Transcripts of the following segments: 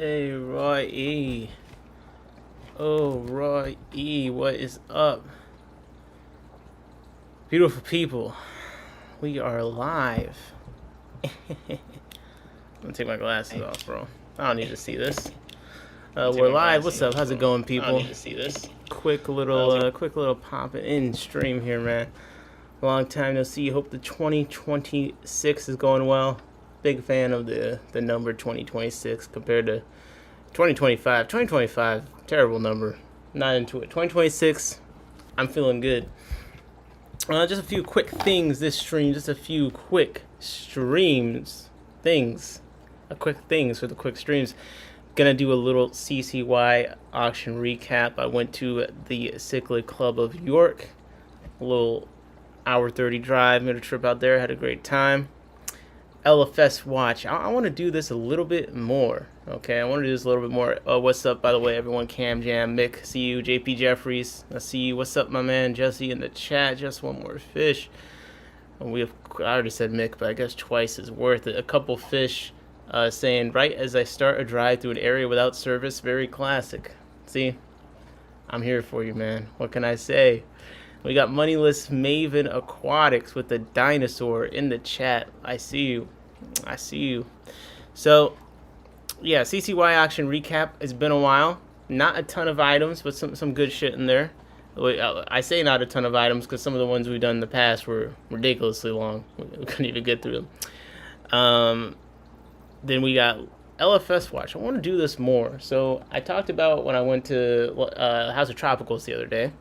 Hey, Roy E. Oh, Roy E, what is up? Beautiful people, we are live. I'm gonna take my glasses off, bro. I don't need to see this. We're live. What's up? How's it going, people? I don't need to see this. Quick little pop in stream here, man. Long time no see. Hope the 2026 is going well. Big fan of the number 2026 compared to 2025. 2025, terrible number. Not into it. 2026, I'm feeling good. Just a few quick things this stream. Just a few quick streams. Quick things for the quick streams. Gonna do a little CCY auction recap. I went to the Cyclic Club of York. A little hour 30 drive. Made a trip out there. Had a great time. LFS Watch. I want to do this a little bit more. Okay, I want to do this a little bit more. What's up, by the way, everyone? Cam Jam, Mick, see you. JP Jeffries, I see you. What's up, my man? Jesse in the chat. Just one more fish. And I already said Mick, but I guess twice is worth it. A couple fish saying, right as I start a drive through an area without service, very classic. See, I'm here for you, man. What can I say? We got Moneyless Maven Aquatics with the dinosaur in the chat. I see you. I see you. So, yeah, CCY Auction Recap. It's been a while. Not a ton of items, but some good shit in there. I say not a ton of items because some of the ones we've done in the past were ridiculously long. We couldn't even get through them. Then we got LFS Watch. I want to do this more. So, I talked about when I went to House of Tropicals the other day.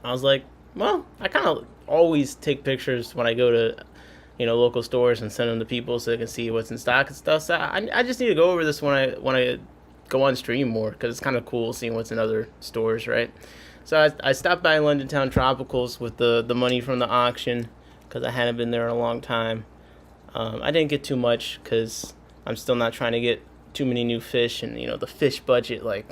I was like, well, I kind of always take pictures when I go to, local stores and send them to people so they can see what's in stock and stuff. So I just need to go over this when I go on stream more because it's kind of cool seeing what's in other stores, right? So I stopped by Londontowne Tropicals with the money from the auction because I hadn't been there in a long time. I didn't get too much because I'm still not trying to get too many new fish, and the fish budget, we're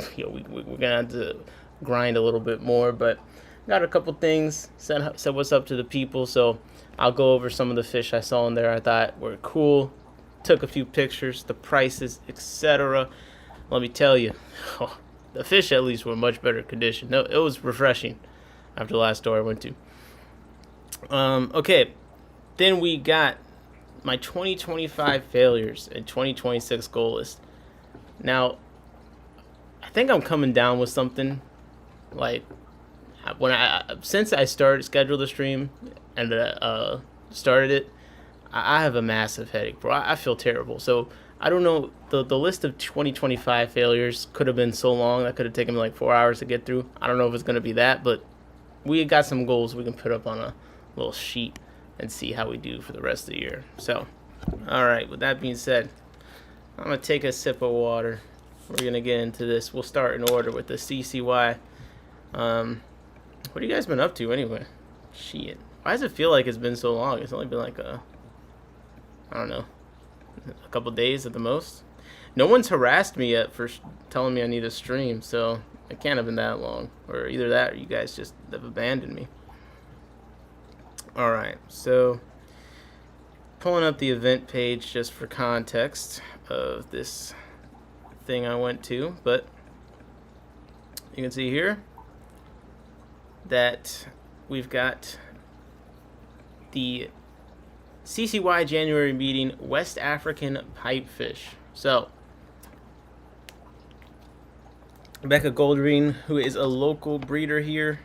gonna have to grind a little bit more, but. Got a couple things, said what's up to the people, so I'll go over some of the fish I saw in there I thought were cool. Took a few pictures, the prices, etc. Let me tell you, the fish at least were in much better condition. No, it was refreshing after the last store I went to. Okay, then we got my 2025 failures and 2026 goal list. Now, I think I'm coming down with something like. Since I scheduled the stream and started it, I have a massive headache, bro. I feel terrible. So I don't know, the list of 2025 failures could have been so long that could have taken me like 4 hours to get through. I don't know if it's gonna be that, but we got some goals we can put up on a little sheet and see how we do for the rest of the year. So, all right. With that being said, I'm gonna take a sip of water. We're gonna get into this. We'll start in order with the CCY. What have you guys been up to anyway? Shit. Why does it feel like it's been so long? It's only been like I don't know, a couple days at the most. No one's harassed me yet for telling me I need a stream, so it can't have been that long. Or either that or you guys just have abandoned me. Alright, so pulling up the event page just for context of this thing I went to, but you can see here that we've got the CCY January meeting West African pipefish. So, Rebecca Goldring, who is a local breeder here,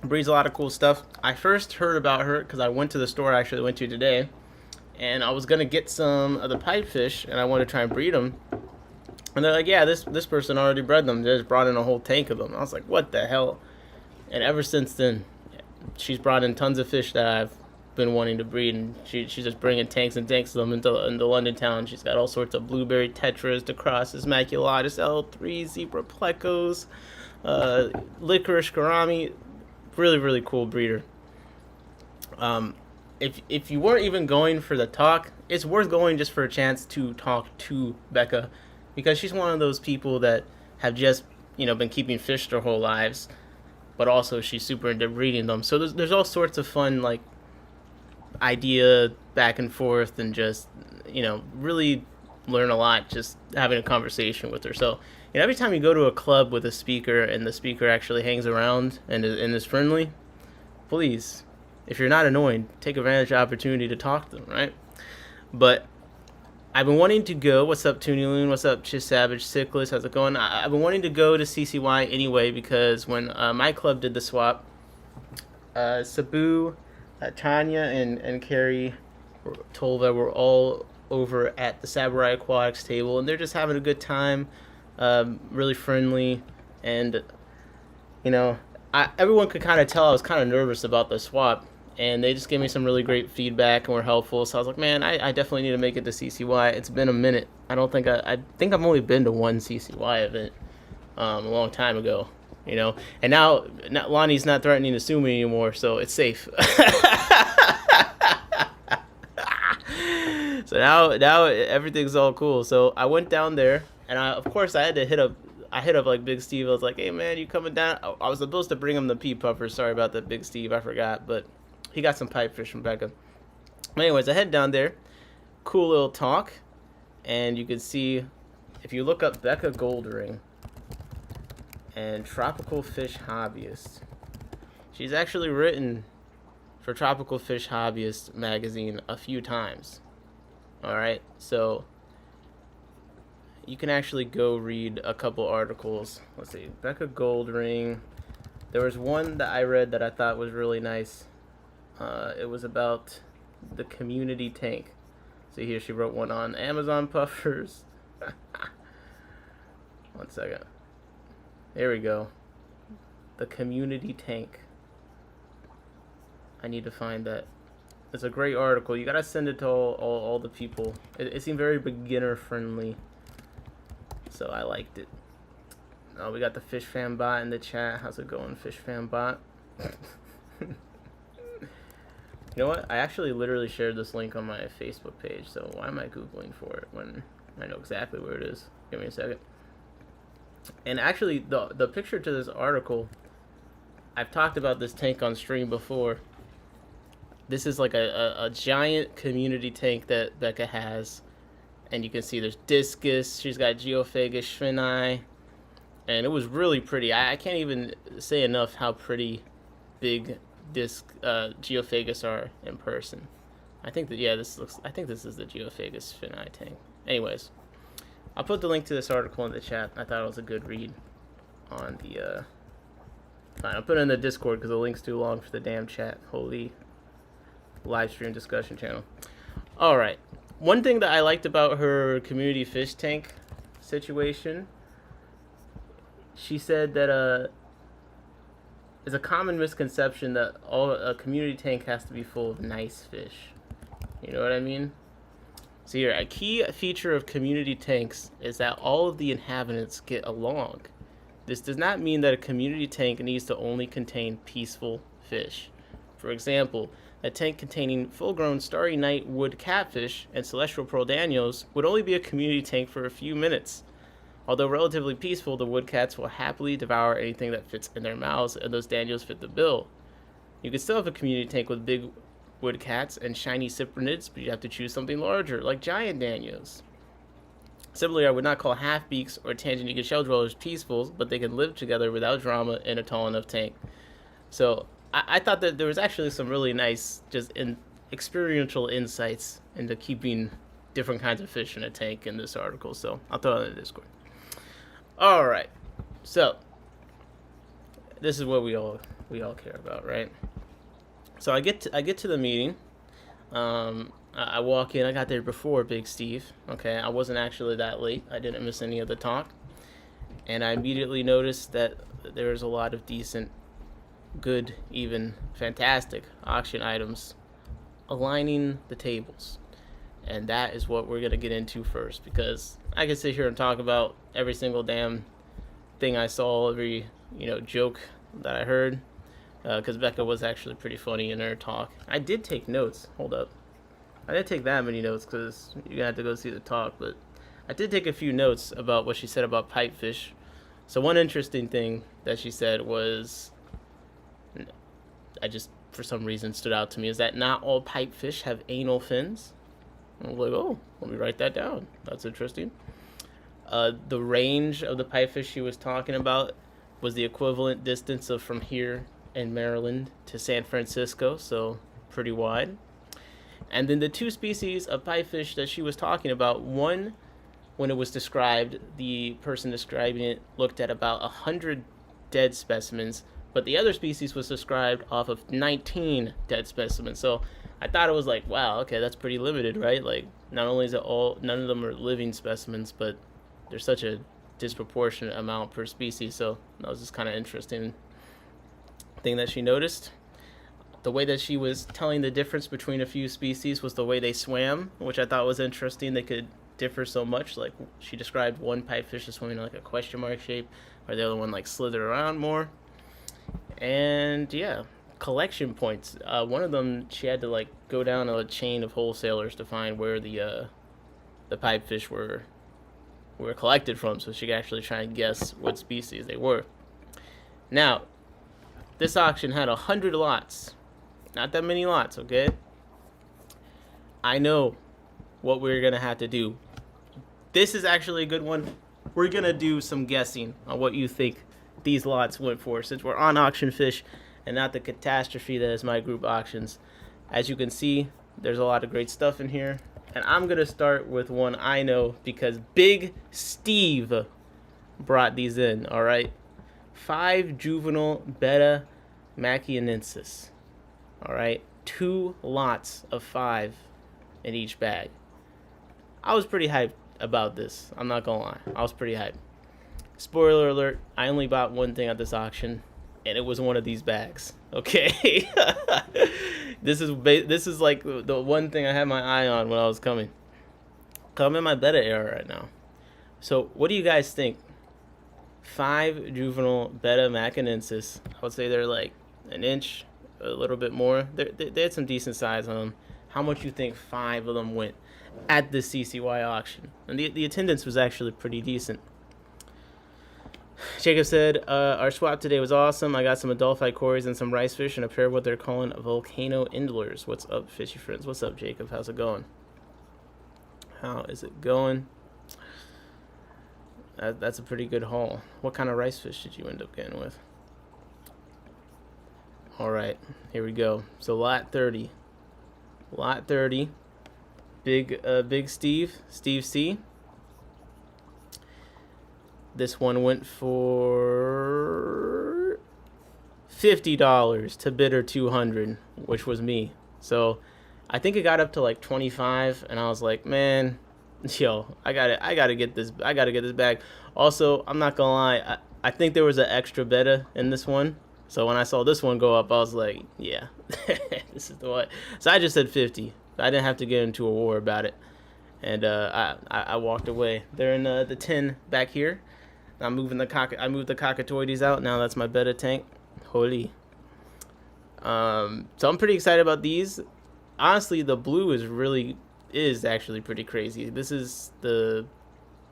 breeds a lot of cool stuff. I first heard about her because I went to the store I actually went to today, and I was going to get some of the pipefish, and I wanted to try and breed them. And they're like, yeah, this person already bred them. They just brought in a whole tank of them. I was like, what the hell? And ever since then, she's brought in tons of fish that I've been wanting to breed, and she's just bringing tanks and tanks of them into Londontowne. She's got all sorts of blueberry tetras, decrosses, maculatus, L3, zebra plecos, licorice gourami. Really, really cool breeder. If you weren't even going for the talk, it's worth going just for a chance to talk to Becca, because she's one of those people that have just been keeping fish their whole lives. But also she's super into breeding them. So there's all sorts of fun idea back and forth, and just really learn a lot just having a conversation with her. So, you know, every time you go to a club with a speaker and the speaker actually hangs around and is friendly, please, if you're not annoyed, take advantage of the opportunity to talk to them, right? But I've been wanting to go. What's up, Toonie Loon? What's up, Chiss Savage? Cyclist, how's it going? I've been wanting to go to CCY anyway because when my club did the swap, Sabu, Tanya, and Carrie Tolva were all over at the Samurai Aquatics table, and they're just having a good time, really friendly, and, you know, everyone could kind of tell I was kind of nervous about the swap, and they just gave me some really great feedback and were helpful. So I was like, man, I definitely need to make it to CCY. It's been a minute. I think I've only been to one CCY event a long time ago, you know. And now Lonnie's not threatening to sue me anymore, so it's safe. So now everything's all cool. So I went down there, and of course I had to hit up like Big Steve. I was like, hey man, you coming down? I was supposed to bring him the pea puffer. Sorry about that, Big Steve. I forgot, but he got some pipefish from Becca. Anyways, I head down there. Cool little talk. And you can see, if you look up Becca Goldring and Tropical Fish Hobbyist, she's actually written for Tropical Fish Hobbyist magazine a few times. Alright, so you can actually go read a couple articles. Let's see, Becca Goldring. There was one that I read that I thought was really nice. It was about the community tank. So here she wrote one on Amazon puffers. 1 second. There we go. The community tank. I need to find that. It's a great article. You gotta send it to all the people. It seemed very beginner friendly. So I liked it. Oh, we got the Fish Fan Bot in the chat. How's it going, Fish Fan Bot? You know what? I actually literally shared this link on my Facebook page, so why am I Googling for it when I know exactly where it is? Give me a second. And actually, the picture to this article, I've talked about this tank on stream before. This is like a giant community tank that Becca has. And you can see there's discus, she's got geophagus, schwinni, and it was really pretty. I can't even say enough how pretty big geophagus are in person. I think that I think this is the geophagus schwinni tank. Anyways, I'll put the link to this article in the chat. I thought it was a good read on the fine, I'll put it in the Discord because the link's too long for the damn chat. Holy live stream discussion channel. Alright. One thing that I liked about her community fish tank situation, she said that it's a common misconception that a community tank has to be full of nice fish. You know what I mean? So here, a key feature of community tanks is that all of the inhabitants get along. This does not mean that a community tank needs to only contain peaceful fish. For example, a tank containing full-grown starry night wood catfish and celestial pearl danios would only be a community tank for a few minutes. Although relatively peaceful, the wood cats will happily devour anything that fits in their mouths, and those danios fit the bill. You could still have a community tank with big wood cats and shiny cyprinids, but you have to choose something larger, like giant danios. Similarly, I would not call half-beaks or Tanganyica shell dwellers peaceful, but they can live together without drama in a tall enough tank. So I thought that there was actually some really nice, just experiential insights into keeping different kinds of fish in a tank in this article. So I'll throw it in the Discord. All right, so this is what we all care about, right? So I get to the meeting. I walk in. I got there before Big Steve. Okay, I wasn't actually that late. I didn't miss any of the talk, and I immediately noticed that there was a lot of decent, good, even fantastic auction items aligning the tables. And that is what we're going to get into first, because I could sit here and talk about every single damn thing I saw, every, joke that I heard, because Becca was actually pretty funny in her talk. I did take notes. Hold up. I didn't take that many notes because you're going to have to go see the talk, but I did take a few notes about what she said about pipefish. So one interesting thing that she said was, for some reason stood out to me, is that not all pipefish have anal fins. I was like, oh, let me write that down. That's interesting. The range of the pipefish she was talking about was the equivalent distance of from here in Maryland to San Francisco, so pretty wide. And then the two species of pipefish that she was talking about, one, when it was described, the person describing it looked at about 100 dead specimens, but the other species was described off of 19 dead specimens. So I thought it was like, wow, okay, that's pretty limited, right? Like, not only is it none of them are living specimens, but there's such a disproportionate amount per species. So that was just kind of interesting thing that she noticed. The way that she was telling the difference between a few species was the way they swam, which I thought was interesting. They could differ so much. Like, she described one pipefish as swimming like a question mark shape, or the other one like slithered around more. And yeah, collection points. One of them, she had to like go down a chain of wholesalers to find where the pipefish were collected from, so she could actually try and guess what species they were. Now, this auction had 100 lots. Not that many lots, okay? I know what we're gonna have to do. This is actually a good one. We're gonna do some guessing on what you think these lots went for, since we're on Auction Fish and not the catastrophe that is My Group Auctions. As you can see, there's a lot of great stuff in here, and I'm gonna start with one I know because Big Steve brought these in. All right, 5 juvenile beta machianensis. All right, 2 lots of 5 in each bag. I was pretty hyped about this. I'm not gonna lie, I was pretty hyped. Spoiler alert, I only bought one thing at this auction, and it was one of these bags. Okay, this is like the one thing I had my eye on when I was coming. I'm in my beta era right now. So what do you guys think? 5 juvenile beta machianensis. I would say they're like an inch, a little bit more. They had some decent size on them. How much you think 5 of them went at the CCY auction? And the attendance was actually pretty decent. Jacob said, our swap today was awesome. I got some Adelphi cories and some rice fish and a pair of what they're calling volcano indlers. What's up, fishy friends? What's up, Jacob? How's it going? How is it going? That's a pretty good haul. What kind of rice fish did you end up getting with? All right, here we go. So lot 30. Lot 30. Big Steve C. This one went for $50 to bidder 200, which was me. So I think it got up to like 25, and I was like, man, yo, I gotta get this bag. Also, I'm not gonna lie, I think there was an extra beta in this one. So when I saw this one go up, I was like, yeah, this is the one. So I just said 50. I didn't have to get into a war about it, and I walked away. They're in the 10 back here. I moved the cockatoides out. Now that's my beta tank. Holy. So I'm pretty excited about these. Honestly, the blue is actually pretty crazy. This is the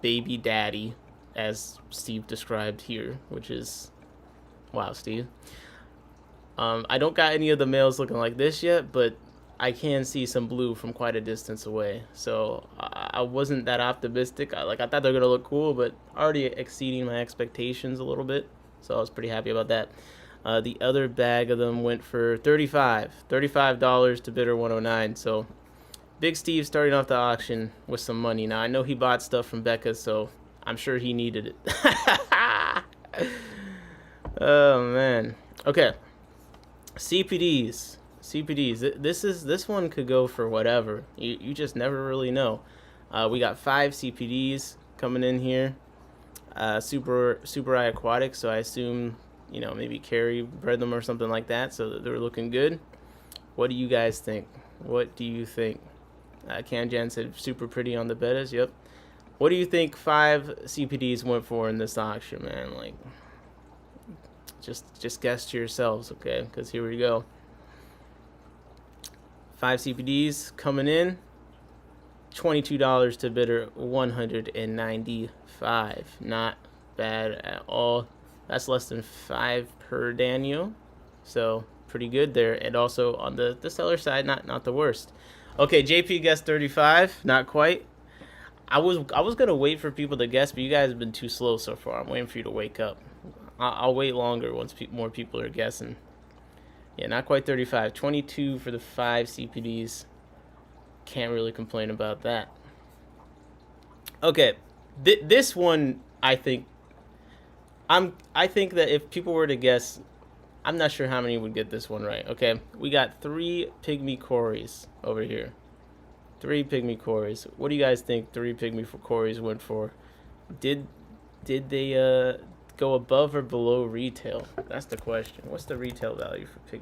baby daddy, as Steve described here, which is, wow, Steve. I don't got any of the males looking like this yet, but I can see some blue from quite a distance away. So I wasn't that optimistic. I thought they were going to look cool, but already exceeding my expectations a little bit. So I was pretty happy about that. The other bag of them went for $35 to bidder 109. So Big Steve starting off the auction with some money. Now I know he bought stuff from Becca, so I'm sure he needed it. Oh man. Okay. CPDs. This one could go for whatever. You just never really know. We got 5 CPDs coming in here. Super eye aquatic, so I assume, you know, maybe Carrie bred them or something like that, so they're looking good. What do you guys think? What do you think? Kanjan said super pretty on the betas. Yep. What do you think 5 CPDs went for in this auction, man? Like, just guess to yourselves, okay? Because here we go. 5 CPDs coming in, $22 to bidder 195. Not bad at all. That's less than 5 per Daniel, so pretty good there. And also on the seller side, not the worst. Okay, JP guessed 35. Not quite. I was gonna wait for people to guess, but you guys have been too slow so far. I'm waiting for you to wake up. I'll wait longer once more people are guessing. Yeah, not quite 35. 22 for the 5 CPDs. Can't really complain about that. Okay, this one I think that if people were to guess, I'm not sure how many would get this one right. Okay, we got 3 pygmy cories over here. 3 pygmy cories. What do you guys think 3 pygmy cories went for? Did they go above or below retail? That's the question. What's the retail value for a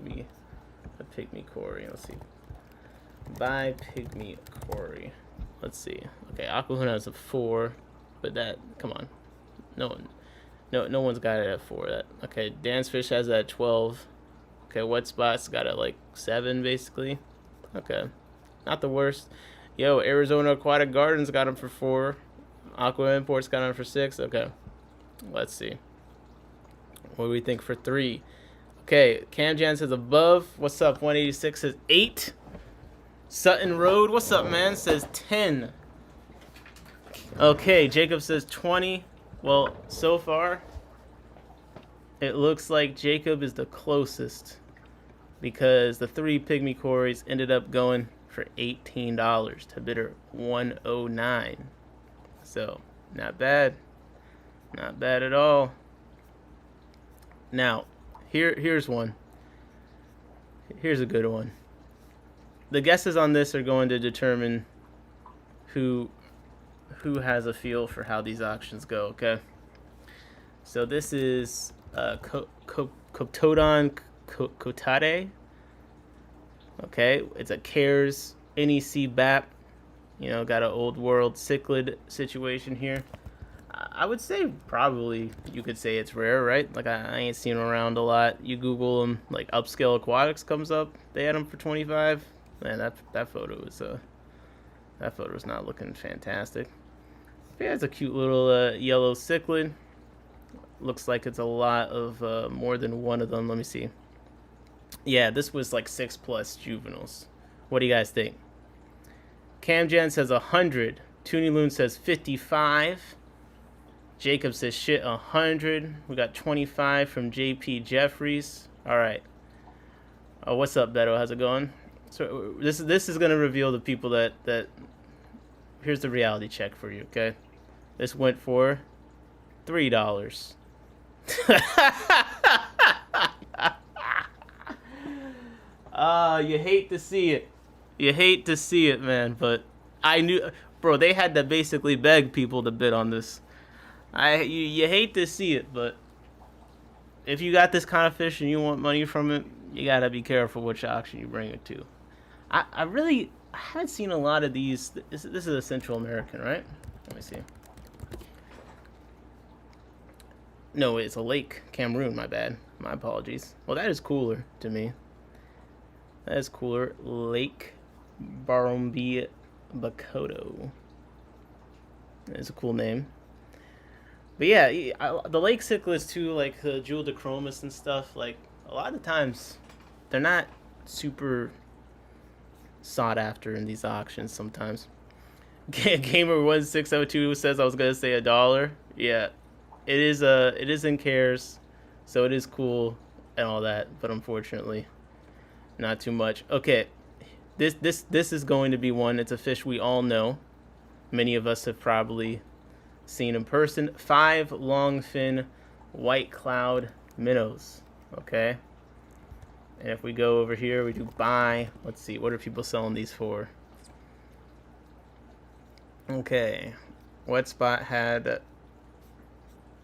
pygmy cory? Let's see. Buy pygmy cory. Let's see. Okay, Aquahuna has a 4, but that, come on, no one's got it at 4. That okay. Dancefish has that at 12. Okay, Wet Spot's got it like 7 basically. Okay, not the worst. Yo, Arizona Aquatic Gardens got him for 4. Aqua Imports got him for 6. Okay, let's see. What do we think for 3? Okay, Cam Jan says above. What's up? 186 says 8. Sutton Road, what's up, man? Says 10. Okay, Jacob says 20. Well, so far, it looks like Jacob is the closest because the 3 pygmy cories ended up going for $18 to bidder 109. So, not bad. Not bad at all. Now, here's one. Here's a good one. The guesses on this are going to determine who has a feel for how these auctions go, okay? So this is Coptodon Cotade. Okay, it's a CARES NEC BAP. You know, got an old world cichlid situation here. I would say probably you could say it's rare, right? Like I ain't seen them around a lot. You Google them, like Upscale Aquatics comes up. They had them for 25. Man, that photo was not looking fantastic. But yeah, it's a cute little yellow cichlid. Looks like it's a lot of more than one of them. Let me see. Yeah, this was like 6+ juveniles. What do you guys think? Cam Jan says 100. Toonie Loon says 55. Jacob says shit 100. We got 25 from JP Jeffries. All right. What's up, Beto? How's it going? So this is gonna reveal the people that here's the reality check for you, okay? This went for $3. You hate to see it. You hate to see it, man. But I knew, bro. They had to basically beg people to bid on this. You hate to see it, but if you got this kind of fish and you want money from it, you gotta be careful which auction you bring it to. I haven't seen a lot of these. This is a Central American, right? Let me see. No, it's a lake. Cameroon, my bad. My apologies. Well, that is cooler to me. That is cooler. Lake Barumbi Bakoto. It's a cool name. But yeah, the lake cichlids too, like the Jewel de Chromis and stuff, like a lot of times they're not super sought after in these auctions sometimes. Gamer1602 says I was gonna say $1. Yeah, it is in CARES, so it is cool and all that, but unfortunately not too much. Okay, this is going to be one. It's a fish we all know. Many of us have probably seen in person. 5 longfin white cloud minnows. Okay, and if we go over here, we do buy. Let's see, what are people selling these for? Okay, Wet Spot had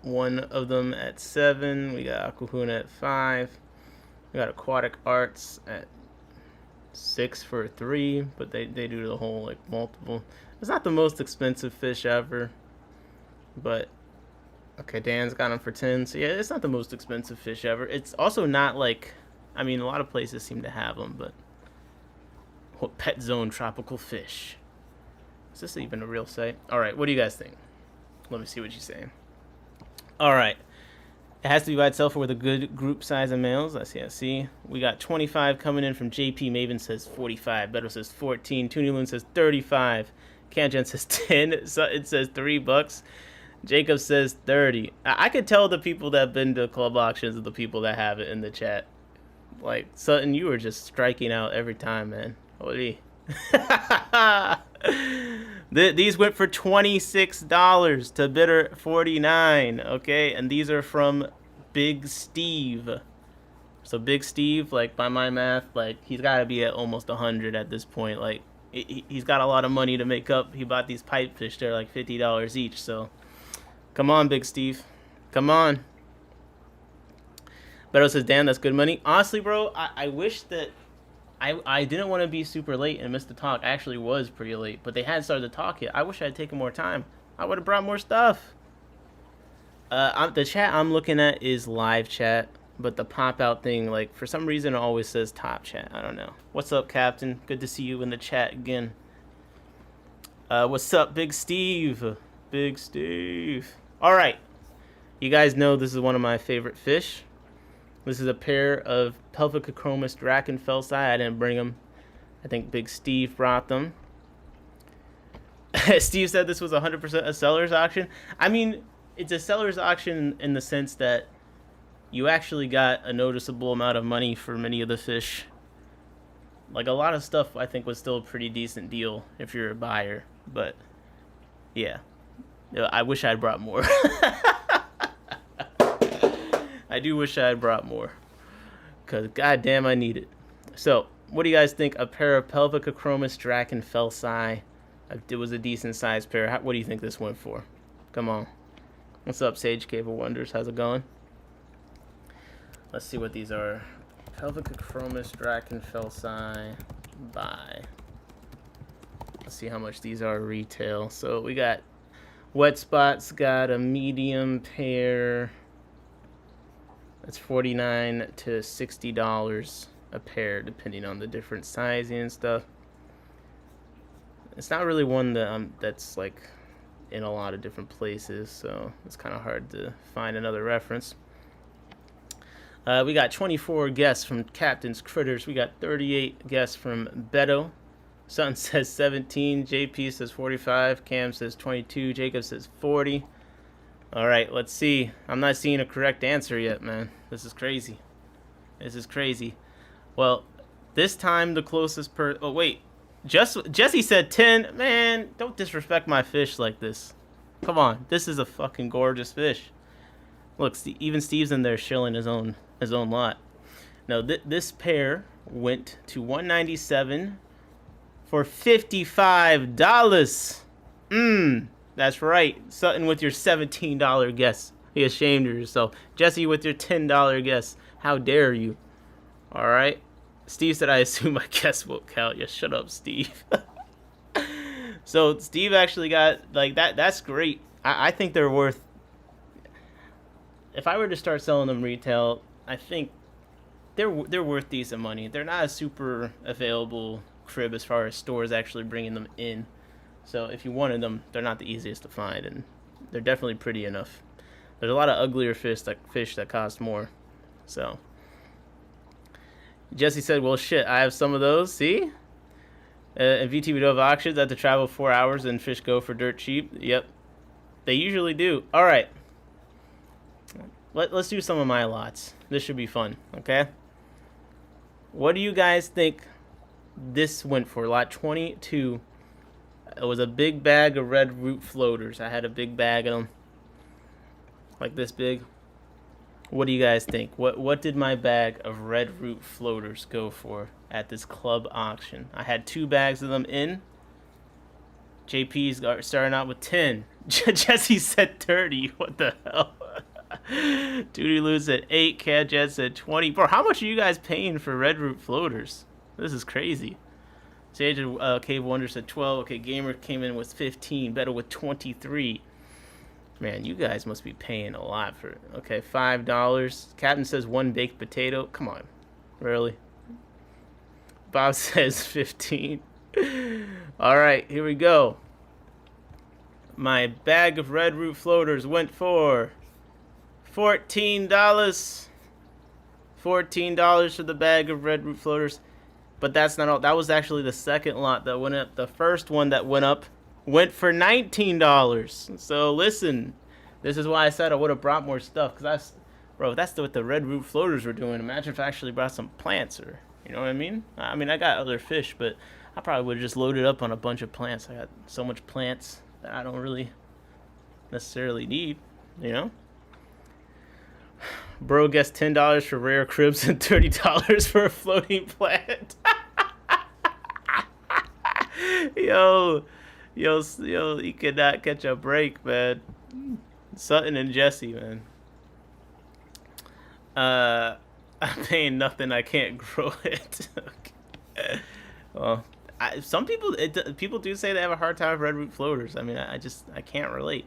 one of them at 7. We got Aquahuna at 5. We got Aquatic Arts at 6 for 3, but they do the whole like multiple. It's not the most expensive fish ever, but okay, Dan's got them for 10. So yeah, it's not the most expensive fish ever. It's also not like, I mean, a lot of places seem to have them, but what Pet Zone Tropical Fish? Is this even a real site? All right, what do you guys think? Let me see what you're saying. All right, It has to be by itself or with a good group size of males. I see. We got 25 coming in from JP. Maven says 45. Beto says 14. Toonie Loon says 35. Kanjan says 10. Sutton says $3. Jacob says 30. I could tell the people that have been to club auctions are the people that have it in the chat. Like, Sutton, you were just striking out every time, man. Holy. These went for $26 to bidder 49, okay? And these are from Big Steve. So Big Steve, like, by my math, like, he's got to be at almost 100 at this point. Like, he's got a lot of money to make up. He bought these pipefish. They're like $50 each, so come on, Big Steve. Come on. Beto says, damn, that's good money. Honestly, bro, I wish that I didn't want to be super late and miss the talk. I actually was pretty late, but they hadn't started the talk yet. I wish I had taken more time. I would have brought more stuff. The chat I'm looking at is live chat, but the pop-out thing, like, for some reason, it always says top chat. I don't know. What's up, Captain? Good to see you in the chat again. What's up, Big Steve? Big Steve. All right. You guys know this is one of my favorite fish. This is a pair of Pelvicochromis Drachenfelsii. I didn't bring them. I think Big Steve brought them. Steve said this was 100% a seller's auction. I mean, it's a seller's auction in the sense that you actually got a noticeable amount of money for many of the fish. Like, a lot of stuff I think was still a pretty decent deal if you're a buyer. But, yeah. I wish I'd brought more. I do wish I had brought more, because goddamn I need it. So, what do you guys think? A pair of Pelvicochromis Drachenfelsii. It was a decent sized pair. What do you think this went for? Come on. What's up, Sage Cave of Wonders? How's it going? Let's see what these are. Pelvicochromis Drachenfelsii buy. Let's see how much these are retail. So we got Wet Spots, got a medium pair. It's $49 to $60 a pair, depending on the different sizing and stuff. It's not really one that that's like in a lot of different places, so it's kind of hard to find another reference. We got 24 guests from Captain's Critters. We got 38 guests from Beto. Sutton says 17. JP says 45. Cam says 22. Jacob says 40. All right, let's see. I'm not seeing a correct answer yet, man. This is crazy. This is crazy. Well, this time the closest oh, wait. Jesse said 10. Man, don't disrespect my fish like this. Come on. This is a fucking gorgeous fish. Look, even Steve's in there shilling his own lot. Now, this pair went to $197 for $55. That's right. Sutton with your $17 guess. Be ashamed of yourself. Jesse with your $10 guess. How dare you? All right. Steve said, I assume my guess won't count. Yeah, shut up, Steve. So Steve actually got, like, that's great. I think they're worth, if I were to start selling them retail, I think they're worth decent money. They're not a super available crib as far as stores actually bringing them in. So if you wanted them, they're not the easiest to find, and they're definitely pretty enough. There's a lot of uglier fish that cost more. So Jesse said, well, shit, I have some of those. See? And VT, we do have auctions. I have to travel 4 hours and fish go for dirt cheap. Yep. They usually do. All right. Let's do some of my lots. This should be fun, okay? What do you guys think this went for? Lot 22. It was a big bag of red root floaters. I had a big bag of them. Like this big. What do you guys think? What did my bag of red root floaters go for at this club auction? I had 2 bags of them in. JP's starting out with 10. Jesse said 30. What the hell? Duty Lou said 8. Cat said 20. Bro, how much are you guys paying for red root floaters? This is crazy. Sage Cave Wonder said 12. Okay, Gamer came in with 15. Better with 23. Man, you guys must be paying a lot for it. Okay, $5. Captain says 1 baked potato. Come on. Really? Bob says 15. All right, here we go. My bag of red root floaters went for $14. $14 for the bag of red root floaters. But that's not all. That was actually the second lot that went up. The first one that went up went for $19. So listen, this is why I said I would have brought more stuff. Because bro, that's what the red root floaters were doing. Imagine if I actually brought some plants, or you know what I mean? I mean, I got other fish, but I probably would have just loaded up on a bunch of plants. I got so much plants that I don't really necessarily need, you know? Bro gets $10 for rare cribs and $30 for a floating plant. yo, you cannot catch a break, man. Sutton and Jesse, man. I'm paying nothing. I can't grow it. Okay. Well, some people do say they have a hard time with red root floaters. I mean, I can't relate.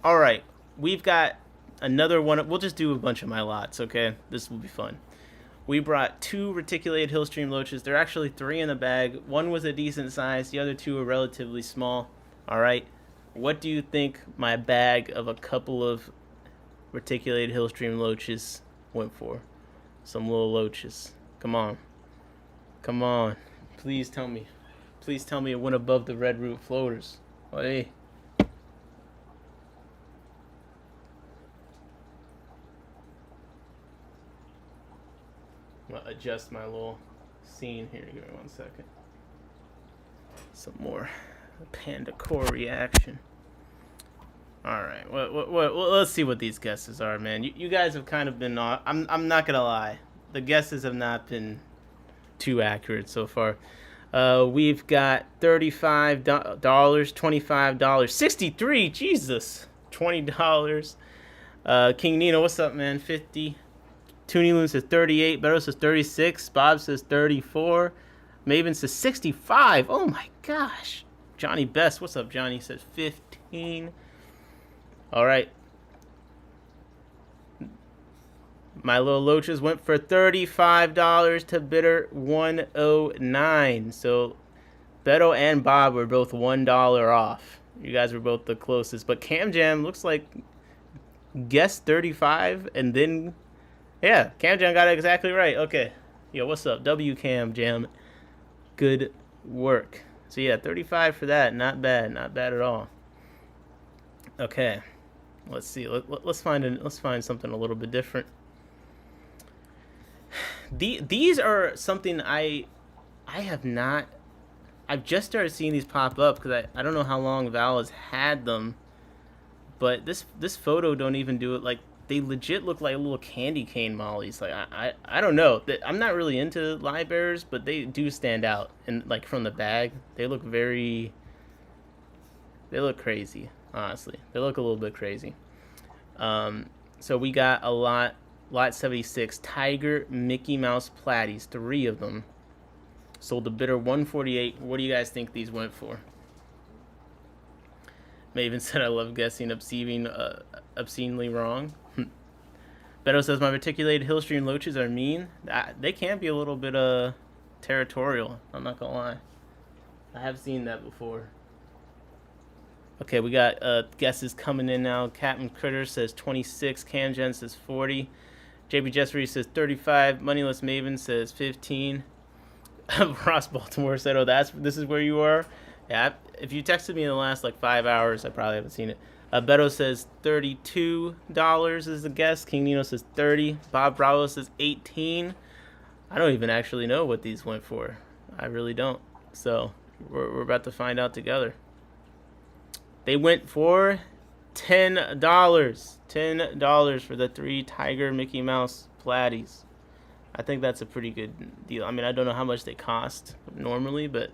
All right, we've got another one. We'll just do a bunch of my lots, okay? This will be fun. We brought 2 reticulated hillstream loaches. There are actually 3 in the bag. One was a decent size. The other 2 are relatively small. All right. What do you think my bag of a couple of reticulated hillstream loaches went for? Some little loaches. Come on. Come on. Please tell me. Please tell me it went above the red root floaters. Oh, hey. I'm gonna adjust my little scene here. Give me 1 second. Some more Panda Core reaction. All right. Well, let's see what these guesses are, man. You guys have kind of been off. I'm not gonna lie. The guesses have not been too accurate so far. We've got $35, $25, $63. Jesus, $20. King Nino, what's up, man? 50. Toonie Loon says 38. Beto says 36. Bob says 34. Maven says 65. Oh my gosh. Johnny Best, what's up, Johnny? Says 15. All right. My little loaches went for $35 to bidder 109. So Beto and Bob were both $1 off. You guys were both the closest. But Cam Jam looks like guessed 35 and then, yeah, Cam Jam got it exactly right. Okay. Yo, what's up? W Cam Jam. Good work. So yeah, 35 for that. Not bad. Not bad at all. Okay. Let's see. Let's find something a little bit different. These are something I have not. I've just started seeing these pop up because I don't know how long Val has had them, but this photo don't even do it. Like, they legit look like little candy cane mollies. Like, I don't know. I'm not really into live bearers, but they do stand out. And like from the bag, they look crazy. Honestly, they look a little bit crazy. So we got a lot 76 Tiger Mickey Mouse Platties, 3 of them. Sold the bidder 148. What do you guys think these went for? Maven said, I love guessing obscenely wrong. Beto says, my reticulated hillstream loaches are mean. They can be a little bit territorial. I'm not going to lie. I have seen that before. Okay, we got guesses coming in now. Captain Critter says 26. Cam Jen says 40. JB Jessery says 35. Moneyless Maven says 15. Ross Baltimore said, oh, this is where you are? Yeah, if you texted me in the last like 5 hours, I probably haven't seen it. Beto says $32 is the guess. King Nino says 30. Bob Bravo says 18. I don't even actually know what these went for. I really don't. So we're about to find out together. They went for $10. $10 for the 3 Tiger Mickey Mouse Platties. I think that's a pretty good deal. I mean, I don't know how much they cost normally, but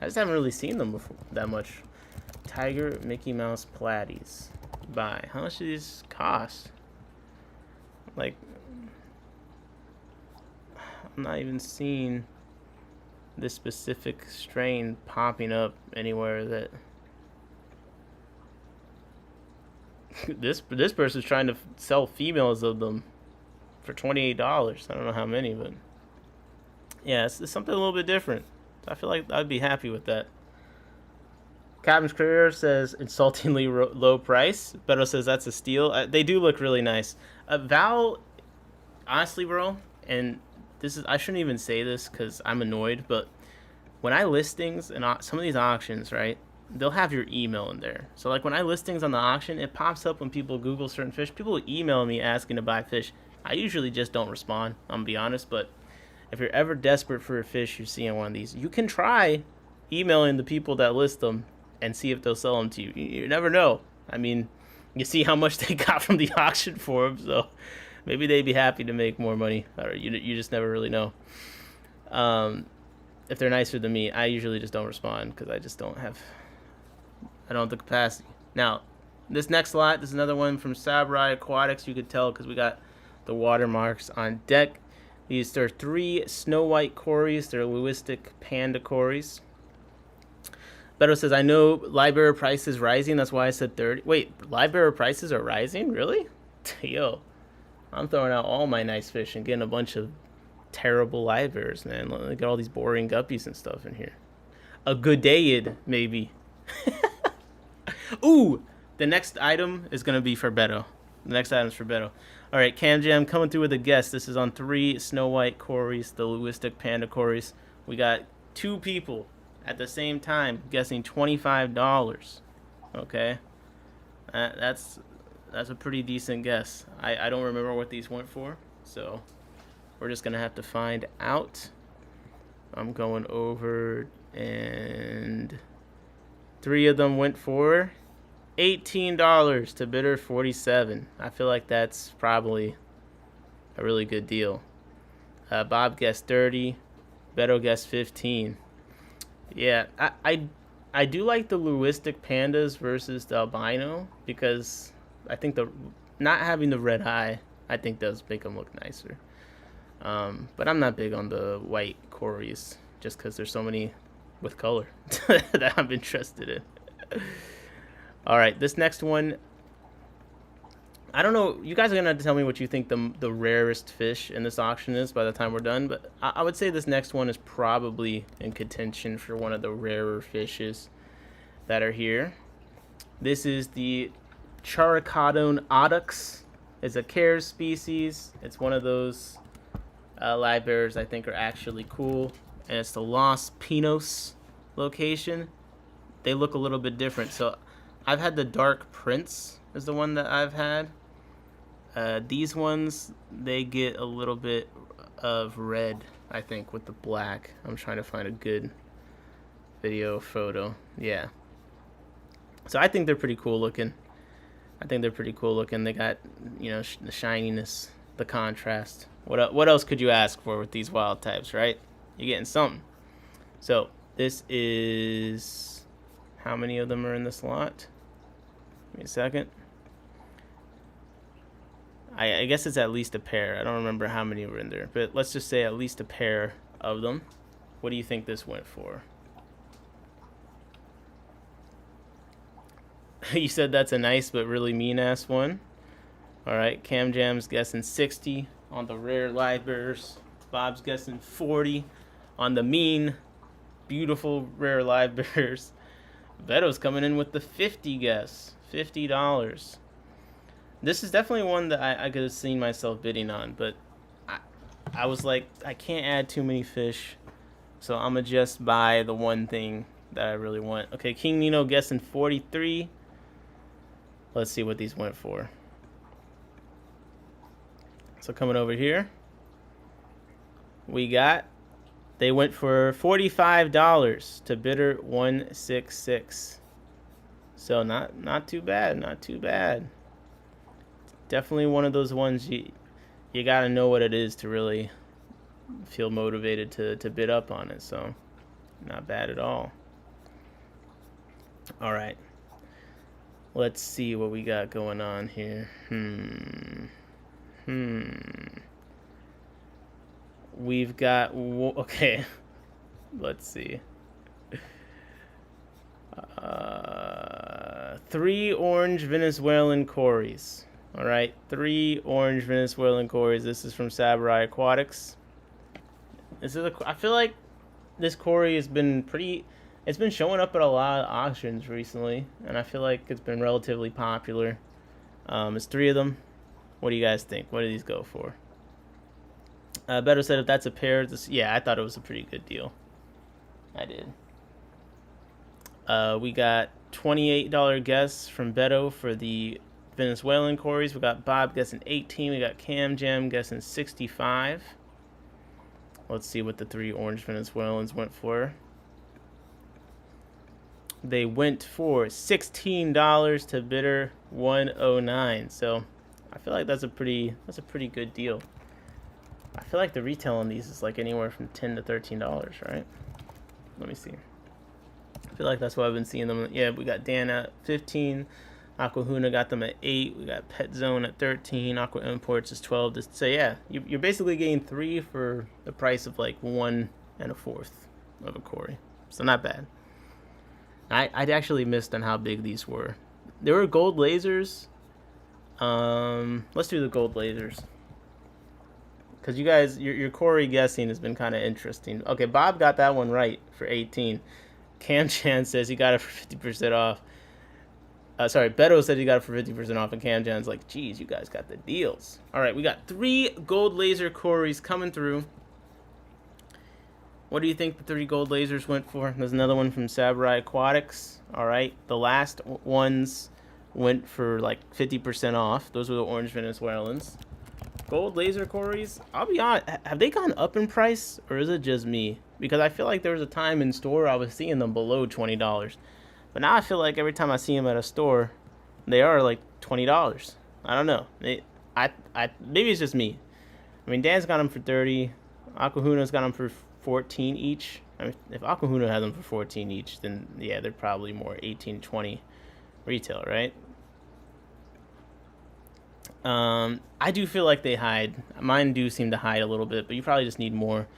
I just haven't really seen them before that much. Tiger Mickey Mouse Platties. Buy. How much do these cost? Like, I'm not even seeing this specific strain popping up anywhere that this person's trying to sell females of them for $28. I don't know how many, but yeah, it's something a little bit different. I feel like I'd be happy with that. Captain's Career says insultingly low price. Beto says that's a steal. They do look really nice. Val, honestly, bro, and this is, I shouldn't even say this because I'm annoyed, but when I list things in some of these auctions, right, they'll have your email in there. So like when I list things on the auction, it pops up when people Google certain fish. People email me asking to buy fish. I usually just don't respond, I'm gonna be honest, but if you're ever desperate for a fish you see on one of these, you can try emailing the people that list them and see if they'll sell them to you. You never know. I mean, you see how much they got from the auction for them, so maybe they'd be happy to make more money. Or you just never really know. If they're nicer than me, I usually just don't respond because I don't have the capacity. Now, this next lot, this is another one from CCY Aquatics. You could tell because we got the watermarks on deck. These are 3 snow white cories. They're Lewistic panda cories. Beto says, I know live bearer prices rising. That's why I said 30. Wait, live bearer prices are rising? Really? Yo, I'm throwing out all my nice fish and getting a bunch of terrible live bearers, man. Look at all these boring guppies and stuff in here. A good dayid, maybe. Ooh, the next item is going to be for Beto. The next item is for Beto. All right, Cam Jam coming through with a guess. This is on 3 snow white cories, the Lewistic panda cories. We got 2 people at the same time guessing $25. Okay, that's a pretty decent guess. I don't remember what these went for, so we're just gonna have to find out. I'm going over, and 3 of them went for $18 to bidder 47. I feel like that's probably a really good deal. Bob guessed 30. Beto guessed 15. Yeah, I do like the Lewistic pandas versus the albino because I think not having the red eye, I think does make them look nicer. But I'm not big on the white cories just because there's so many with color that I'm interested in. All right, this next one, I don't know. You guys are going to have to tell me what you think the rarest fish in this auction is by the time we're done. But I would say this next one is probably in contention for one of the rarer fishes that are here. This is the Charicodon odox. It's a Cares species. It's one of those live bearers I think are actually cool. And it's the Los Pinos location. They look a little bit different. So I've had the Dark Prince is the one that I've had. These ones, they get a little bit of red, I think, with the black. I'm trying to find a good video photo. Yeah. So I think they're pretty cool looking. They got, the shininess, the contrast. What else could you ask for with these wild types, right? You're getting something. So this is, how many of them are in this lot? Give me a second. I guess it's at least a pair. I don't remember how many were in there, but let's just say at least a pair of them. What do you think this went for? You said that's a nice but really mean-ass one. All right, Cam Jam's guessing 60 on the rare live bearers. Bob's guessing 40 on the mean, beautiful rare live bearers. Beto's coming in with the 50 guess, $50. This is definitely one that I could have seen myself bidding on, but I was like, I can't add too many fish, so I'm going to just buy the one thing that I really want. Okay, King Nino guessing 43. Let's see what these went for. So coming over here, they went for $45 to bidder 166. So not too bad. Definitely one of those ones you gotta know what it is to really feel motivated to bid up on it. So not bad at all. All right, let's see what we got going on here. We've got, okay, let's see. 3 orange Venezuelan cories. All right, 3 orange Venezuelan cories. This is from CCY Aquatics. I feel like this cory has been pretty It's been showing up at a lot of auctions recently, and I feel like it's been relatively popular. It's 3 of them. What do you guys think? What do these go for? Beto said if that's a pair, yeah, I thought it was a pretty good deal. I did. We got $28 guess from Beto for the Venezuelan Corys. We got Bob guessing 18. We got Cam Jam guessing 65. Let's see what the 3 orange Venezuelans went for. They went for $16 to bidder 109. So I feel like that's a pretty good deal. I feel like the retail on these is like anywhere from $10 to $13, right? Let me see. I feel like that's what I've been seeing them. Yeah, we got Dan at 15. Aquahuna got them at 8. We got Pet Zone at 13. Aqua Imports is 12. So yeah, you're basically getting 3 for the price of like 1 1/4 of a Cory. So not bad. I'd actually missed on how big these were. There were gold lasers. Let's do the gold lasers. Because you guys, your Cory guessing has been kind of interesting. Okay, Bob got that one right for 18. Cam Chan says he got it for 50% off. Sorry, Beto said he got it for 50% off, and Cam Jan's like, geez, you guys got the deals. All right, we got 3 gold laser Corys coming through. What do you think the 3 gold lasers went for? There's another one from Samurai Aquatics. All right, the last ones went for like 50% off. Those were the orange Venezuelans. Gold laser Corys, I'll be honest, have they gone up in price, or is it just me? Because I feel like there was a time in store I was seeing them below $20. But now I feel like every time I see them at a store, they are like $20. I don't know. Maybe it's just me. I mean, Dan's got them for 30. Aquahuna's got them for 14 each. I mean, if Aquahuna has them for 14 each, then yeah, they're probably more 18, 20 retail, right? I do feel like they hide. Mine do seem to hide a little bit, but you probably just need more.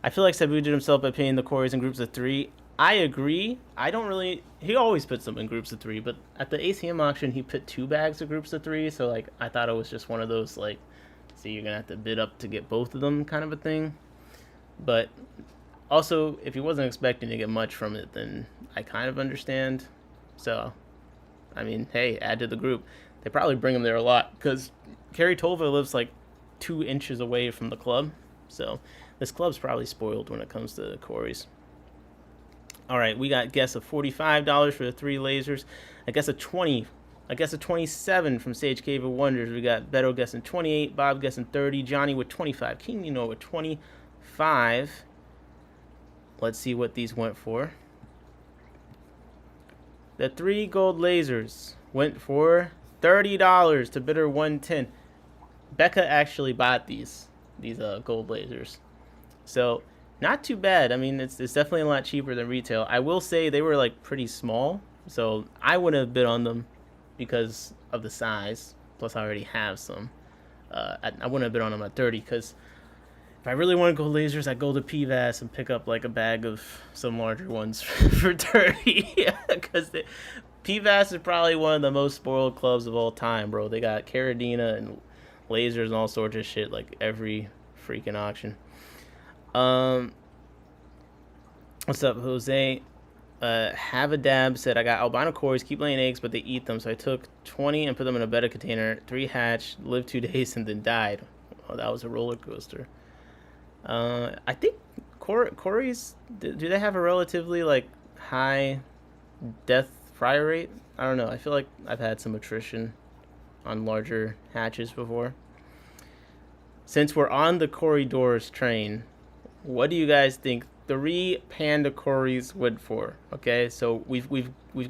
I feel like Sabu did himself by paying the Corys in groups of 3. I agree. I don't really... He always puts them in groups of 3, but at the ACM auction, he put 2 bags of groups of 3, so, like, I thought it was just one of those, like, see, you're gonna have to bid up to get both of them kind of a thing. But also, if he wasn't expecting to get much from it, then I kind of understand. So, I mean, hey, add to the group. They probably bring him there a lot, because Kerry Tolva lives, like, 2 inches away from the club, so this club's probably spoiled when it comes to Corys. All right, we got guess of $45 for the 3 lasers. I guess a 20. I guess a 27 from Sage Cave of Wonders. We got Beto guessing 28, Bob guessing 30, Johnny with 25, King Nino with 25. Let's see what these went for. The 3 gold lasers went for $30 to bidder 110. Becca actually bought these gold lasers, so not too bad. I mean, it's definitely a lot cheaper than retail. I will say they were like pretty small, so I wouldn't have bid on them because of the size. Plus, I already have some. I wouldn't have bid on them at 30 because if I really want gold lasers, I'd go to PVAS and pick up like a bag of some larger ones for 30. Because PVAS is probably one of the most spoiled clubs of all time, bro. They got Caradina and lasers and all sorts of shit like every freaking auction. What's up, Jose? Have a dab said, I got albino Corys, keep laying eggs, but they eat them. So I took 20 and put them in a betta container. 3 hatched, lived 2 days, and then died. Oh, that was a roller coaster. I think Corys, do they have a relatively like high death fry rate? I don't know. I feel like I've had some attrition on larger hatches before. Since we're on the Corridors train, what do you guys think 3 Panda Corys went for? Okay, so we've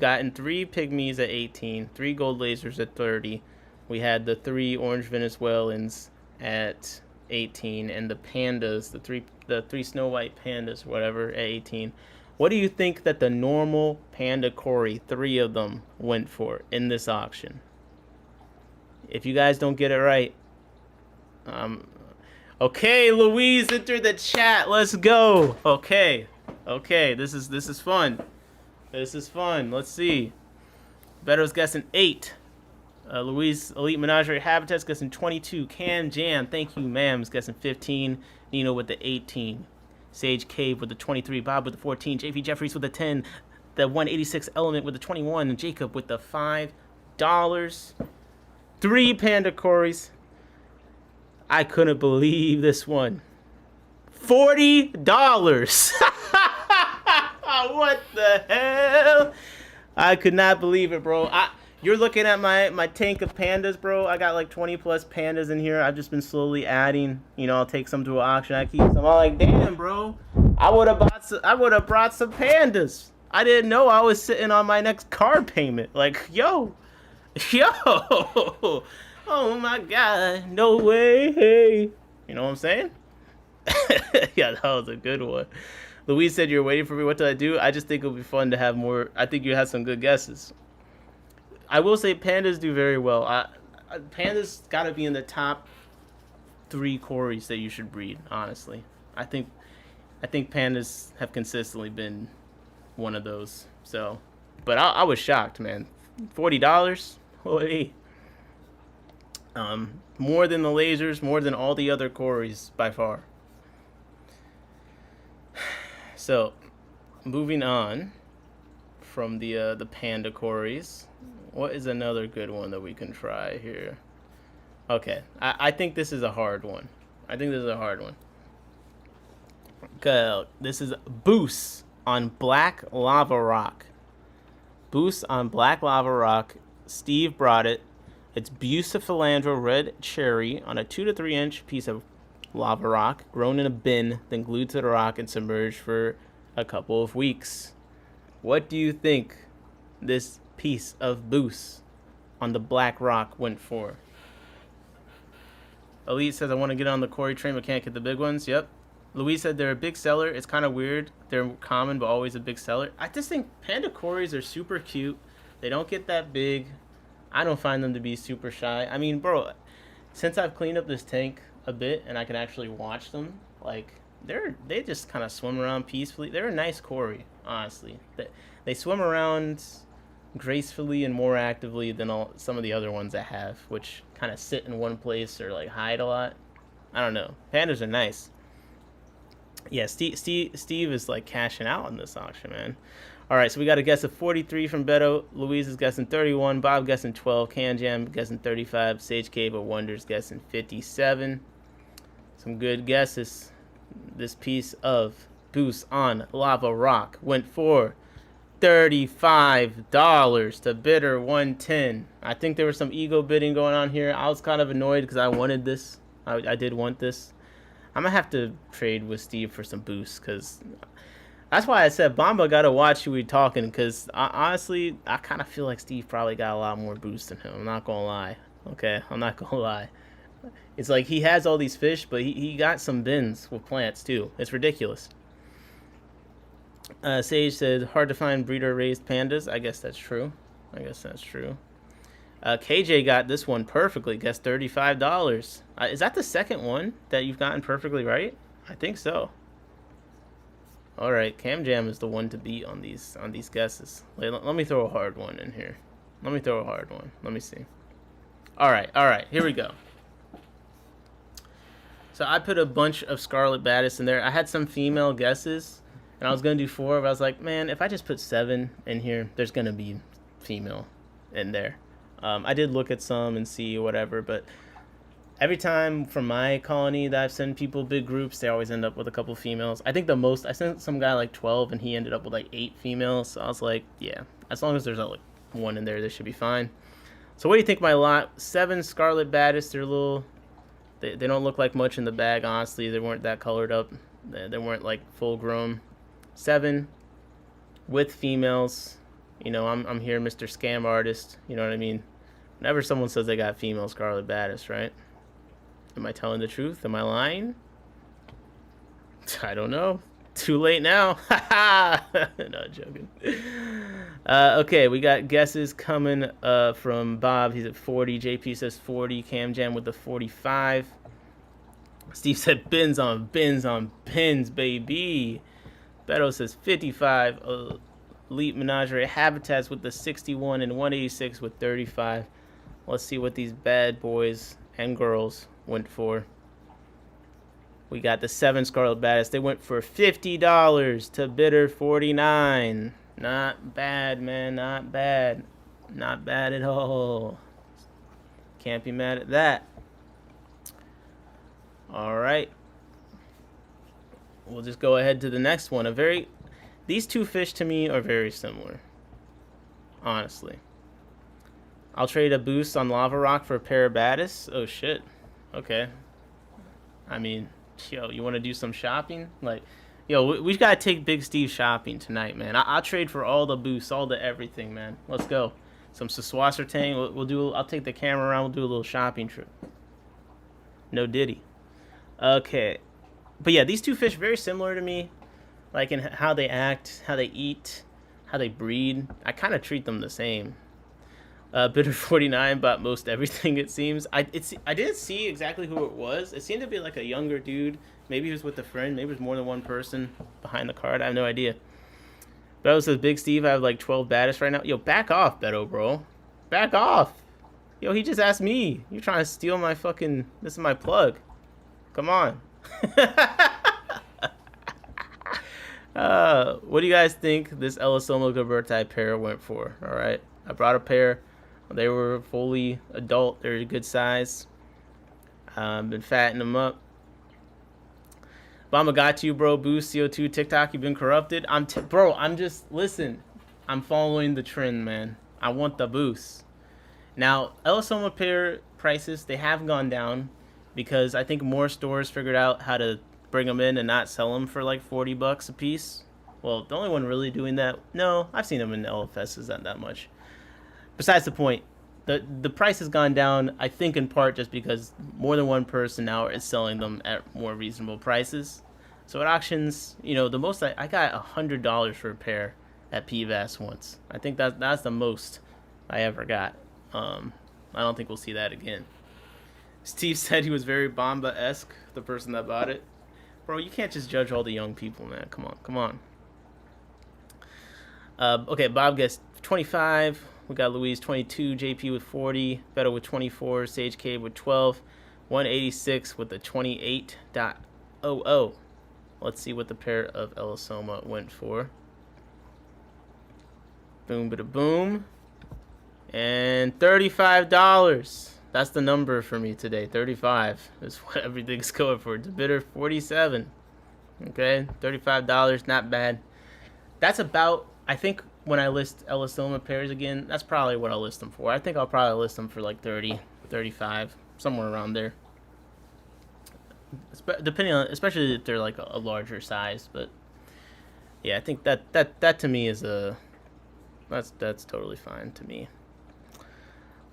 gotten 3 Pygmies at 18, 3 Gold Lasers at 30. We had the 3 Orange Venezuelans at 18, and the Pandas, the three Snow White Pandas, whatever, at 18. What do you think that the normal Panda Cory, 3 of them, went for in this auction? If you guys don't get it right, okay, Louise entered the chat. Let's go. Okay, this is fun. This is fun. Let's see. Beto's guessing 8. Louise Elite Menagerie Habitat's guessing 22. Cam Jam, thank you, ma'am, is guessing 15. Nino with the 18. Sage Cave with the 23, Bob with the 14, JP Jeffries with the 10, the 186 Element with the 21, and Jacob with the $5. 3 Panda Corys. I couldn't believe this one. $40. What the hell? I could not believe it, bro. You're looking at my tank of pandas, bro. I got like 20 plus pandas in here. I've just been slowly adding. You know, I'll take some to an auction. I keep some. I'm like, damn, bro. I would have brought some pandas. I didn't know I was sitting on my next car payment. Like, yo. Oh my God. No way. Hey. You know what I'm saying? Yeah, that was a good one. Louise said, you're waiting for me. What did I do? I just think it'll be fun to have more. I think you had some good guesses. I will say pandas do very well. Pandas got to be in the top 3 Corys that you should breed, honestly. I think pandas have consistently been one of those. So, but I was shocked, man. $40? Holy. More than the lasers, more than all the other Corys by far. So, moving on from the Panda Corys, what is another good one that we can try here? Okay, I think this is a hard one. This is Boost on Black Lava Rock. Boost on Black Lava Rock. Steve brought it. It's Bucephalandra Red Cherry on a 2 to 3 inch piece of lava rock, grown in a bin, then glued to the rock and submerged for a couple of weeks. What do you think this piece of Boost on the black rock went for? Elite says, I want to get on the Cory train but can't get the big ones. Yep. Louise said they're a big seller. It's kind of weird. They're common but always a big seller. I just think Panda Corys are super cute. They don't get that big. I don't find them to be super shy. I mean, bro, since I've cleaned up this tank a bit and I can actually watch them, like, they just kind of swim around peacefully. They're a nice Cory, honestly. They swim around gracefully and more actively than some of the other ones I have, which kind of sit in one place or like hide a lot. I don't know. Pandas are nice. Yeah, Steve is like cashing out on this auction, man. All right, so we got a guess of 43 from Beto. Louise is guessing 31. Bob guessing 12. Can Jam guessing 35. Sage Cave of Wonders guessing 57. Some good guesses. This piece of Boost on Lava Rock went for $35 to bidder 110. I think there was some ego bidding going on here. I was kind of annoyed because I wanted this. I did want this. I'm going to have to trade with Steve for some Boost because that's why I said Bamba got to watch who we talking because honestly, I kind of feel like Steve probably got a lot more Boost than him. I'm not going to lie. Okay, I'm not going to lie. It's like he has all these fish, but he got some bins with plants too. It's ridiculous. Sage said, hard to find breeder-raised pandas. I guess that's true. KJ got this one perfectly. Guessed $35. Is that the second one that you've gotten perfectly right? I think so. All right, Cam Jam is the one to beat on these guesses. Let me throw a hard one in here. Let me see. All right. Here we go. So I put a bunch of Scarlet Baddest in there. I had some female guesses, and I was going to do 4, but I was like, man, if I just put 7 in here, there's going to be female in there. I did look at some and see whatever, but every time from my colony that I've sent people big groups, they always end up with a couple females. I think I sent some guy like 12, and he ended up with like 8 females. So I was like, yeah, as long as there's like 1 in there, this should be fine. So what do you think my lot? 7 Scarlet Baddest. They're little... They don't look like much in the bag, honestly. They weren't that colored up. They weren't like full grown. 7 with females. You know, I'm here, Mr. Scam Artist. You know what I mean? Whenever someone says they got female Scarlet Baddest, right? Am I telling the truth? Am I lying? I don't know. Too late now. No, joking. Okay, we got guesses coming from Bob. He's at 40. JP says 40. Cam Jam with the 45. Steve said bins on pins, baby. Beto says 55. Elite Menagerie Habitats with the 61 and 186 with 35. Let's see what these bad boys and girls went for. We got the 7 Scarlet Baddest. They went for $50 to bidder 49. Not bad, man. Not bad. Not bad at all. Can't be mad at that. All right. We'll just go ahead to the next one. These two fish to me are very similar. Honestly. I'll trade a boost on Lava Rock for a pair of Baddest. Oh, shit. Okay. I mean, yo, you want to do some shopping? Like, yo, we got to take Big Steve shopping tonight, man. I'll trade for all the boosts, all the everything, man. Let's go. Some Saswasser Tang. I'll take the camera around. We'll do a little shopping trip. No Diddy. Okay. But yeah, these two fish very similar to me. Like in how they act, how they eat, how they breed. I kind of treat them the same. Bidder 49 bought most everything, it seems. I didn't see exactly who it was. It seemed to be like a younger dude. Maybe he was with a friend. Maybe it was more than one person behind the card. I have no idea. Beto says, Big Steve, I have like 12 Baddest right now. Yo, back off, Beto, bro. Back off. Yo, he just asked me. You're trying to steal my fucking... This is my plug. Come on. What do you guys think this Elisoma Gilberti pair went for? All right. I brought a pair. They were fully adult. They're a good size. Been fattening them up. Obama got you, bro. Boost, CO2, TikTok. You've been corrupted. Listen. I'm following the trend, man. I want the boost. Now, Elisoma pair prices, they have gone down because I think more stores figured out how to bring them in and not sell them for like $40 a piece. Well, the only one really doing that, no, I've seen them in LFSs, not that much. Besides the point, the price has gone down, I think in part just because more than one person now is selling them at more reasonable prices. So at auctions, you know, the most I got $100 for a pair at PVAS once. I think that's the most I ever got. I don't think we'll see that again. Steve said he was very Bomba-esque, the person that bought it. Bro, you can't just judge all the young people, man. Come on. Okay, Bob gets 25. We got Louise 22, JP with 40, Beto with 24, Sage Cave with 12, 186 with the 28.00. Let's see what the pair of Elisoma went for. Boom, bada boom. And $35. That's the number for me today. 35 is what everything's going for. The bidder 47. Okay, $35, not bad. That's about, I think when I list Elisoma pairs again, that's probably what I'll list them for. I think I'll probably list them for like 30, 35, somewhere around there. Depending on, especially if they're like a larger size, but yeah, I think that to me is that's totally fine to me.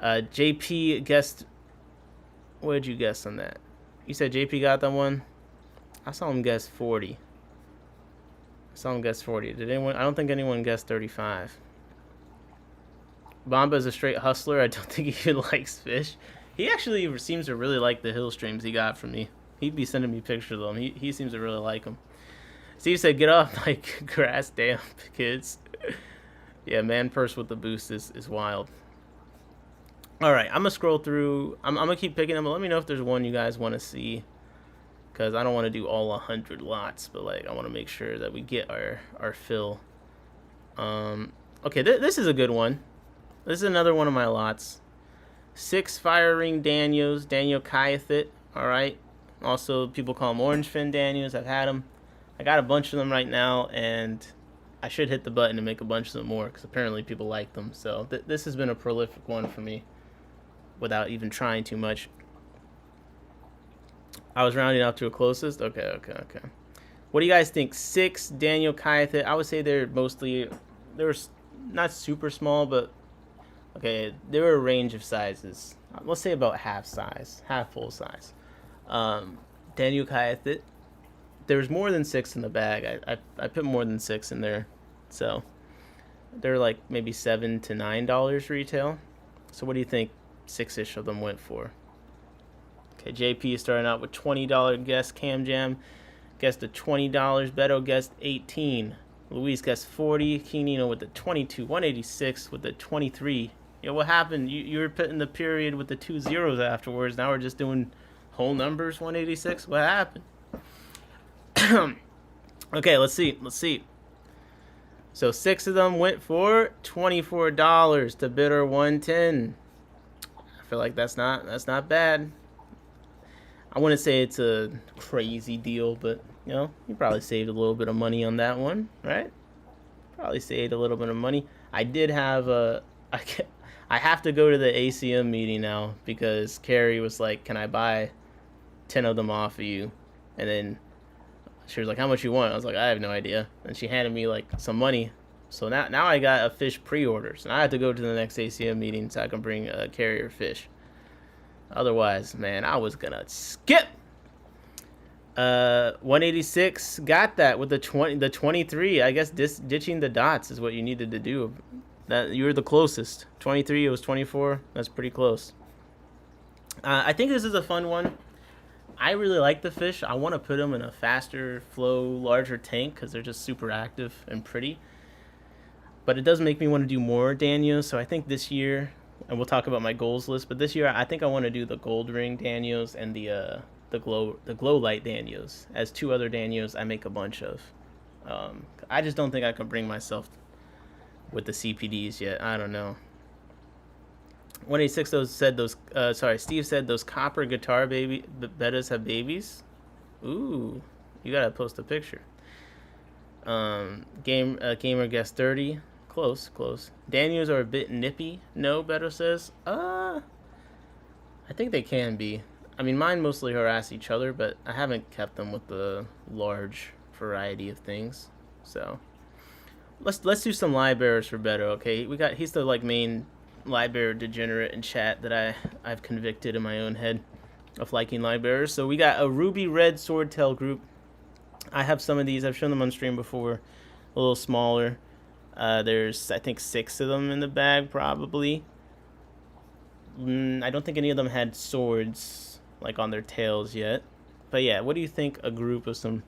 JP guessed. What did you guess on that? You said JP got that one. I saw him guess 40. Did anyone? I don't think anyone guessed 35. Bomba is a straight hustler. I don't think he even likes fish. He actually seems to really like the hill streams he got from me. He'd be sending me pictures of them. He seems to really like them. Steve said, "Get off my grass, damn kids." Yeah, man, purse with the boost is wild. All right, I'm gonna scroll through. I'm gonna keep picking them. But let me know if there's one you guys want to see, because I don't want to do all 100 lots, but like I want to make sure that we get our fill. Okay, this is a good one. This is another one of my lots. 6 Fire Ring Daniels, Daniel Kyathit. All right. Also, people call them Orange Fin Daniels. I've had them. I got a bunch of them right now, and I should hit the button to make a bunch of them more, because apparently people like them. So this has been a prolific one for me without even trying too much. I was rounding up to a closest. Okay. What do you guys think? 6 Daniel Kyathit. I would say they were not super small, but okay, they were a range of sizes. Let's say about half full size. Daniel Kyathit. There's more than 6 in the bag. I put more than 6 in there, so they're like maybe $7 to $9 retail. So what do you think 6-ish of them went for? Okay, JP is starting out with $20 guess. Cam Jam guessed at $20. Beto guessed 18. Luis guessed 40. Kinino with the 22. 186 with the 23. Yeah, what happened? You were putting the period with the 2 zeros afterwards. Now we're just doing whole numbers. 186. What happened? Okay, let's see. Let's see. So 6 of them went for $24 to bidder 110. I feel like that's not bad. I wouldn't say it's a crazy deal, but you know, you probably saved a little bit of money on that one, right? Probably saved a little bit of money. I did have I have to go to the ACM meeting now because Carrie was like, "Can I buy 10 of them off of you?" And then she was like, "How much you want?" I was like, "I have no idea." And she handed me like some money. So now I got a fish pre-orders, and I have to go to the next ACM meeting so I can bring a carrier fish. Otherwise, man, I was gonna skip. 186 got that with the 23. I guess ditching the dots is what you needed to do. That you were the closest. 23. It was 24. That's pretty close. I think this is a fun one. I really like the fish. I want to put them in a faster flow, larger tank because they're just super active and pretty. But it does make me want to do more Danios. So I think this year, and we'll talk about my goals list, but this year I think I want to do the gold ring Danios and the glow light Danios as 2 other Danios I make a bunch of. I just don't think I can bring myself with the CPDs yet. I don't know. 186 Steve said those copper guitar bettas have babies. Ooh, you gotta post a picture. Gamer guess 30. Close. Daniels are a bit nippy. No, Beto says. I think they can be. I mean, mine mostly harass each other, but I haven't kept them with the large variety of things. So let's do some lie bearers for Beto. Okay, he's the like main lie bearer degenerate in chat that I've convicted in my own head of liking lie bearers. So we got a ruby red swordtail group. I have some of these. I've shown them on stream before. A little smaller. There's I think 6 of them in the bag probably. I don't think any of them had swords like on their tails yet. But yeah, what do you think a group of some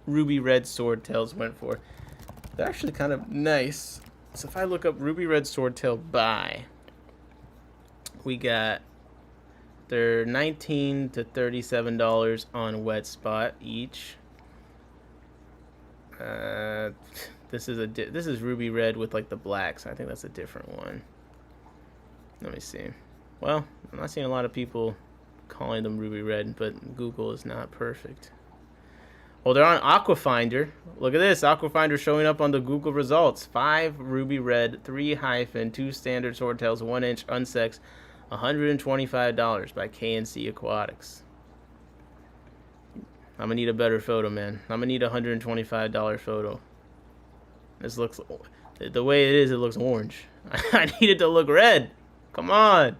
ruby red swordtails went for? They're actually kind of nice. So if I look up ruby red swordtail buy, we got they're $19 to $37 on Wet Spot each. This is ruby red with like the blacks. I think that's a different one. Let me see. Well, I'm not seeing a lot of people calling them ruby red, but Google is not perfect. Well, they're on Aquafinder. Look at this. Aquafinder showing up on the Google results. 5 ruby red, 3 hyphen, 2 standard swordtails, 1 inch unsexed, $125 by KNC Aquatics. I'm gonna need a better photo, man. I'm gonna need a $125 photo. This looks, the way it is, it looks orange. I need it to look red. Come on.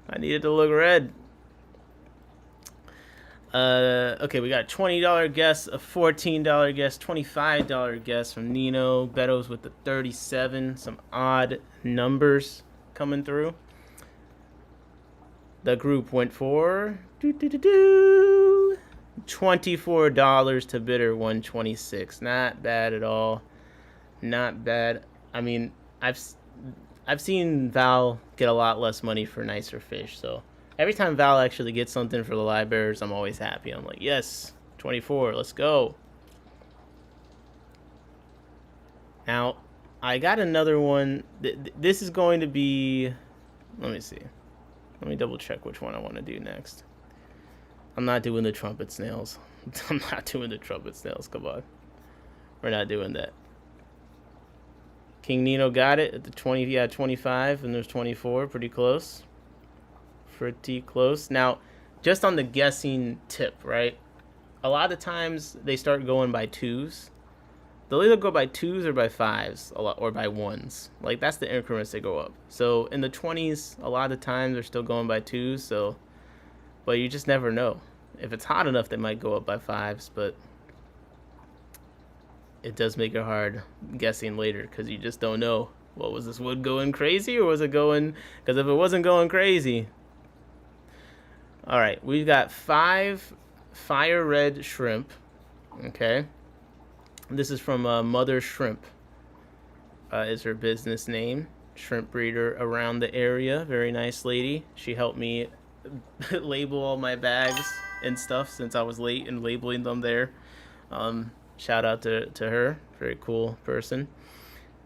I need it to look red. Okay, we got a $20 guess, a $14 guess, $25 guess from Nino. Beto's with the 37. Some odd numbers coming through. The group went for $24 to bidder 126. Not bad at all. Not bad. I mean, I've seen Val get a lot less money for nicer fish, so every time Val actually gets something for the lie bearers, I'm always happy. I'm like, yes, 24, let's go. Now, I got another one. This is going to be, let me see. Let me double check which one I want to do next. I'm not doing the trumpet snails. I'm not doing the trumpet snails. Come on. We're not doing that. King Nino got it at the 20, yeah, 25, and there's 24. Pretty close. Pretty close. Now, just on the guessing tip, right? A lot of times they start going by 2s. They'll either go by 2s or by 5s, a lot, or by 1s. Like, that's the increments they go up. So in the 20s, a lot of the times they're still going by 2s. So, but you just never know. If it's hot enough, they might go up by 5s, but it does make it hard guessing later because you just don't know. What was this wood going crazy, or was it going? Because if it wasn't going crazy. All right, we've got 5 fire red shrimp. Okay. This is from Mother Shrimp, is her business name. Shrimp breeder around the area. Very nice lady. She helped me label all my bags and stuff since I was late in labeling them there. Shout out to her. Very cool person.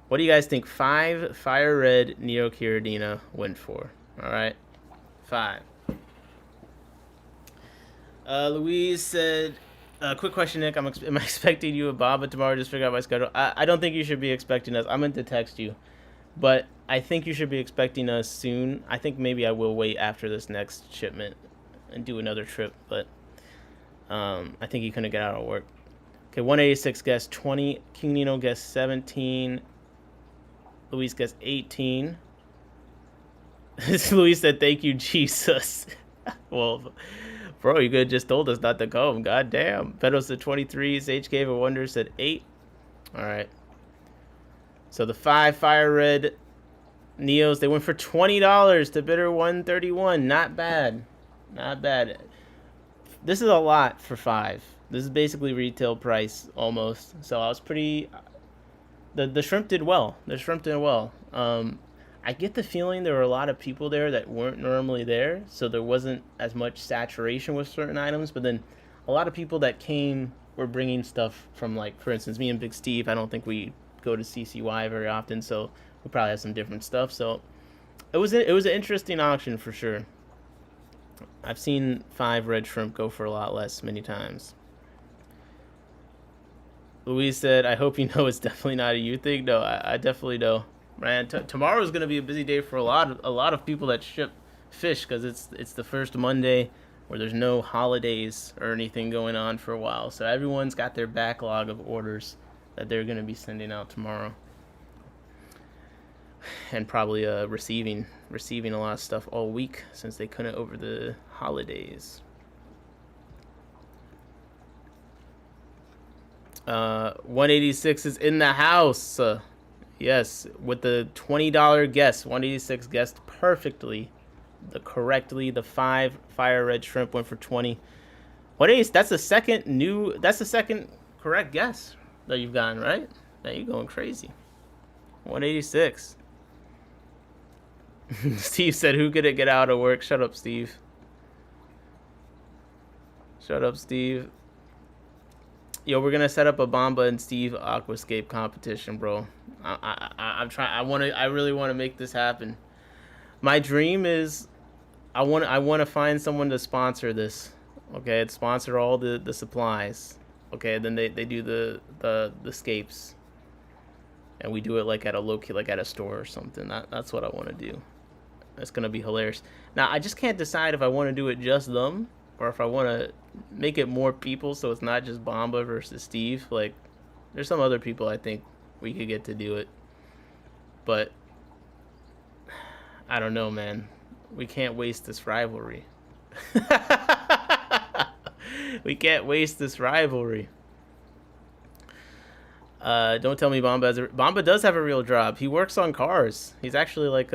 What do you guys think 5 Fire Red Neo Caridina went for? All right. 5. Louise said, quick question, Nick. Am I expecting you at Baba tomorrow? Just figure out my schedule. I don't think you should be expecting us. I meant to text you. But I think you should be expecting us soon. I think maybe I will wait after this next shipment and do another trip. But I think you couldn't get out of work. Okay, 186 guessed 20. King Nino guessed 17. Luis guessed 18. Luis said, thank you, Jesus. Well, bro, you could have just told us not to come. God damn. Pedro said 23. Sage Cave of Wonder said 8. All right. So the 5 Fire Red Neos, they went for $20 to bidder 131. Not bad. Not bad. This is a lot for 5. This is basically retail price almost. So I was pretty... The shrimp did well. The shrimp did well. I get the feeling there were a lot of people there that weren't normally there. So there wasn't as much saturation with certain items. But then a lot of people that came were bringing stuff from, like, for instance, me and Big Steve. I don't think we go to CCY very often. So we probably have some different stuff. So it was an interesting auction for sure. I've seen 5 red shrimp go for a lot less many times. Louise said, I hope you know it's definitely not a you thing. No, I definitely know. Man, tomorrow is going to be a busy day for a lot of people that ship fish because it's the first Monday where there's no holidays or anything going on for a while. So everyone's got their backlog of orders that they're going to be sending out tomorrow. And probably receiving a lot of stuff all week since they couldn't over the holidays. 186 is in the house. Yes, with the $20 guess. 186 guessed perfectly. The 5 Fire Red Shrimp went for 20. 180, that's the second correct guess that you've gotten, right? Now you're going crazy. 186. Steve said, who could it get out of work? Shut up, Steve. Shut up, Steve. Yo, we're gonna set up a Bomba and Steve Aquascape competition, bro. I'm trying. I really want to make this happen. My dream is, I want to find someone to sponsor this. Okay, to sponsor all the supplies. Okay, then they do the scapes, and we do it like at a like at a store or something. That's what I want to do. That's gonna be hilarious. Now I just can't decide if I want to do it just them or if I want to make it more people, so it's not just Bomba versus Steve. Like, there's some other people I think we could get to do it, but I don't know, man. We can't waste this rivalry. We can't waste this rivalry. Don't tell me Bomba does have a real job. He works on cars. He's actually like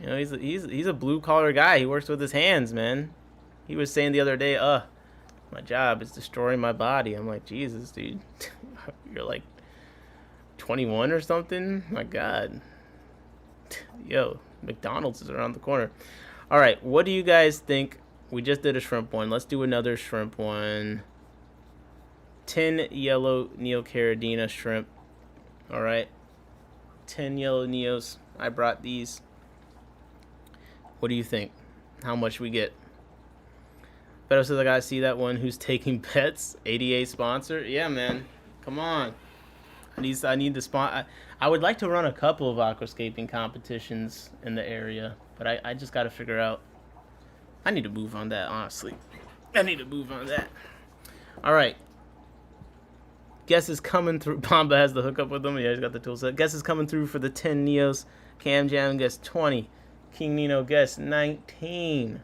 he's a blue collar guy. He works with his hands, man. He was saying the other day, my job is destroying my body. I'm like, Jesus, dude. You're like 21 or something? My God. Yo, McDonald's is around the corner. All right, what do you guys think? We just did a shrimp one. Let's do another shrimp one. 10 yellow Neo Caridina shrimp. All right. 10 yellow Neos. I brought these. What do you think? How much we get? Beto says I gotta see that one. Who's taking bets? 88 sponsor. Yeah, man. Come on. I need the spot. I would like to run a couple of aquascaping competitions in the area, but I just gotta figure out. I need to move on that, honestly. I need to move on that. All right. Guess is coming through. Bomba has the hookup with them. Yeah, he's got the tool set. Guess is coming through for the 10 Neos. Cam Jam gets 20. King Nino gets 19.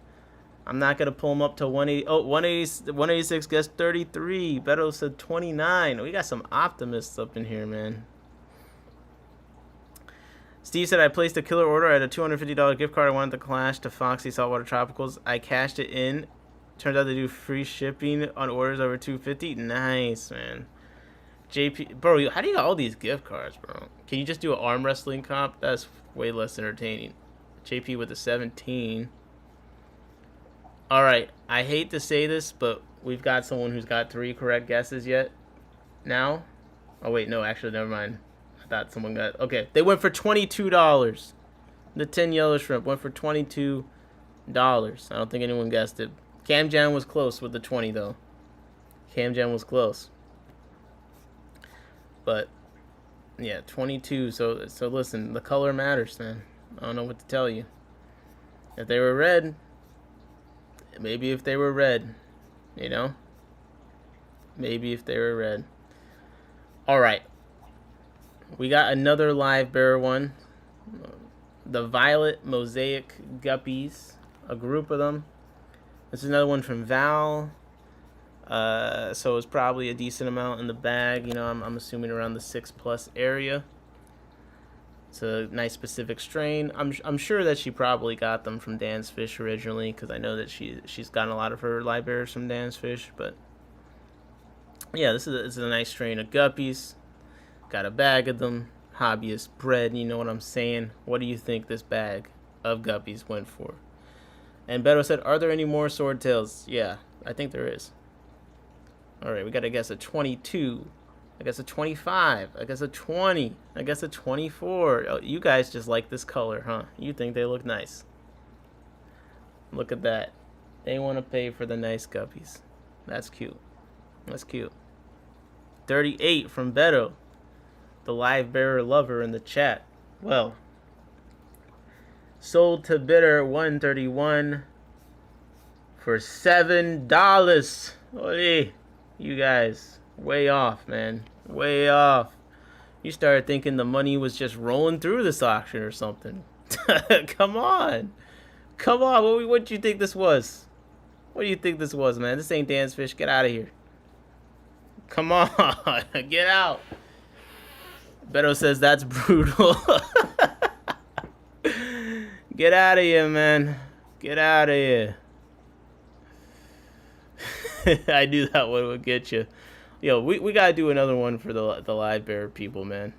I'm not going to pull him up to 180. Oh, 186 gets 33. Beto said 29. We got some optimists up in here, man. Steve said, I placed a killer order at a $250 gift card. I wanted to clash to Foxy Saltwater Tropicals. I cashed it in. Turns out they do free shipping on orders over $250. Nice, man. JP, bro, how do you got all these gift cards, bro? Can you just do an arm wrestling comp? That's way less entertaining. JP with a 17. All right, I hate to say this, but we've got someone who's got 3 correct guesses yet. now. Oh wait, no, actually, never mind. I thought someone got. Okay, they went for $22. The 10 yellow shrimp went for $22. I don't think anyone guessed it. Cam Jam was close with the 20 though. Cam Jam was close. But yeah, 22. So listen, the color matters, man. I don't know what to tell you. If they were red, maybe if they were red, you know? Maybe if they were red. All right. We got another live bearer one. The Violet Mosaic Guppies. A group of them. This is another one from Val. So it's probably a decent amount in the bag. You know, I'm assuming around the 6+ area. It's a nice specific strain. I'm sure that she probably got them from Dan's Fish originally, because I know that she's gotten a lot of her live bearers from Dan's Fish. But yeah, this is a nice strain of guppies. Got a bag of them. Hobbyist bred, you know what I'm saying? What do you think this bag of guppies went for? And Beto said, are there any more swordtails? Yeah, I think there is. All right, we got to guess a 22. I guess a 25. I guess a 20. I guess a 24. Oh, you guys just like this color, huh? You think they look nice. Look at that. They want to pay for the nice guppies. That's cute. That's cute. 38 from Beto, the live bearer lover in the chat. Well, sold to bidder 131 for $7. Oye, you guys, way off, man. Way off. You started thinking the money was just rolling through this auction or something. Come on. Come on. What do you think this was? What do you think this was, man? This ain't Dan's Fish. Get out of here. Come on. Get out. Beto says that's brutal. Get out of here, man. Get out of here. I knew that one would get you. Yo, we gotta do another one for the live bearer people, man.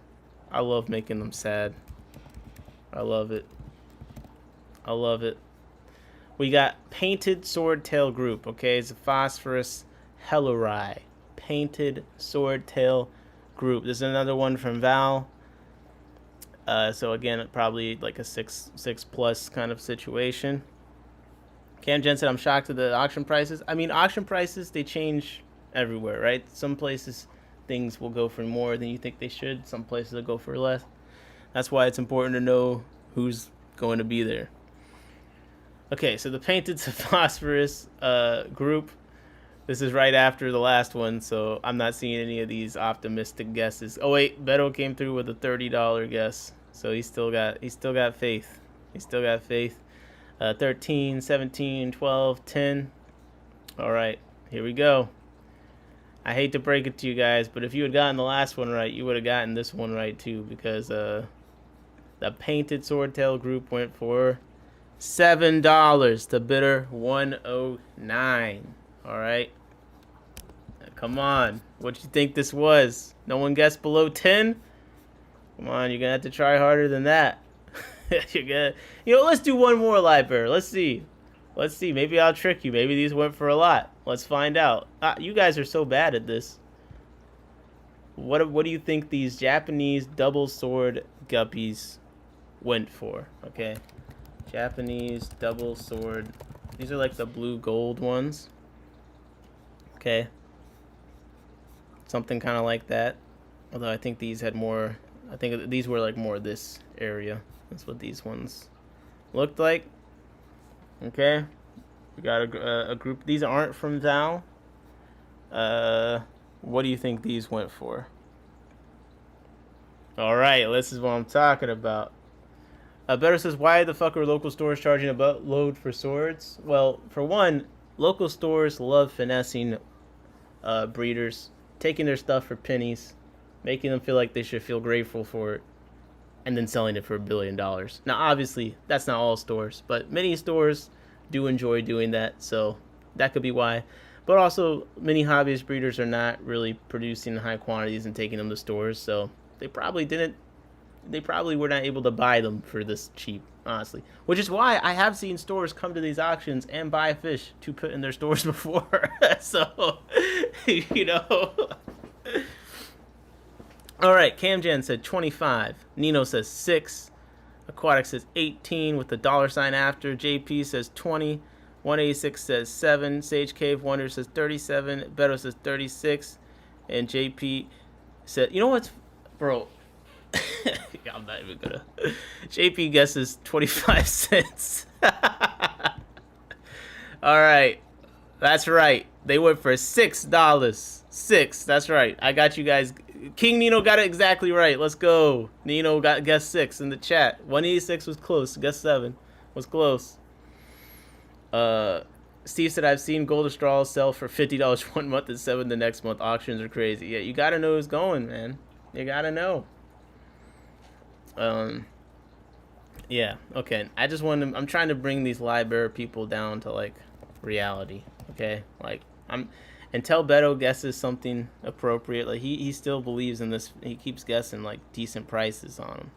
I love making them sad. I love it. I love it. We got Painted Swordtail Group, okay? It's a Phosphorus Hellurai. Painted Swordtail Group. This is another one from Val. So again, probably like a 6+ kind of situation. Cam Jen said, I'm shocked at the auction prices. I mean, auction prices, they change everywhere, right? Some places things will go for more than you think they should. Some places will go for less. That's why it's important to know who's going to be there. Okay, so the Painted Phosphorus group. This is right after the last one, so I'm not seeing any of these optimistic guesses. Oh wait, Beto came through with a $30 guess, so he's still got faith. He's still got faith. 13, 17, 12, 10. All right, here we go. I hate to break it to you guys, but if you had gotten the last one right, you would have gotten this one right too, because the Painted Swordtail group went for $7 to bidder 109. All right. Come on. What do you think this was? No one guessed below 10? Come on, you're going to have to try harder than that. You're gonna, let's do one more live bearer. Let's see. Let's see. Maybe I'll trick you. Maybe these went for a lot. Let's find out. You guys are so bad at this. What do you think these Japanese double sword guppies went for? Okay. Japanese double sword. These are like the blue gold ones. Okay. Something kind of like that. Although I think these had more. I think these were like more this area. That's what these ones looked like. Okay. We got a group. These aren't from Val. What do you think these went for? All right. This is what I'm talking about. Better says, why the fuck are local stores charging a buttload for swords? Well, for one, local stores love finessing breeders, taking their stuff for pennies, making them feel like they should feel grateful for it, and then selling it for $1 billion. Now, obviously, that's not all stores, but many stores do enjoy doing that, so that could be why. But also, many hobbyist breeders are not really producing in high quantities and taking them to stores, so they probably were not able to buy them for this cheap, honestly. Which is why I have seen stores come to these auctions and buy fish to put in their stores before. So, All right, Camjan said 25. Nino says 6. Aquatic says 18 with the $ after. JP says 20. 186 says 7. Sage Cave Wonder says 37. Beto says 36. And JP said, you know what's, bro? I'm not even gonna. JP guesses 25 cents. All right, that's right. They went for $6. 6. That's right. I got you guys. King Nino got it exactly right. Let's go. Nino got guess 6 in the chat. 186 was close. Guess 7 was close. Steve said, I've seen Golden Straws sell for $50 one month and $7 the next month. Auctions are crazy. Yeah, you gotta know who's going, man. You gotta know. Yeah, okay. I just want to, I'm trying to bring these library people down to like reality. Okay, like until Beto guesses something appropriate, like he still believes in this. He keeps guessing like decent prices on them.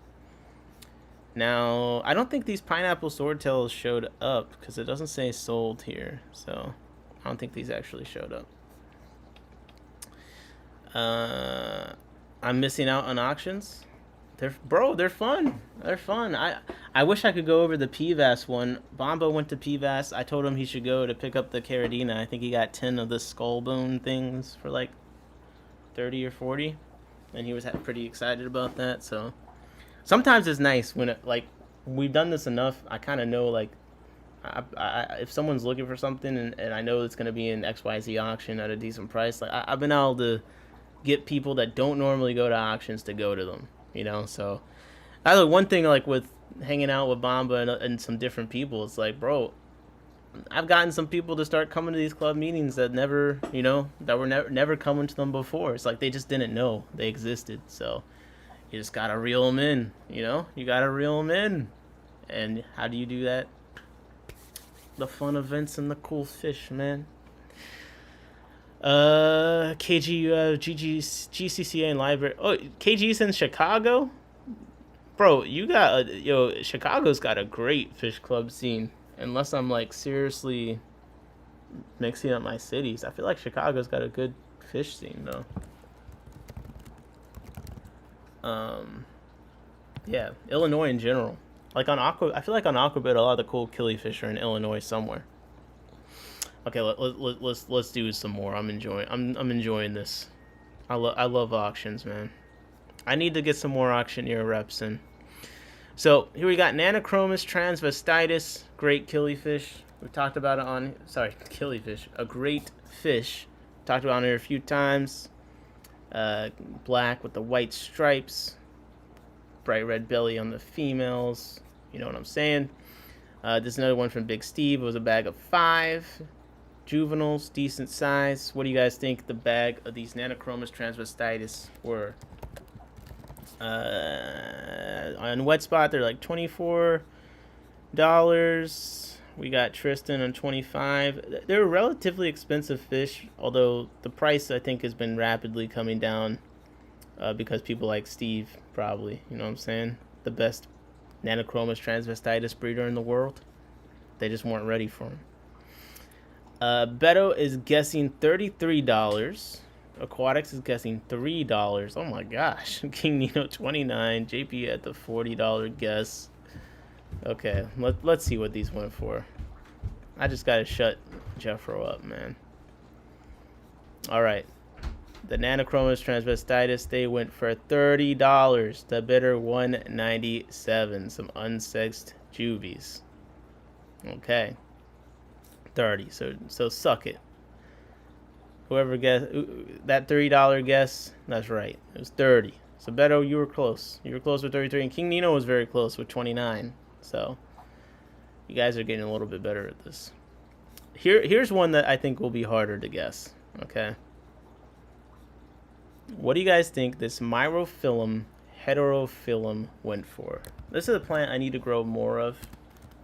Now, I don't think these pineapple swordtails showed up because it doesn't say sold here, so I don't think these actually showed up. I'm missing out on auctions. They're fun. They're fun. I wish I could go over the PVAS one. Bomba went to PVAS. I told him he should go to pick up the Caradina. I think he got 10 of the skull bone things for like 30 or 40, and he was pretty excited about that. So sometimes it's nice when it, like, we've done this enough. I kind of know, like, if someone's looking for something and I know it's going to be an XYZ auction at a decent price, like I've been able to get people that don't normally go to auctions to go to them, you know. So I know one thing, like with hanging out with Bomba and some different people, it's like, bro, I've gotten some people to start coming to these club meetings that never, you know, that were never coming to them before. It's like they just didn't know they existed. So you just gotta reel them in, you know. You gotta reel them in. And how do you do that? The fun events and the cool fish, man. KG, GCCA and library. Oh, KG's in Chicago? Bro, you got Chicago's got a great fish club scene. Unless I'm like seriously mixing up my cities. I feel like Chicago's got a good fish scene though. Yeah, Illinois in general. Like on I feel like on Aquabit, a lot of the cool killifish are in Illinois somewhere. Okay, let's do some more. I'm enjoying this. I love auctions, man. I need to get some more auctioneer reps in. So here we got Nanochromis transvestitis, great killifish. We talked about it on killifish, a great fish. Talked about it here a few times. Black with the white stripes, bright red belly on the females. You know what I'm saying? This is another one from Big Steve. It was a bag of 5 juveniles, decent size. What do you guys think the bag of these Nanochromis transvestitis were? On Wet Spot, they're like $24. We got Tristan on 25. They're relatively expensive fish, although the price I think has been rapidly coming down because people like Steve, probably, you know what I'm saying? The best Nanochromis transvestitis breeder in the world. They just weren't ready for him. Beto is guessing $33. Aquatics is guessing $3. Oh my gosh. King Nino 29. JP at the $40 guess. Okay, let's see what these went for. I just gotta shut Jeffro up, man. Alright. The Nanochromis transvestitis, they went for $30. The bidder $197. Some unsexed juvies. Okay. 30. So suck it. Whoever guessed that $30 guess, that's right. It was 30. So Beto, you were close. You were close with 33, and King Nino was very close with 29. So you guys are getting a little bit better at this. Here's one that I think will be harder to guess. Okay. What do you guys think this Myrophyllum heterophyllum went for? This is a plant I need to grow more of,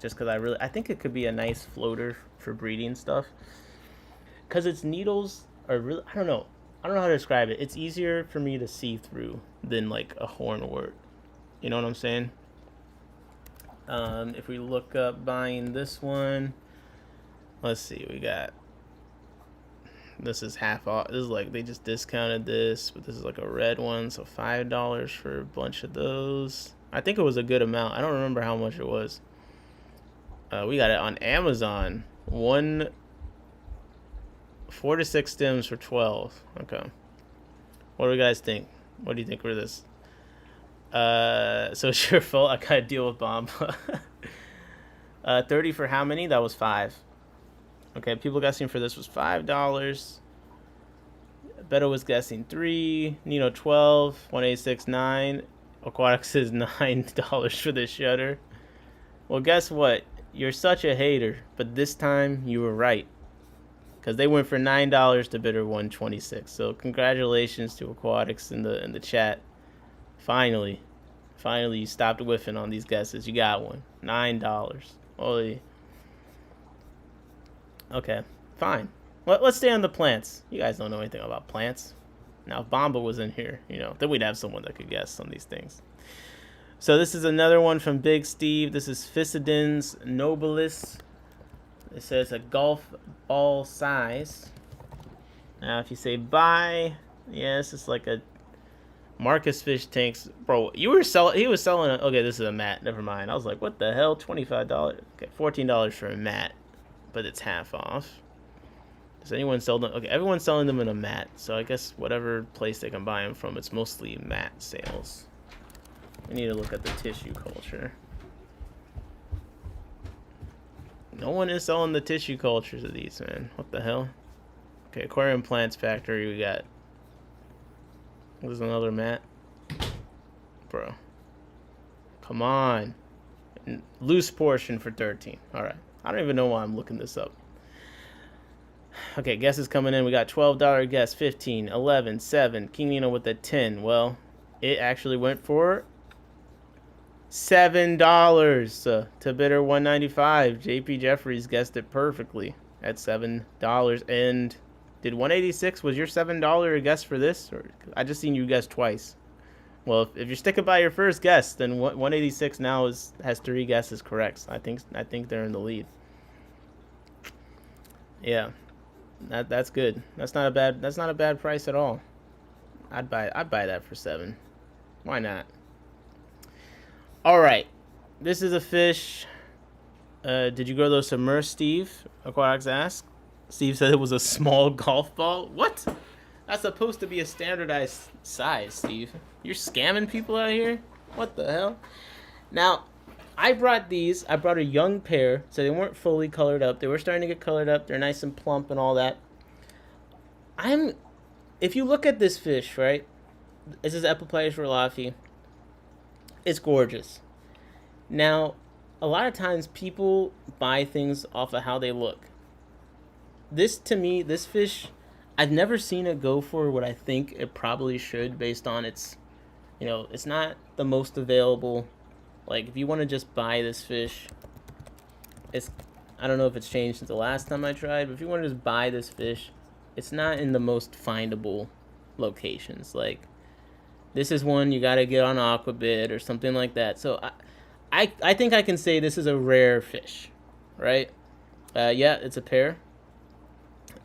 just because I think it could be a nice floater for breeding stuff. Because its needles are really, I don't know how to describe it. It's easier for me to see through than like a hornwort. You know what I'm saying? If we look up buying this one, let's see, we got this is half off. This is like they just discounted this, but this is like a red one, so $5 for a bunch of those. I think it was a good amount. I don't remember how much it was. We got it on Amazon. 4 to 6 stems for 12. Okay. What do you guys think? What do you think for this? So it's your fault. I gotta deal with bomb. 30 for how many? That was 5. Okay, people guessing for this was $5. Beto was guessing 3. Nino 12. 186 9. Aquatics is $9 for the shutter. Well, guess what? You're such a hater, but this time you were right, because they went for $9 to bidder 126. So congratulations to Aquatics in the chat. Finally you stopped whiffing on these guesses. You got one. $9. Holy. Okay, fine. Let's stay on the plants. You guys don't know anything about plants. Now, if Bomba was in here, then we'd have someone that could guess on these things. So this is another one from Big Steve. This is Physidens nobilis. It says a golf ball size. Now, if you say buy, yes, it's like a Marcus Fish tanks. Bro, he was selling okay, this is a mat. Never mind. I was like, what the hell? $25. Okay, $14 for a mat, but it's half off. Does anyone sell them? Okay, everyone's selling them in a mat, so I guess whatever place they can buy them from, it's mostly mat sales. We need to look at the tissue culture. No one is selling the tissue cultures of these, man. What the hell? Okay, Aquarium Plants Factory, we got... There's another mat. Bro. Come on. Loose portion for 13. Alright. I don't even know why I'm looking this up. Okay, guesses coming in. We got $12 guess, 15, 11, 7. King Nino with a 10. Well, it actually went for $7 to bidder 195. JP Jeffries guessed it perfectly at $7. And did 186 was your $7 guess for this? Or I just seen you guess twice. Well, if you're sticking by your first guess, then 186 now has 3 guesses correct. I think they're in the lead. Yeah, that's good. That's not a bad price at all. I'd buy that for 7. Why not? All right, this is a fish. Did you grow those submersed, Steve? Aquatics asked. Steve said it was a small golf ball. What? That's supposed to be a standardized size, Steve. You're scamming people out here? What the hell? Now, I brought these. I brought a young pair, so they weren't fully colored up. They were starting to get colored up. They're nice and plump and all that. If you look at this fish, right? This is Epipleus rolafi. It's gorgeous. Now, a lot of times people buy things off of how they look. To me, this fish, I've never seen it go for what I think it probably should based on its, it's not the most available. Like, if you want to just buy this fish, I don't know if it's changed since the last time I tried, but if you want to just buy this fish, it's not in the most findable locations. Like, this is one you got to get on Aquabid or something like that. So I think I can say this is a rare fish, right? Yeah, it's a pair.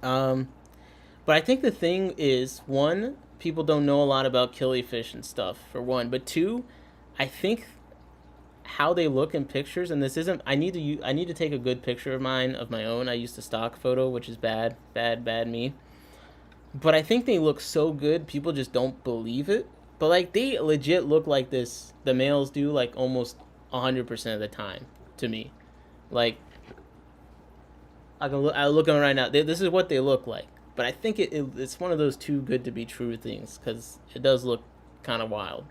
But I think the thing is, 1, people don't know a lot about killifish and stuff, for 1. But 2, I think how they look in pictures, and this isn't, I need to take a good picture of my own. I used a stock photo, which is bad me. But I think they look so good, people just don't believe it. But, like, they legit look like this. The males do, like, almost 100% of the time, to me. Like, I look at them right now. This is what they look like. But I think it's one of those too good to be true things, because it does look kind of wild.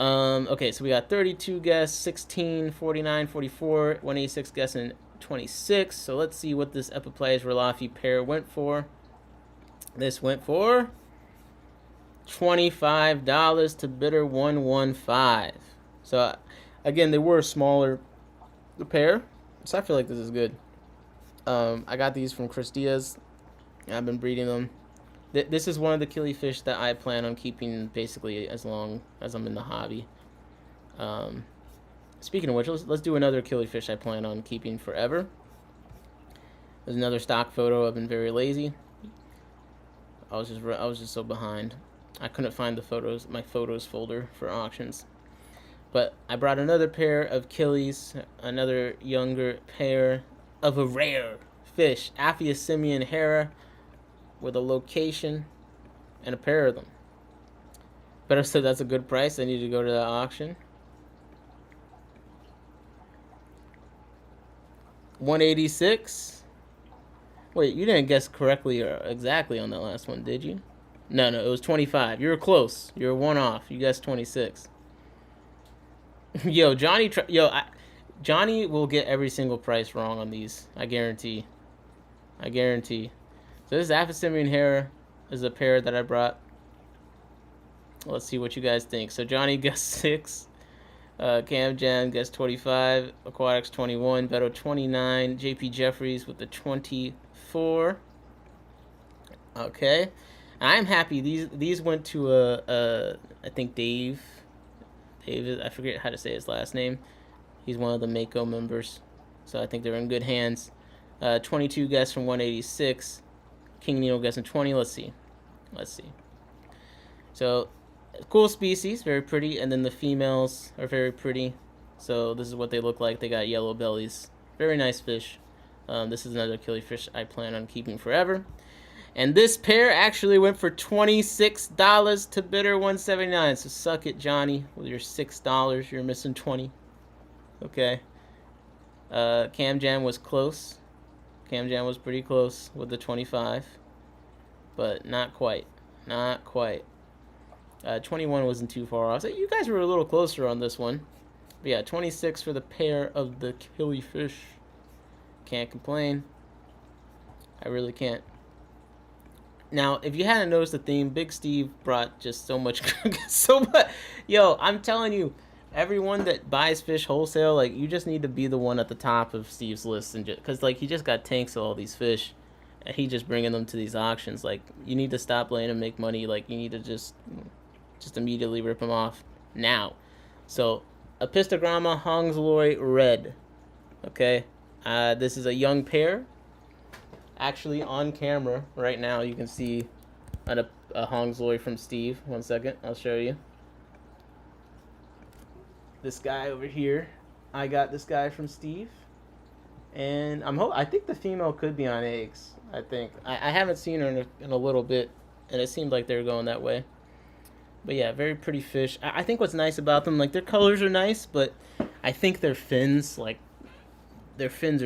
Okay, so we got 32 guess, 16, 49, 44, 186 guess, and 26. So let's see what this Epipleus rolafi pair went for. This went for $25 to bidder 115. So again, they were a smaller pair, so I feel like this is good. I got these from Chris Diaz. I've been breeding them. This is one of the killifish that I plan on keeping basically as long as I'm in the hobby. Speaking of which, let's do another killifish I plan on keeping forever. There's another stock photo. I've been very lazy. I was just so behind. I couldn't find the photos, my photos folder for auctions. But I brought another pair of killies, another younger pair of a rare fish, Aphias simian hera, with a location and a pair of them. Better said that's a good price. I need to go to that auction. 186. Wait, you didn't guess correctly or exactly on that last one, did you? No, it was 25. You were close. You were one off. You guessed 26. Yo, Johnny will get every single price wrong on these. I guarantee. So this is Aphias simian hera. This is a pair that I brought. Let's see what you guys think. So Johnny guessed 6. Cam Jan guessed 25. Aquatics 21. Beto 29. JP Jeffries with the 24. Okay. I'm happy. These went to I think Dave. I forget how to say his last name. He's one of the Mako members. So I think they're in good hands. 22 guests from 186. King Neo guessing 20. Let's see. So, cool species, very pretty. And then the females are very pretty. So this is what they look like. They got yellow bellies. Very nice fish. This is another killifish I plan on keeping forever. And this pair actually went for $26 to bidder 179. So suck it, Johnny, with your $6. You're missing 20. Okay. Cam Jam was close. Cam Jam was pretty close with the 25. But not quite. 21 wasn't too far off. So you guys were a little closer on this one. But yeah, 26 for the pair of the killifish. Can't complain. I really can't. Now, if you hadn't noticed the theme, Big Steve brought just so much. Yo, I'm telling you, everyone that buys fish wholesale, like, you just need to be the one at the top of Steve's list, and because like he just got tanks of all these fish, and he just bringing them to these auctions. Like, you need to stop letting him make money. Like, you need to just immediately rip him off now. So, Apistogramma Hongsloi Red. Okay, this is a young pair. Actually, on camera right now, you can see a Hongsloi from Steve. 1 second, I'll show you. This guy over here, I got this guy from Steve, and I think the female could be on eggs. I think I haven't seen her in a little bit, and it seemed like they were going that way. But yeah, very pretty fish. I think what's nice about them, like, their colors are nice, but I think their fins are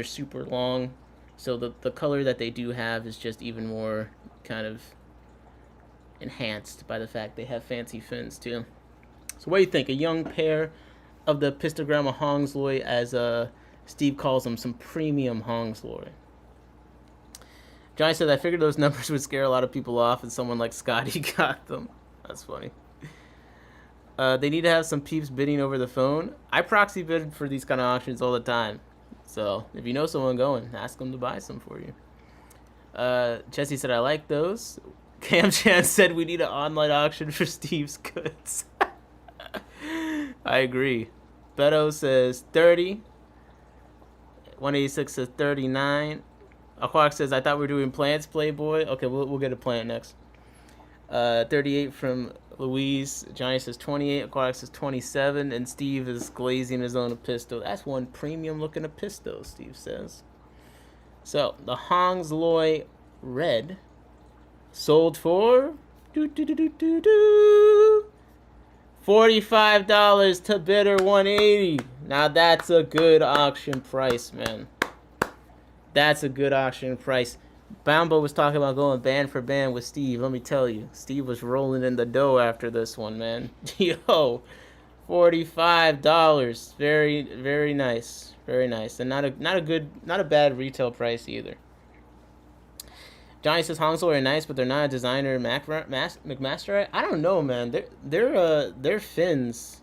super long. So the color that they do have is just even more kind of enhanced by the fact they have fancy fins too. So what do you think? A young pair of the Apistogramma Hongsloi, as Steve calls them, some premium Hongsloi. Johnny said, I figured those numbers would scare a lot of people off and someone like Scotty got them. That's funny. They need to have some peeps bidding over the phone. I proxy bid for these kind of auctions all the time. So, if you know someone going, ask them to buy some for you. Jesse said, I like those. Cam Chan said, we need an online auction for Steve's goods. I agree. Beto says 30. 186 says 39. Aquatic says, I thought we were doing plants, Playboy. Okay, we'll get a plant next. 38 from Louise. Johnny says 28. Aquatic says 27. And Steve is glazing his own Apisto. That's one premium looking Apisto, Steve says. So, the Hongsloi Red sold for $45 to bidder 180. Now that's a good auction price, man. That's a good auction price. Bambo was talking about going band for band with Steve. Let me tell you, Steve was rolling in the dough after this one, man. Yo, $45. Very, very nice. Very nice. And not a bad retail price either. Johnny says Hongsloi are nice, but they're not a designer McMaster. I don't know, man. Their fins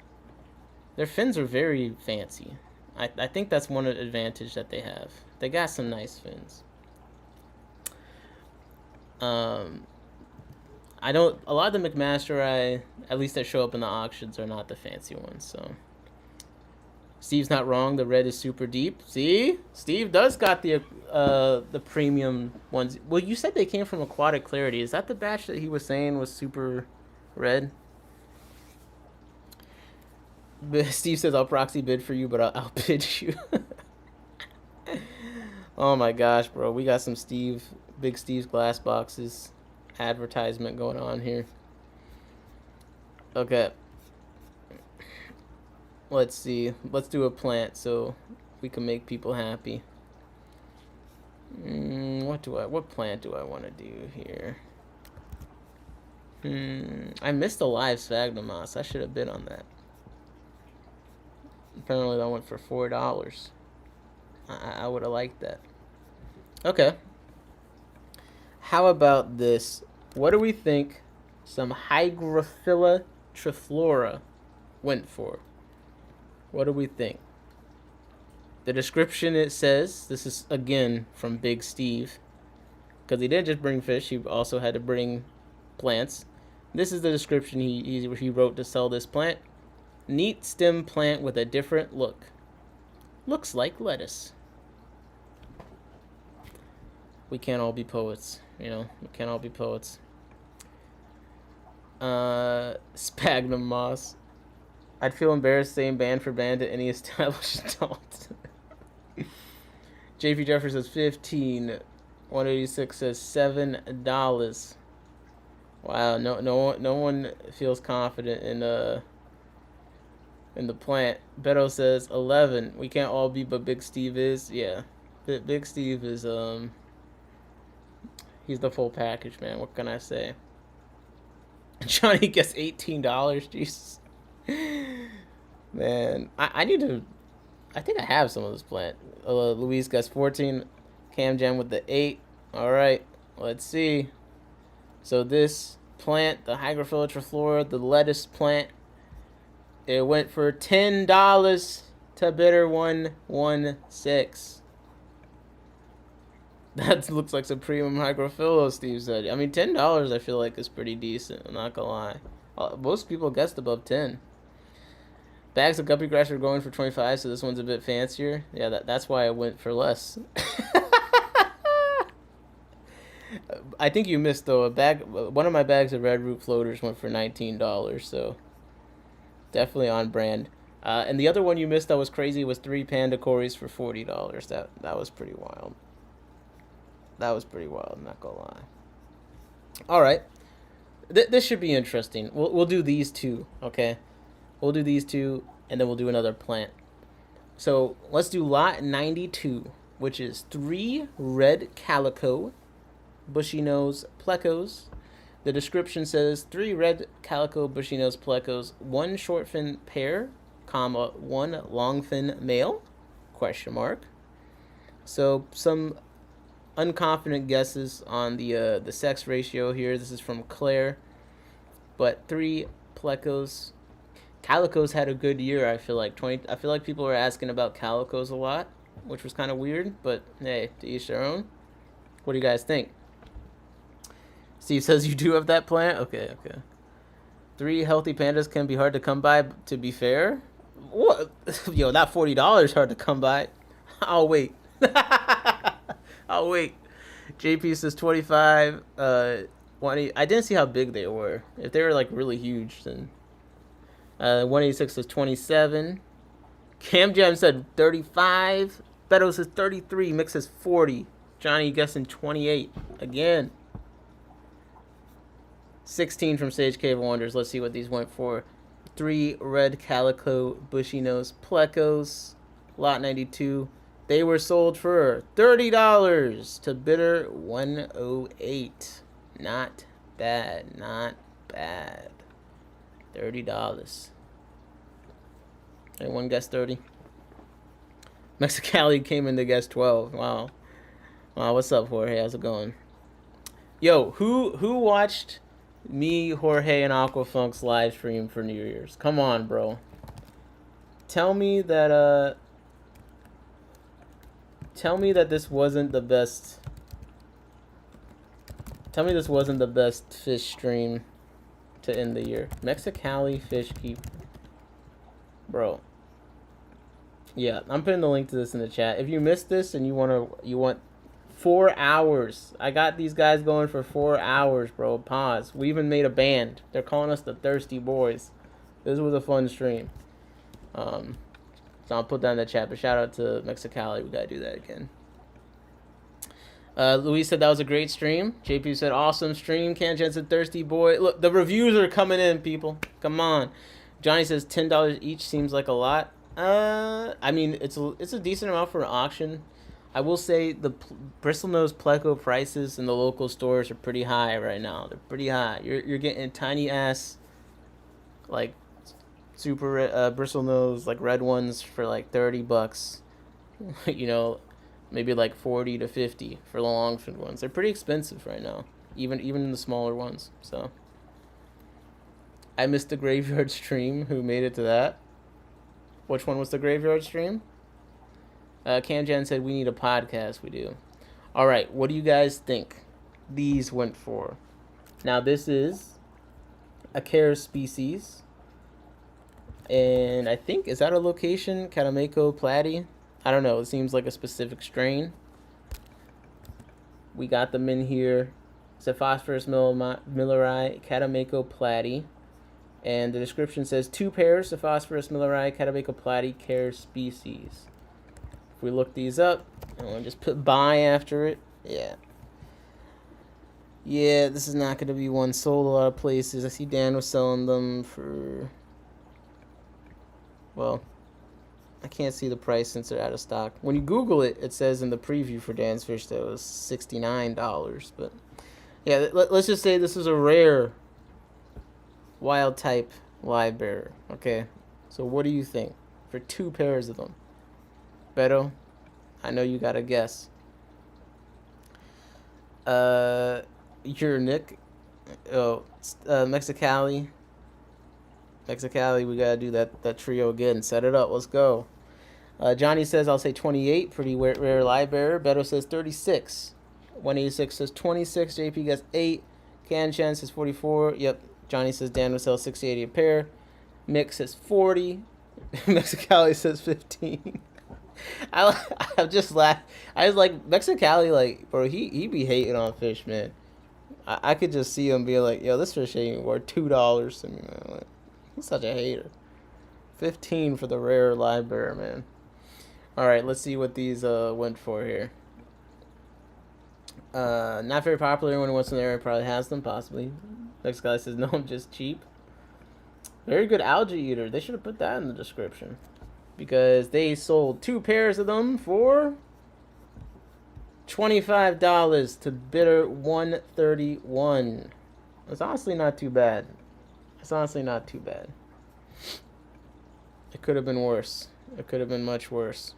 are very fancy. I think that's one advantage that they have. They got some nice fins. A lot of the McMaster, at least that show up in the auctions, are not the fancy ones. So Steve's not wrong. The red is super deep. See? Steve does got the premium ones. Well, you said they came from Aquatic Clarity. Is that the batch that he was saying was super red? Steve says, I'll proxy bid for you, but I'll bid you. Oh my gosh, bro. We got some Big Steve's glass boxes advertisement going on here. Okay. Let's see. Let's do a plant so we can make people happy. What plant do I want to do here? I missed a live sphagnum moss. I should have bid on that. Apparently that went for $4. I would have liked that. Okay. How about this? What do we think some Hygrophila triflora went for? What do we think? The description, it says, this is again from Big Steve, because he didn't just bring fish, he also had to bring plants. This is the description he wrote to sell this plant. Neat stem plant with a different look. Looks like lettuce. We can't all be poets, you know. We can't all be poets. Sphagnum moss. I'd feel embarrassed saying band for band to any established adult. JP Jeffers says 15. 186 says $7. Wow, no one feels confident in the plant. Beto says 11. We can't all be, but Big Steve is. Yeah, Big Steve is he's the full package, man. What can I say? Johnny gets $18. Jesus. Man, I need to. I think I have some of this plant. Luis gets 14. Cam Jam with the 8. All right, let's see. So this plant, the Hygrophila triflora, the lettuce plant, it went for $10 to bidder 116. That looks like some premium Hygrophila, Steve said. I mean, $10 I feel like is pretty decent. I'm not gonna lie. Most people guessed above 10. Bags of guppy grass are going for 25, so this one's a bit fancier. Yeah, that's why I went for less. I think you missed though. One of my bags of red root floaters went for $19, so definitely on brand. And the other one you missed that was crazy was 3 panda cories for $40. That was pretty wild. That was pretty wild. I'm not gonna lie. All right, this should be interesting. We'll do these two, okay? We'll do these two, and then we'll do another plant. So let's do lot 92, which is 3 red calico bushy nose plecos. The description says 3 red calico bushy nose plecos, 1 short fin pair, comma 1 long fin male, question mark. So some unconfident guesses on the sex ratio here. This is from Claire, but 3 plecos. Calicos had a good year. I feel like people were asking about calicos a lot, which was kind of weird, but hey, to each their own. What do you guys think? Steve says you do have that plant? Okay. 3 healthy pandas can be hard to come by, to be fair. What? Yo, that $40 hard to come by. I'll wait. I'll wait. JP says 25. 20. I didn't see how big they were. If they were like really huge, then 186 says 27. Cam Jam said 35. Beto says 33. Mix says 40. Johnny guessing 28. Again. 16 from Sage Cave Wonders. Let's see what these went for. 3 red calico bushy nose plecos. Lot 92. They were sold for $30 to bidder 108. Not bad. Not bad. $30. Anyone guess 30? Mexicali came in to guess 12. Wow. What's up, Jorge? How's it going? Yo, who watched me, Jorge, and Aquafunk's live stream for New Year's? Come on, bro. Tell me that this wasn't the best. Tell me this wasn't the best fish stream to end the year. Mexicali fish keep. Bro. Yeah, I'm putting the link to this in the chat. If you missed this and you want 4 hours, I got these guys going for 4 hours, bro. Pause. We even made a band. They're calling us the Thirsty Boys. This was a fun stream. So I'll put that in the chat. But shout out to Mexicali. We gotta do that again. Luis said that was a great stream. JP said awesome stream. Kanjan said thirsty boy. Look, the reviews are coming in, people. Come on. Johnny says $10 each seems like a lot. I mean it's a decent amount for an auction. I will say the bristlenose pleco prices in the local stores are pretty high right now. They're pretty high. You're getting tiny ass like super bristlenose like red ones for like $30. You know. Maybe like 40 to 50 for the longfin ones. They're pretty expensive right now, even in the smaller ones. So I missed the graveyard stream. Who made it to that? Which one was the graveyard stream? Kanjan said we need a podcast. We do. All right. What do you guys think these went for? Now this is a Care species, and I think is that a location? Catamaco platy. I don't know. It seems like a specific strain. We got them in here. Cephosphorus milleri, Catamaco platy. And the description says 2 pairs, Cephosphorus milleri, Catamaco platy, Care species. If we look these up, and we'll just put buy after it. Yeah. Yeah, this is not going to be one sold a lot of places. I see Dan was selling them for... Well... I can't see the price since they're out of stock. When you Google it, it says in the preview for Dan's Fish that it was $69. But yeah, let's just say this is a rare wild type live bearer. Okay, so what do you think for 2 pairs of them? Beto, I know you got a guess. You're Nick. Oh, Mexicali. Mexicali, we gotta do that trio again. Set it up. Let's go. Johnny says I'll say 28. Pretty rare live bearer. Beto says 36. 186 says 26. JP gets 8. Kanchan says 44. Yep. Johnny says Dan will sell 60-80 a pair. Mick says 40. Mexicali says 15. I just laughed. I was like, Mexicali, like, bro, he be hating on fish, man. I could just see him being like, yo, this fish ain't worth $2 to me, man. Like, he's such a hater. 15 for the rare live bearer, man. All right, let's see what these went for here. Not very popular. Anyone who wants in the area probably has them, possibly. Next guy says, no, I'm just cheap. Very good algae eater. They should have put that in the description. Because they sold 2 pairs of them for $25 to bidder 131. It's honestly not too bad. It's honestly not too bad. It could have been worse. It could have been much worse.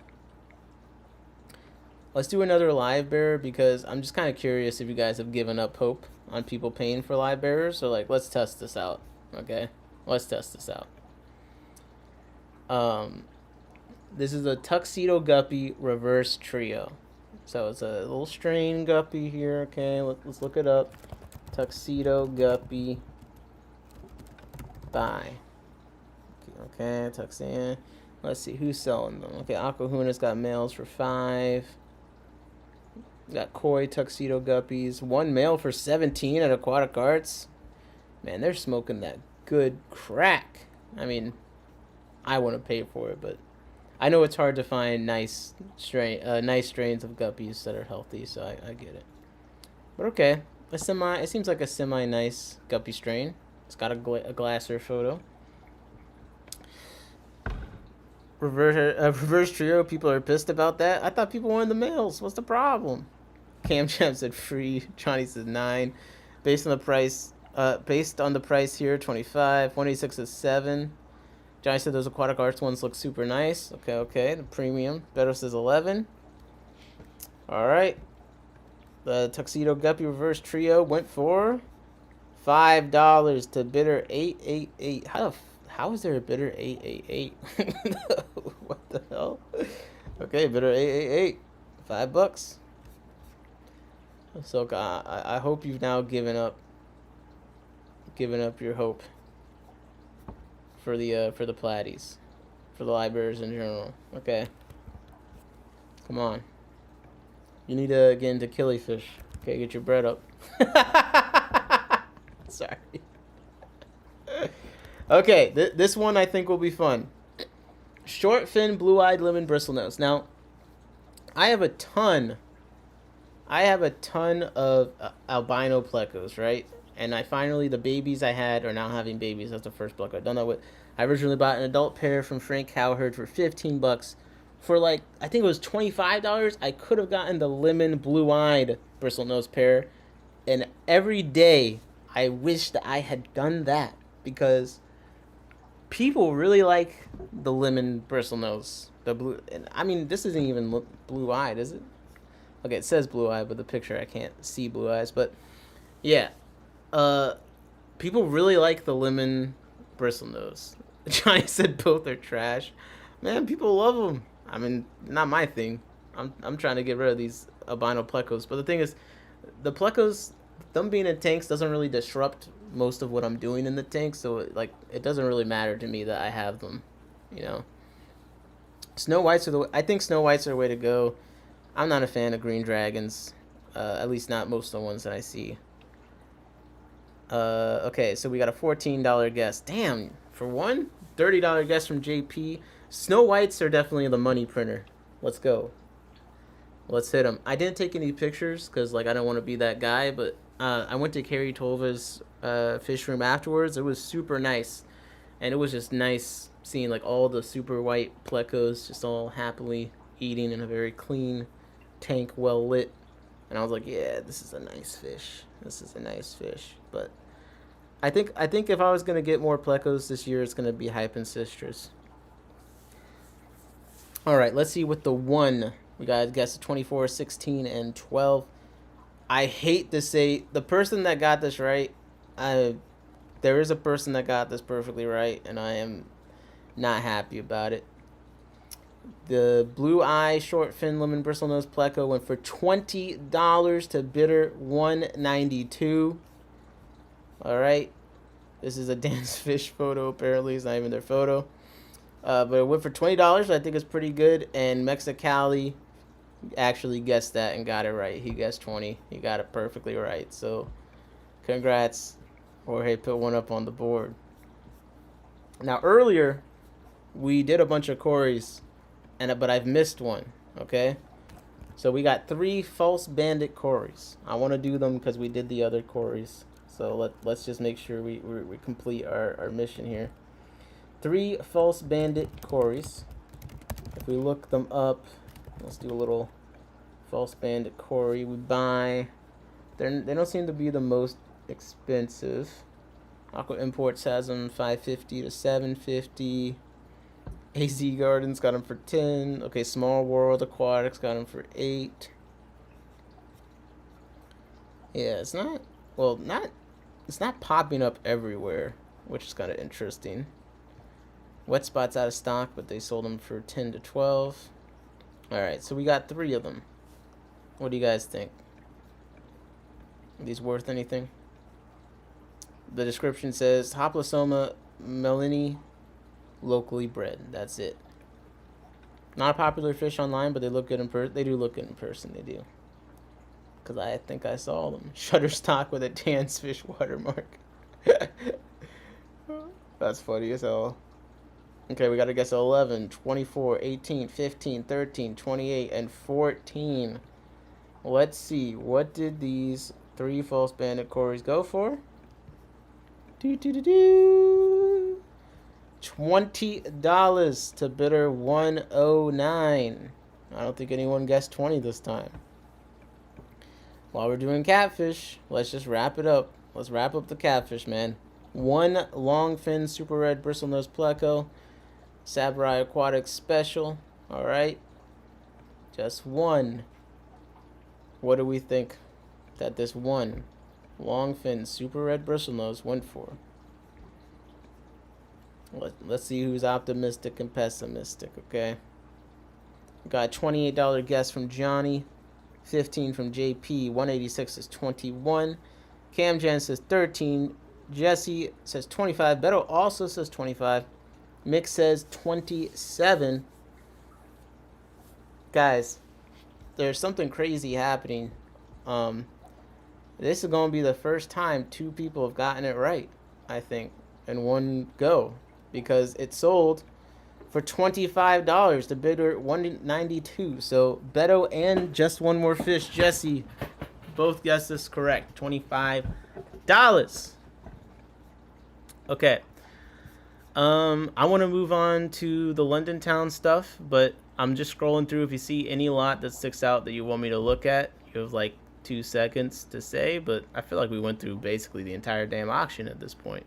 Let's do another live bearer because I'm just kind of curious if you guys have given up hope on people paying for live bearers. So, like, let's test this out. Okay? Let's test this out. This is a Tuxedo Guppy reverse trio. So it's a little strain guppy here. Okay, let's look it up. Tuxedo Guppy. Buy. Okay, Tuxedo. Let's see who's selling them. Okay, Aquahuna's got males for 5. Got koi Tuxedo Guppies. 1 male for 17 at Aquatic Arts. Man, they're smoking that good crack. I mean, I wouldn't pay for it, but I know it's hard to find nice strains of guppies that are healthy, so I get it. But okay, it seems like a semi-nice guppy strain. It's got a glasser photo. Reverse trio, people are pissed about that. I thought people wanted the males. What's the problem? Cam Champ said free. Johnny says 9. Based on the price here, 25. 186 is 7. Johnny said those Aquatic Arts ones look super nice. Okay. The premium. Beto says 11. All right. The Tuxedo Guppy Reverse Trio went for $5 to bidder 888. How is there a bidder 888? What the hell? Okay, bidder 888. $5. So I hope you've now given up your hope for the platies, for the libraries in general. Okay. Come on. You need to get into killifish. Okay, get your bread up. Sorry. Okay, this one I think will be fun. Short fin, blue-eyed lemon bristlenose. Now, I have a ton of albino plecos, right? And the babies I had are now having babies. That's the first pleco. I don't know what. I originally bought an adult pair from Frank Cowherd for $15. For like, I think it was $25. I could have gotten the lemon blue-eyed bristlenose pair. And every day, I wish that I had done that because people really like the lemon bristlenose. The blue. And I mean, this isn't even blue-eyed, is it? Okay, it says blue-eyed, but the picture I can't see blue eyes. But yeah, people really like the lemon bristlenose. Johnny said both are trash. Man, people love them. I mean, not my thing. I'm trying to get rid of these albino plecos. But the thing is, the plecos, them being in tanks doesn't really disrupt most of what I'm doing in the tank. So it doesn't really matter to me that I have them. You know, Snow Whites I think Snow Whites are the way to go. I'm not a fan of green dragons, at least not most of the ones that I see. Okay, so we got a $14 guess. Damn, for one, $30 guess from JP. Snow Whites are definitely the money printer. Let's go. Let's hit them. I didn't take any pictures because I don't want to be that guy, but I went to Carrie Tolva's fish room afterwards. It was super nice, and it was just nice seeing all the super white plecos just all happily eating in a very clean tank, well lit. And I was like, yeah, this is a nice fish. This is a nice fish. But I think if I was gonna get more plecos this year, it's gonna be Hype and Sisters. All right, let's see what the one. We got to guess 24, 16, and 12. I hate to say the person that got this right. There is a person that got this perfectly right, and I am not happy about it. The blue eye short fin lemon bristlenose pleco went for $20 to bidder $192. All right, this is a dance fish photo. Apparently, it's not even their photo. But it went for $20. I think it's pretty good. And Mexicali actually guessed that and got it right. He guessed 20. He got it perfectly right. So, congrats, Jorge. Put one up on the board. Now earlier, we did a bunch of Corys. But I've missed one, okay? So we got 3 false bandit Corys. I want to do them because we did the other Corys. So let's just make sure we complete our mission here. 3 false bandit Corys. If we look them up, let's do a little false bandit Cory. We buy. They don't seem to be the most expensive. Aqua Imports has them $5.50 to $7.50. AZ Gardens got them for $10. Okay, Small World Aquatics got them for $8. Yeah, it's not popping up everywhere, which is kind of interesting. Wet Spot's out of stock, but they sold them for $10 to $12. All right, so we got 3 of them. What do you guys think? Are these worth anything? The description says Hoplosoma melini, locally bred. That's it. Not a popular fish online, but they look good in person. They do look good in person. They do. Because I think I saw them. Shutterstock with a dance fish watermark. That's funny as hell. Okay, we got to guess 11, 24, 18, 15, 13, 28, and 14. Let's see. What did these 3 false bandit Corys go for? $20 to bidder 109. I don't think anyone guessed 20 this time. While we're doing catfish, let's just wrap it up. Let's wrap up the catfish, man. 1 longfin super red bristlenose pleco, Samurai Aquatics special. All right, just 1. What do we think that this 1 longfin super red bristlenose went for? Let's see who's optimistic and pessimistic, okay? Got a $28 guess from Johnny, 15 from JP, 186 is 21. Cam Jen says 13. Jesse says 25. Beto also says 25. Mick says 27. Guys, there's something crazy happening. This is going to be the first time 2 people have gotten it right, I think, in one go. Because it sold for $25 to bidder $192. So Beto and Just One More Fish, Jesse, both guessed this correct. $25. Okay. I want to move on to the Londontowne stuff, but I'm just scrolling through. If you see any lot that sticks out that you want me to look at, you have like 2 seconds to say, but I feel like we went through basically the entire damn auction at this point.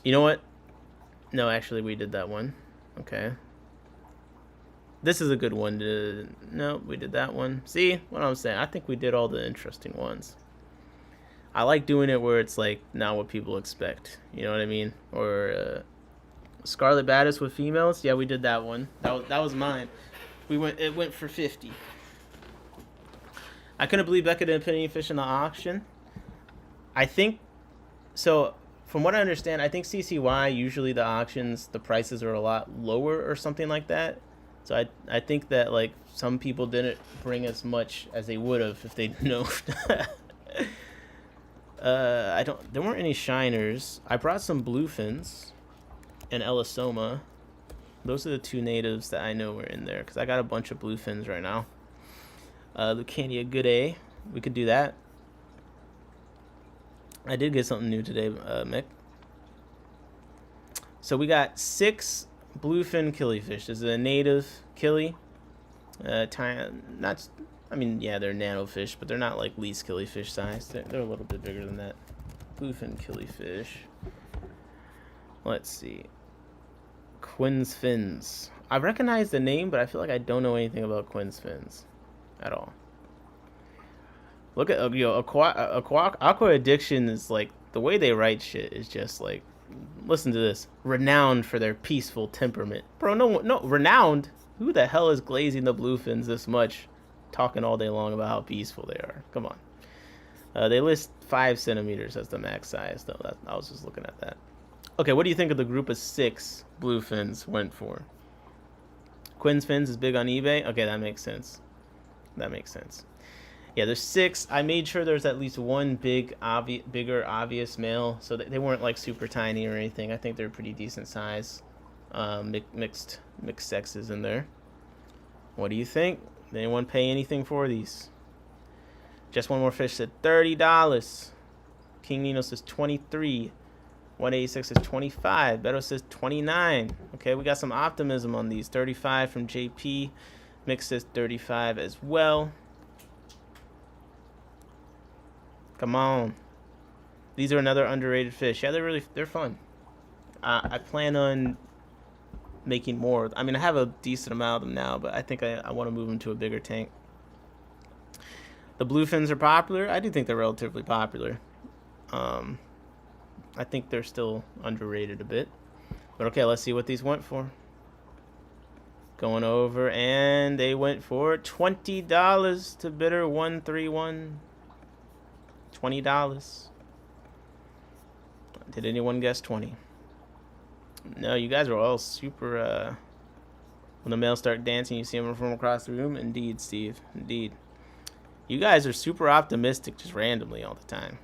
You know what? No, actually, we did that one. Okay. This is a good one. No, we did that one. See what I'm saying? I think we did all the interesting ones. I like doing it where it's like not what people expect. You know what I mean? Or Scarlet Baddest with females. Yeah, we did that one. That was mine. It went for 50. I couldn't believe Becca didn't put any fish in the auction. I think so. From what I understand, I think CCY, usually the auctions, the prices are a lot lower or something like that. So I think that like some people didn't bring as much as they would have if they'd known. There weren't any shiners. I brought some bluefins and Elisoma. Those are the 2 natives that I know were in there because I got a bunch of bluefins right now. Lucania Good A. We could do that. I did get something new today, Mick. So we got 6 bluefin killifish. This is a native killie. Yeah, they're nano fish, but they're not like least killifish size. They're a little bit bigger than that. Bluefin killifish. Let's see. Quinn's fins. I recognize the name, but I feel like I don't know anything about Quinn's fins at all. Look at Aqua Addiction is like the way they write shit is just like, listen to this. Renowned for their peaceful temperament, bro. No, renowned. Who the hell is glazing the bluefins this much, talking all day long about how peaceful they are? Come on. They list 5 centimeters as the max size, though. I was just looking at that. Okay, what do you think of the group of 6 bluefins went for? Quinn's fins is big on eBay. Okay, that makes sense. Yeah, there's 6. I made sure there's at least one bigger obvious male, so that they weren't like super tiny or anything. I think they're pretty decent size. Mixed sexes in there. What do you think? Did anyone pay anything for these? Just One More Fish said $30. King Nino says 23. 186 says 25. Beto says 29. Okay, we got some optimism on these. 35 from JP. Mick says 35 as well. Come on. These are another underrated fish. Yeah, they're fun. I plan on making more. I mean, I have a decent amount of them now, but I think I want to move them to a bigger tank. The bluefins are popular. I do think they're relatively popular. I think they're still underrated a bit. But okay, let's see what these went for. Going over, and they went for $20 to bidder 131. $20. Did anyone guess 20? No, you guys are all super, when the males start dancing, you see them from across the room. Indeed, Steve. Indeed. You guys are super optimistic just randomly all the time.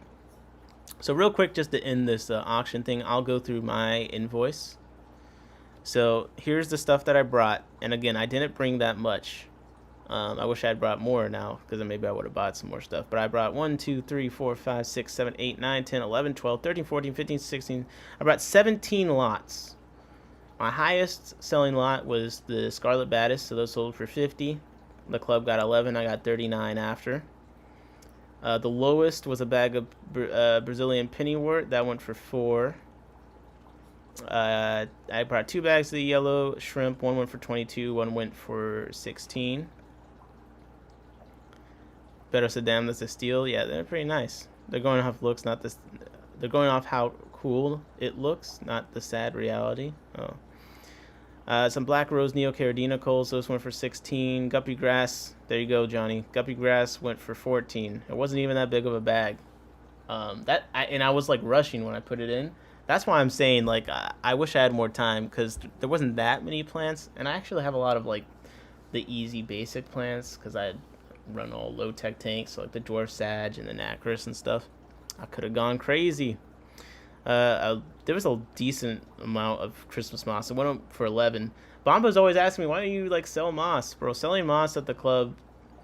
So real quick, just to end this auction thing, I'll go through my invoice. So here's the stuff that I brought. And again, I didn't bring that much. I wish I had brought more now, because then maybe I would have bought some more stuff. But I brought 1, 2, 3, 4, 5, 6, 7, 8, 9, 10, 11, 12, 13, 14, 15, 16. I brought 17 lots. My highest selling lot was the Scarlet Baddest, so those sold for 50. The club got 11. I got 39 after. The lowest was a bag of Brazilian pennywort. That went for 4. I brought 2 bags of the yellow shrimp. One went for 22. One went for 16. Beto said, "Damn, that's a steal." Yeah, they're pretty nice. They're going off looks, not this. They're going off how cool it looks, not the sad reality. Oh. Some Black Rose Neocaridina coals. Those went for 16. Guppy Grass. There you go, Johnny. Guppy Grass went for 14. It wasn't even that big of a bag. I was like rushing when I put it in, That's why I'm saying, like, I wish I had more time, because there wasn't that many plants, and I actually have a lot of, like, the easy basic plants, because I run all low-tech tanks, so like the Dwarf Sag and the Nacris and stuff. I could have gone crazy. There was a decent amount of Christmas moss. I went up for 11. Bomba's always asking me, why don't you, like, sell moss? Bro, selling moss at the club,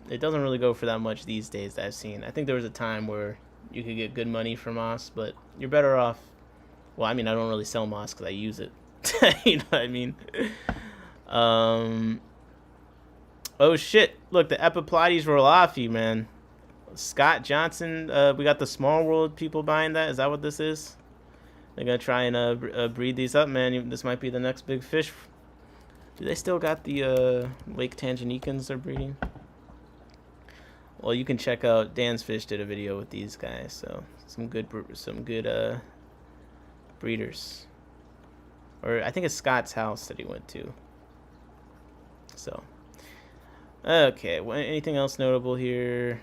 it doesn't really go for that much these days that I've seen. I think there was a time where you could get good money for moss, but you're better off. Well, I mean, I don't really sell moss because I use it. You know what I mean? Oh, shit. Look, the Epiplotes Rolofi, man. Scott Johnson. We got the Small World people buying that. Is that what this is? They're going to try and breed these up, man. This might be the next big fish. Do they still got the Lake Tanganicans they're breeding? Well, you can check out Dan's Fish did a video with these guys. So some good breeders. Or I think it's Scott's house that he went to. So, okay. Well, anything else notable here?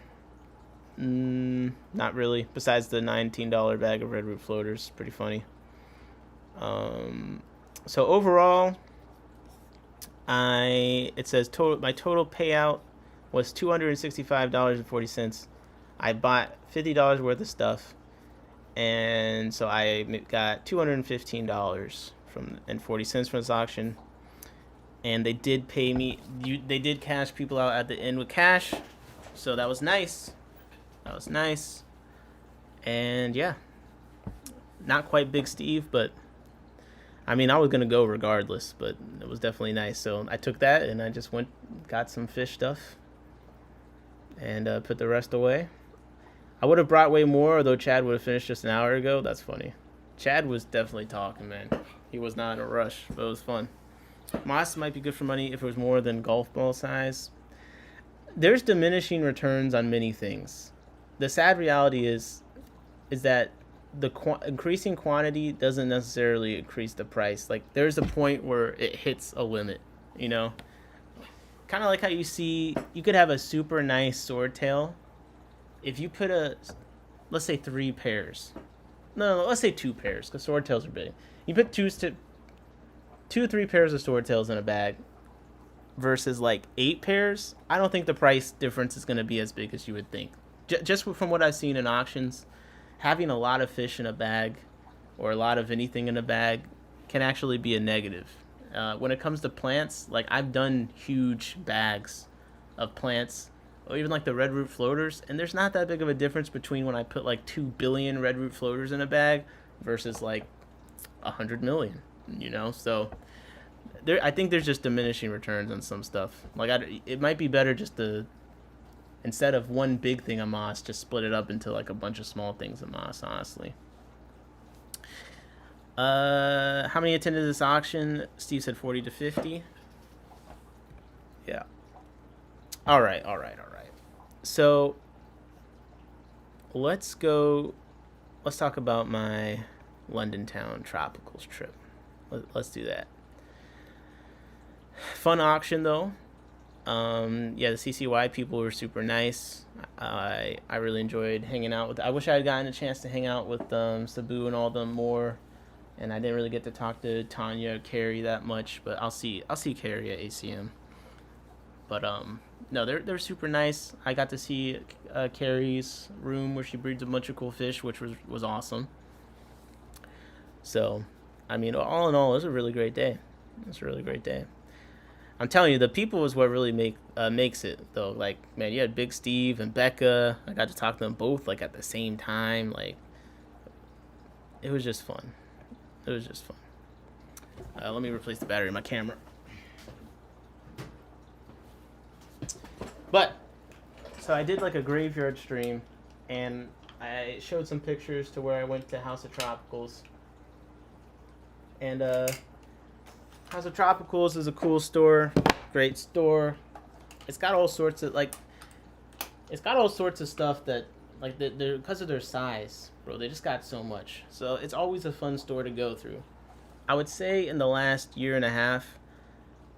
Not really. Besides the $19 bag of red root floaters, pretty funny. So overall, it says my total payout was $265.40. I bought $50 worth of stuff, and so I got $215.40 from this auction. And they did pay me. They did cash people out at the end with cash, so that was nice. That was nice. And yeah, not quite Big Steve, but I mean, I was gonna go regardless, but it was definitely nice. So I took that and I just got some fish stuff, and put the rest away. I would have brought way more, although Chad would have finished just an hour ago. That's funny. Chad was definitely talking, man. He was not in a rush, but it was fun. Moss might be good for money if it was more than golf ball size. There's diminishing returns on many things. The sad reality is that the increasing quantity doesn't necessarily increase the price. Like, there's a point where it hits a limit, you know? Kind of like how you could have a super nice swordtail. If you put let's say 3 pairs. No, let's say 2 pairs, because swordtails are big. You put 3 pairs of swordtails in a bag versus like 8 pairs. I don't think the price difference is going to be as big as you would think. Just from what I've seen in auctions, having a lot of fish in a bag or a lot of anything in a bag can actually be a negative. When it comes to plants, like, I've done huge bags of plants, or even like the red root floaters, and there's not that big of a difference between when I put like 2 billion red root floaters in a bag versus like 100 million, you know? So I think there's just diminishing returns on some stuff. Like, it might be better just to, instead of one big thing of moss, just split it up into like a bunch of small things of moss, honestly. How many attended this auction? Steve said 40 to 50. Yeah. All right. So let's talk about my Londontowne Tropicals trip. Let's do that. Fun auction though. Yeah, the CCY people were super nice. I really enjoyed hanging out with. I wish I had gotten a chance to hang out with Sabu and all them more, and I didn't really get to talk to Tanya or Carrie that much. But I'll see Carrie at ACM. But no, they're super nice. I got to see Carrie's room where she breeds a bunch of cool fish, which was awesome. So, I mean, all in all, it was a really great day. I'm telling you, the people is what really makes it, though. Like, man, you had Big Steve and Becca. I got to talk to them both, like, at the same time. Like, it was just fun. Let me replace the battery in my camera. But, so I did, like, a graveyard stream, and I showed some pictures to where I went to House of Tropicals. And, House of Tropicals is a cool store, great store. It's got all sorts of stuff that, like, they're because of their size, bro. They just got so much, so it's always a fun store to go through. I would say in the last year and a half,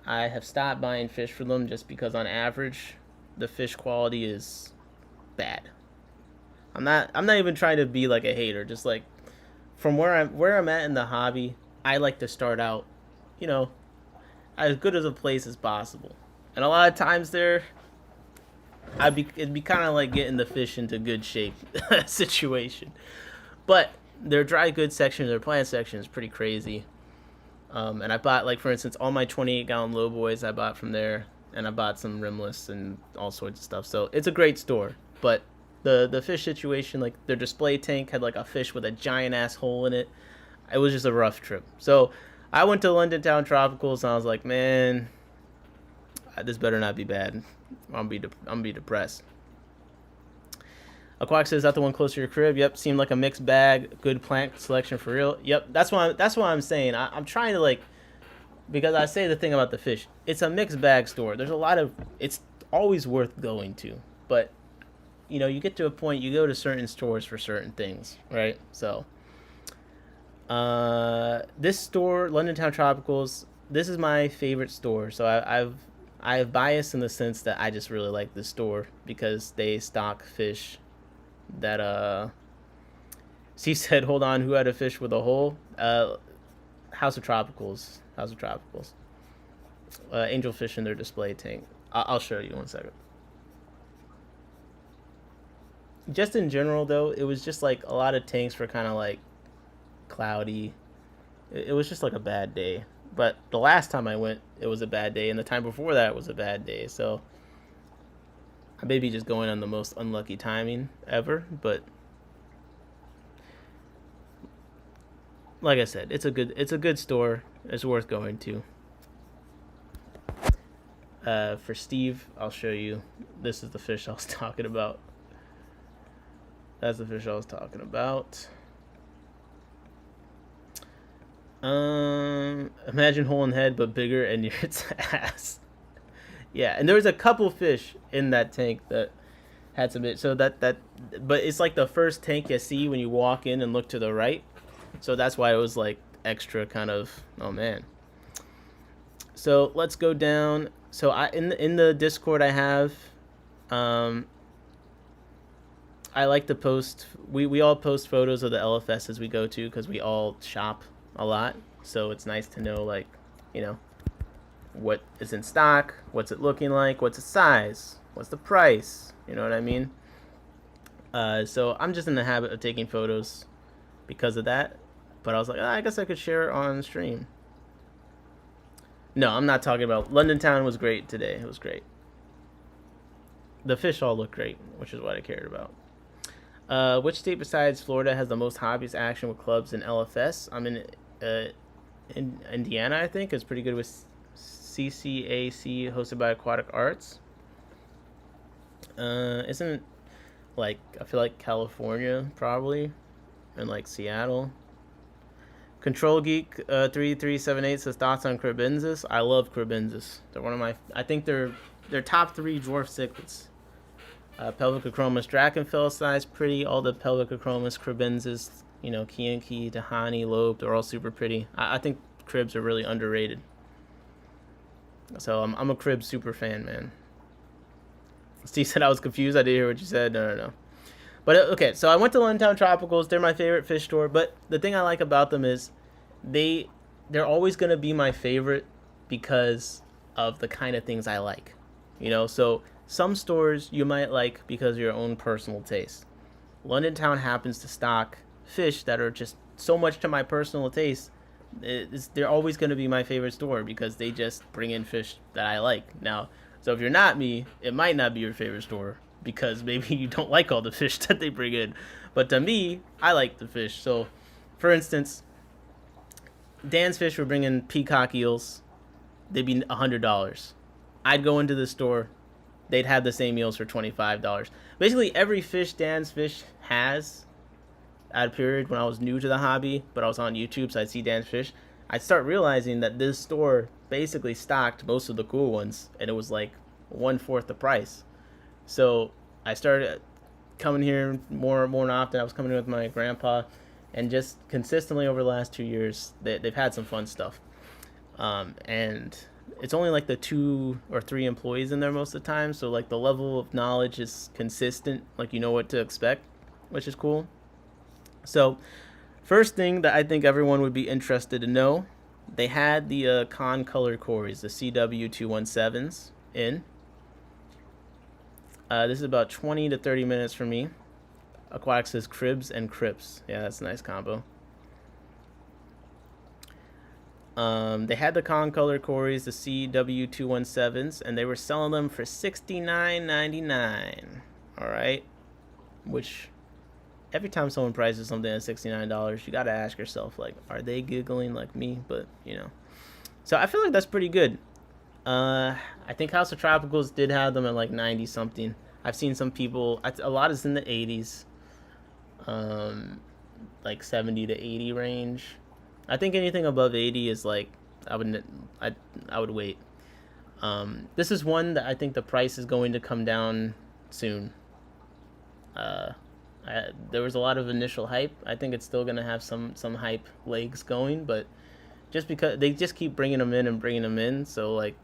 I have stopped buying fish from them just because on average, the fish quality is bad. I'm not even trying to be like a hater, just like from where I'm at in the hobby, I like to start out, you know, as good as a place as possible. And a lot of times there, it'd be kind of like getting the fish into good shape situation. But their dry goods section, their plant section is pretty crazy. And I bought, like, for instance, all my 28-gallon low boys I bought from there, and I bought some rimless and all sorts of stuff. So it's a great store. But the fish situation, like their display tank had like a fish with a giant ass hole in it. It was just a rough trip. So I went to Londontowne Tropicals and I was like, man, this better not be bad. I'm gonna be depressed. Aquatic says, is that the one close to your crib? Yep, seemed like a mixed bag. Good plant selection for real. Yep, that's why I'm saying. I'm trying to, like, because I say the thing about the fish. It's a mixed bag store. There's a lot of, it's always worth going to. But, you know, you get to a point, you go to certain stores for certain things, right? So, this store, Londontowne Tropicals, this is my favorite store. So I have bias in the sense that I just really like this store because they stock fish that Steve said, hold on, who had a fish with a hole? House of Tropicals. Angelfish in their display tank. I'll show you 1 second. Just in general though, it was just like a lot of tanks were kind of like cloudy. It was just like a bad day. But the last time I went, it was a bad day, and the time before that was a bad day. So I may be just going on the most unlucky timing ever, but like I said, it's a good store. It's worth going to. For Steve, I'll show you. This is the fish I was talking about. That's the fish I was talking about. Imagine hole in head, but bigger and near its ass. Yeah, and there was a couple fish in that tank that had some. So but it's like the first tank you see when you walk in and look to the right. So that's why it was like extra kind of. Oh man. So let's go down. So in the Discord I have, I like to post. We all post photos of the LFSs we go to because we all shop a lot. So it's nice to know, like, you know, what is in stock, what's it looking like, what's its size, what's the price, you know what I mean? So I'm just in the habit of taking photos because of that, but I was like, I guess I could share it on stream. No, I'm not talking about Londontowne. Was great today. It was great. The fish all look great, which is what I cared about. Which state besides Florida has the most hobbyist action with clubs in LFS? I'm in Indiana, I think. It's pretty good with CCAC, hosted by Aquatic Arts. Isn't, like, I feel like California probably, and like Seattle. Control Geek 3378 says, thoughts on Crebensis. I love Crebensis. They're one of my, I think they're top 3 dwarf cichlids. Pelvicochromis Drakenfell size, pretty. All the Pelvicochromis, Crebensis, you know, Chianchi, Tahani, Lobe, they're all super pretty. I think cribs are really underrated. So I'm a crib super fan, man. Steve said I was confused. I didn't hear what you said. No. But okay, so I went to Londontowne Tropicals. They're my favorite fish store. But the thing I like about them is they're always going to be my favorite because of the kind of things I like. You know, so some stores you might like because of your own personal taste. Londontowne happens to stock fish that are just so much to my personal taste. They're always going to be my favorite store because they just bring in fish that I like. Now, so if you're not me, it might not be your favorite store because maybe you don't like all the fish that they bring in. But to me, I like the fish. So, for instance, Dan's Fish were bringing peacock eels. They'd be $100. I'd go into the store. They'd have the same eels for $25. Basically, every fish Dan's Fish has, at a period when I was new to the hobby, but I was on YouTube, so I'd see Dan's Fish, I'd start realizing that this store basically stocked most of the cool ones, and it was like 1/4 the price. So I started coming here more often. I was coming in with my grandpa, and just consistently over the last 2 years, they've had some fun stuff. And it's only like the 2 or 3 employees in there most of the time, so like the level of knowledge is consistent, like you know what to expect, which is cool. So First thing that I think everyone would be interested to know, they had the con color Corys, the CW217s in. This is about 20 to 30 minutes for me. Aquatic says cribs and crips. Yeah, that's a nice combo. They had the con color Corys, the CW217s, and they were selling them for $69.99. All right, which every time someone prices something at $69, you gotta ask yourself, like, are they giggling like me? But you know, so I feel like that's pretty good. I think House of Tropicals did have them at like 90 something. I've seen some people, a lot is in the 80s, like 70 to 80 range. I think anything above 80 is like, I would wait. This is one that I think the price is going to come down soon. There was a lot of initial hype. I think it's still going to have some hype legs going, but just because they just keep bringing them in, so like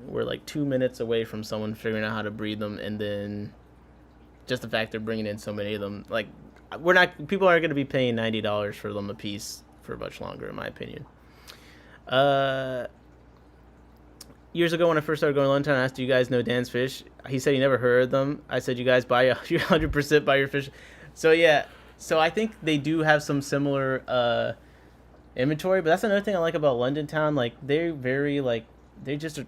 we're like 2 minutes away from someone figuring out how to breed them, and then just the fact they're bringing in so many of them, like people aren't going to be paying $90 for them a piece for much longer, in my opinion. Years ago when I first started going to Londontowne, I asked, do you guys know Dan's fish? He said he never heard of them. I said, you guys buy 100% buy your fish. So yeah, so I think they do have some similar inventory, but that's another thing I like about Londontowne. Like they're very like, they just,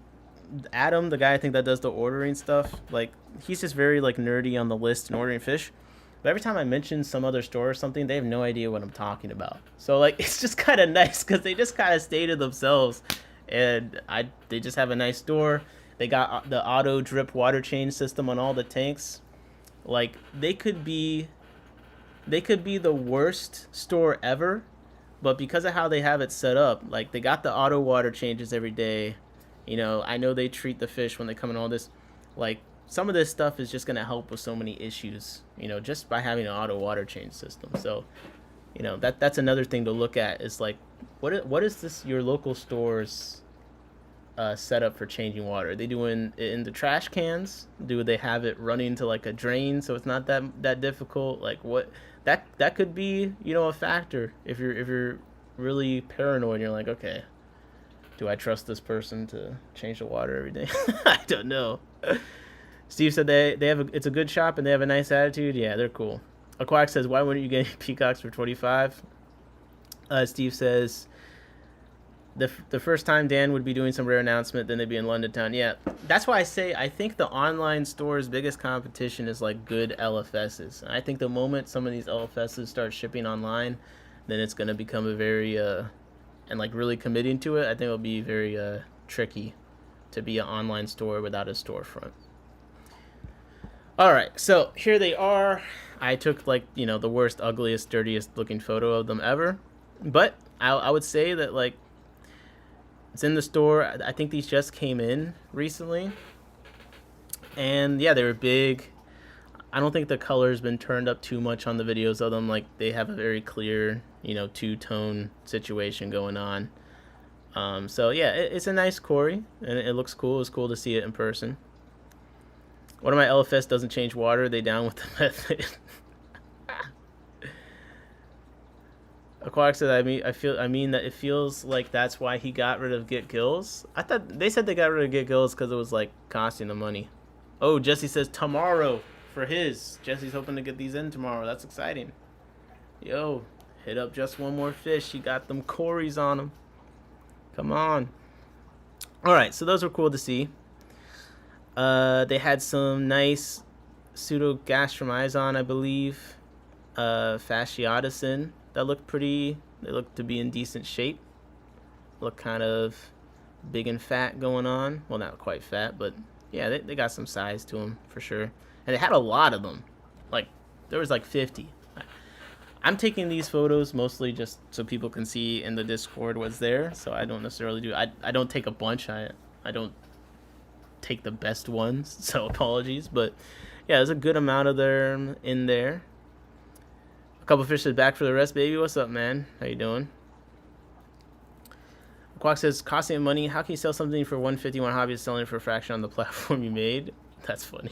Adam, the guy I think that does the ordering stuff, like he's just very like nerdy on the list and ordering fish. But every time I mention some other store or something, they have no idea what I'm talking about. So like it's just kind of nice because they just kind of stay to themselves, and they just have a nice store. They got the auto drip water change system on all the tanks. Like they could be the worst store ever, but because of how they have it set up, like they got the auto water changes every day. You know, I know they treat the fish when they come in, all this, like some of this stuff is just going to help with so many issues, you know, just by having an auto water change system. So, you know, that's another thing to look at is like, what is this, your local store's setup for changing water? Are they doing it in the trash cans? Do they have it running to like a drain so it's not that difficult? Like what, that could be, you know, a factor if you're really paranoid and you're like, okay, do I trust this person to change the water every day? I don't know. Steve said they have it's a good shop and they have a nice attitude. Yeah, they're cool. Aquatic says, why wouldn't you get peacocks for 25? Steve says the first time Dan would be doing some rare announcement, then they'd be in Londontowne. Yeah, that's why I say I think the online store's biggest competition is like good LFSs. I think the moment some of these LFSs start shipping online, then it's going to become a very and like really committing to it, I think it'll be very tricky to be an online store without a storefront. All right, so here they are. I took like, you know, the worst, ugliest, dirtiest looking photo of them ever, but I would say that like it's in the store. I think these just came in recently, and yeah, they were big. I don't think the color's been turned up too much on the videos of them. Like they have a very clear, you know, two-tone situation going on. So yeah, it's a nice Cory, and it looks cool. It's cool to see it in person. One of my LFS doesn't change water. They down with the method. Aquatic said, I mean that it feels like that's why he got rid of Get Gills. I thought they said they got rid of Get Gills because it was like costing them money. Oh, Jesse says tomorrow for his. Jesse's hoping to get these in tomorrow. That's exciting. Yo, hit up Just One More Fish. He got them Corys on him. Come on. All right, so those were cool to see. They had some nice pseudogastromizon, I believe, fasciatus in. That looked pretty. They looked to be in decent shape. Look kind of big and fat going on. Well, not quite fat, but yeah, they got some size to them for sure. And they had a lot of them. Like there was like 50. I'm taking these photos mostly just so people can see in the Discord what's there. So I don't necessarily do. I don't take a bunch. I don't take the best ones. So apologies, but yeah, there's a good amount of them in there. A couple fish is back for the rest, baby. What's up, man? How you doing? Quack says, costing money. How can you sell something for $150 when hobby is selling it for a fraction on the platform you made? That's funny.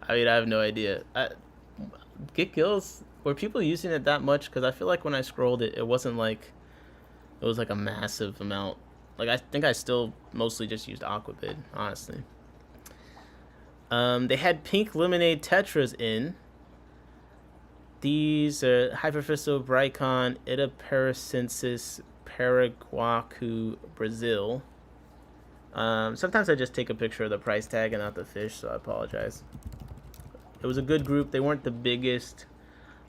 I mean, I have no idea. Get Gills. Were people using it that much? Because I feel like when I scrolled it, it wasn't like it was like a massive amount. Like I think I still mostly just used Aquabid, honestly. They had pink lemonade tetras in. These are Hyperfisto Brycon Itaparensis Paraguacu Brazil. Sometimes I just take a picture of the price tag and not the fish, so I apologize. It was a good group. They weren't the biggest,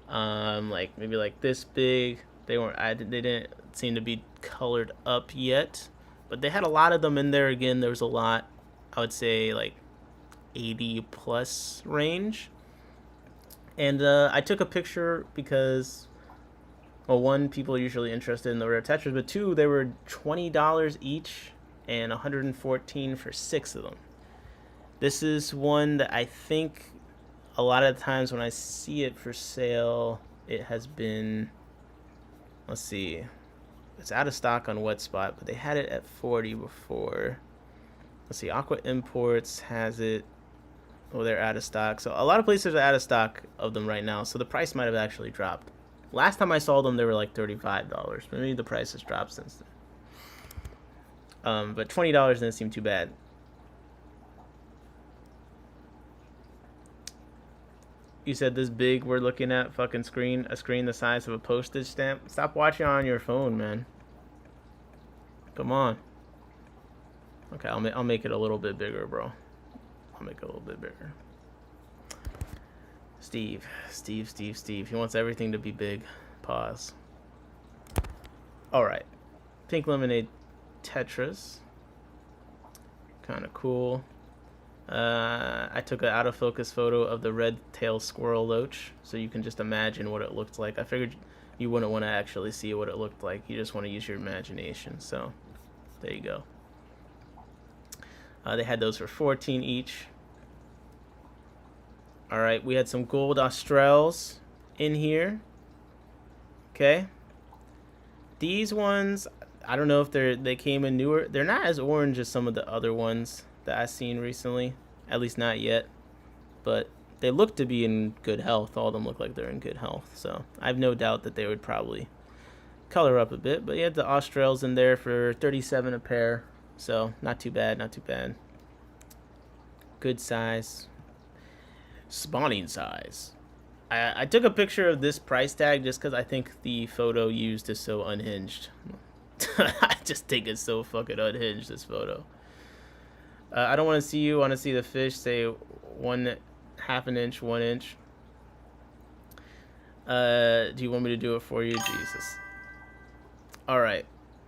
like maybe like this big. They weren't. They didn't seem to be colored up yet, but they had a lot of them in there. Again, there was a lot. I would say like 80 plus range. And I took a picture because, well, one, people are usually interested in the rare tetras, but two, they were $20 each and $114 for 6 of them. This is one that I think a lot of the times when I see it for sale, it has been, let's see, it's out of stock on WetSpot, but they had it at 40 before. Let's see, Aqua Imports has it. Oh, they're out of stock. So a lot of places are out of stock of them right now. So the price might have actually dropped. Last time I saw them, they were like $35. Maybe the price has dropped since then. But $20 doesn't seem too bad. You said this big we're looking at fucking screen, a screen the size of a postage stamp. Stop watching on your phone, man. Come on. Okay, I'll make it a little bit bigger, bro. I'll make it a little bit bigger. Steve. He wants everything to be big. Pause. All right. Pink lemonade tetras. Kind of cool. I took an out of focus photo of the red tail squirrel loach, so you can just imagine what it looked like. I figured you wouldn't want to actually see what it looked like. You just want to use your imagination. So there you go. They had those for 14 each. All right, we had some gold Australs in here. Okay. These ones, I don't know if they came in newer. They're not as orange as some of the other ones that I've seen recently. At least not yet. But they look to be in good health. All of them look like they're in good health. So I have no doubt that they would probably color up a bit. But you had the Australs in there for 37 a pair. So not too bad, not too bad. Good size. Spawning size. I took a picture of this price tag just because I think the photo used is so unhinged. I just think it's so fucking unhinged, this photo. I don't want to see you. I want to see the fish. Say 1/2 an inch, 1 inch. Do you want me to do it for you? Jesus. All right.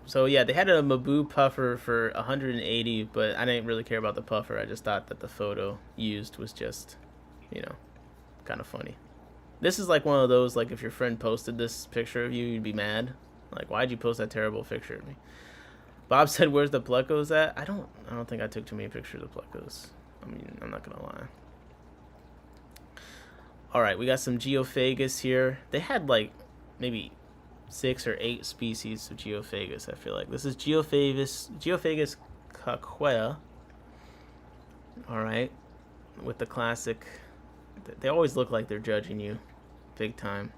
So yeah, they had a Mabu puffer for 180, but I didn't really care about the puffer. I just thought that the photo used was just, you know, kind of funny. This is like one of those, like if your friend posted this picture of you, you'd be mad. Like, why'd you post that terrible picture of me? Bob said, "Where's the plecos at?" I don't think I took too many pictures of plecos. I mean, I'm not gonna lie. All right, we got some Geophagus here. They had like maybe 6 or 8 species of Geophagus. I feel like this is Geophagus caquea. All right, with the classic. They always look like they're judging you, big time.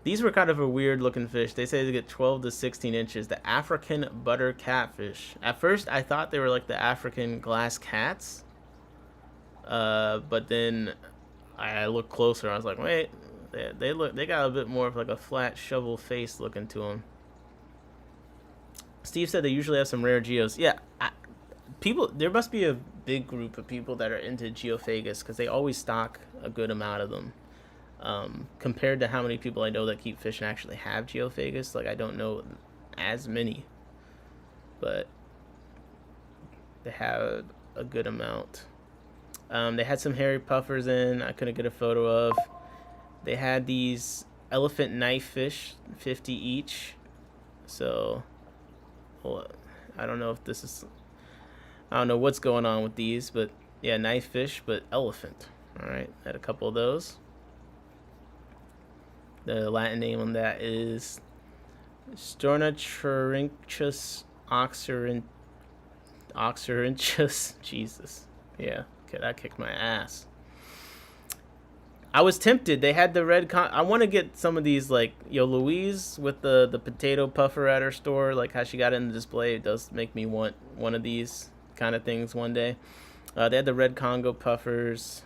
These were kind of a weird looking fish. They say they get 12 to 16 inches. The African butter catfish. At first, I thought they were like the African glass cats. But then I looked closer. I was like, wait, they got a bit more of like a flat shovel face looking to them. Steve said they usually have some rare geos. Yeah, there must be a big group of people that are into Geophagus because they always stock a good amount of them. Compared to how many people I know that keep fish and actually have Geophagus, like I don't know as many, but they have a good amount. They had some hairy puffers in. I couldn't get a photo of. They had these elephant knife fish, 50 each. So, well, I don't know if this is. I don't know what's going on with these, but yeah, knife fish, but elephant. All right, had a couple of those. The Latin name on that is Stornatrinchus oxyrinchus. Jesus. Yeah, okay, that kicked my ass. I was tempted. They had the red I want to get some of these, like, Louise with the potato puffer at her store, like how she got it in the display. It does make me want one of these kind of things one day. They had the red Congo puffers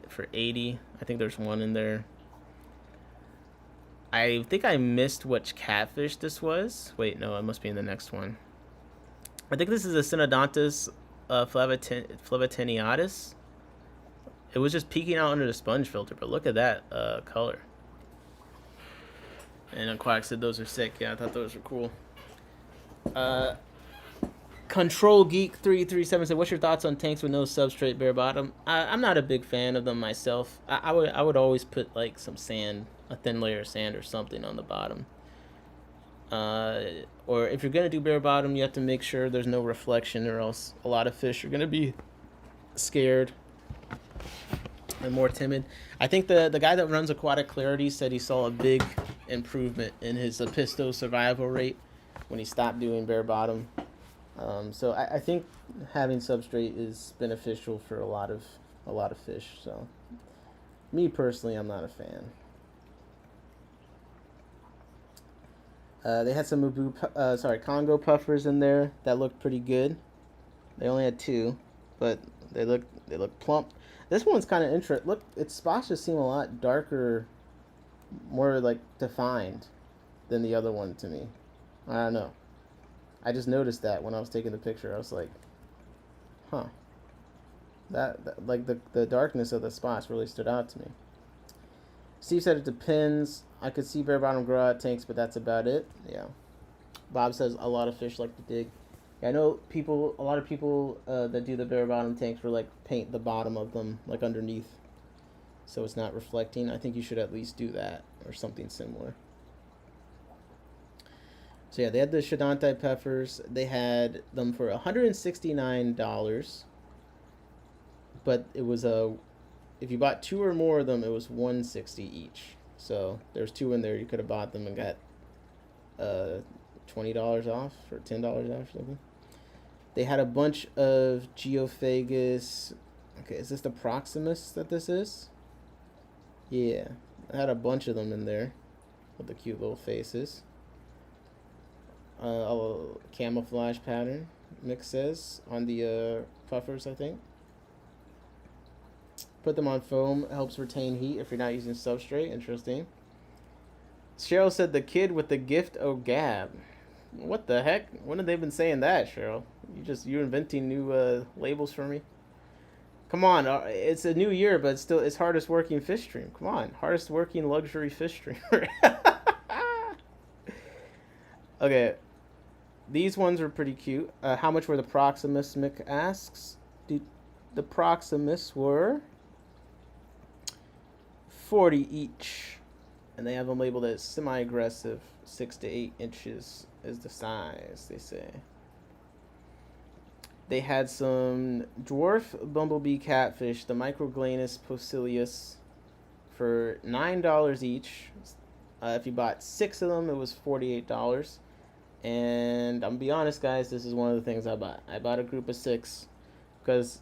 for 80. I think there's one in there. I think I missed which catfish this was. Wait, no, it must be in the next one. I think this is a Synodontis flavatiniatus. It was just peeking out under the sponge filter, but look at that color. And Quack said those are sick. Yeah, I thought those were cool. Control Geek 337 said, "What's your thoughts on tanks with no substrate, bare bottom?" I'm not a big fan of them myself. I would always put like some sand, a thin layer of sand or something on the bottom. Or if you're gonna do bare bottom, you have to make sure there's no reflection, or else a lot of fish are gonna be scared and more timid. I think the guy that runs Aquatic Clarity said he saw a big improvement in his Apisto survival rate when he stopped doing bare bottom. So I think having substrate is beneficial for a lot of fish. So me personally, I'm not a fan. They had some Congo puffers in there that looked pretty good. They only had 2, but they look plump. This one's kind of interesting. Look, its spots just seem a lot darker, more like defined than the other one to me. I don't know. I just noticed that when I was taking the picture. I was like, huh. That like the darkness of the spots really stood out to me. Steve said it depends. I could see bare bottom grow out tanks, but that's about it. Yeah. Bob says a lot of fish like to dig. Yeah, I know a lot of people that do the bare bottom tanks will like paint the bottom of them like underneath, so it's not reflecting. I think you should at least do that or something similar. So yeah, they had the Shodontai peppers. They had them for $169, but it was if you bought 2 or more of them, it was $160 each. So there's 2 in there. You could have bought them and got $20 off or $10 off or something. They had a bunch of Geophagus. Okay, is this the Proximus that this is? Yeah, I had a bunch of them in there with the cute little faces. A camouflage pattern, Mick says, on the puffers, I think. Put them on foam, helps retain heat if you're not using substrate. Interesting. Cheryl said the kid with the gift o' gab. What the heck? When have they been saying that, Cheryl? You inventing new labels for me? Come on, it's a new year, but it's hardest working fish stream. Come on, hardest working luxury fish stream. Okay, these ones are pretty cute. How much were the Proximus? Mick asks. The Proximus were $40 each, and they have them labeled as semi-aggressive. 6 to 8 inches is the size, they say. They had some dwarf bumblebee catfish, the Microglanus posilius, for $9 each. If you bought 6 of them, it was $48. And I'm gonna be honest, guys, this is one of the things I bought. I bought a group of 6 because,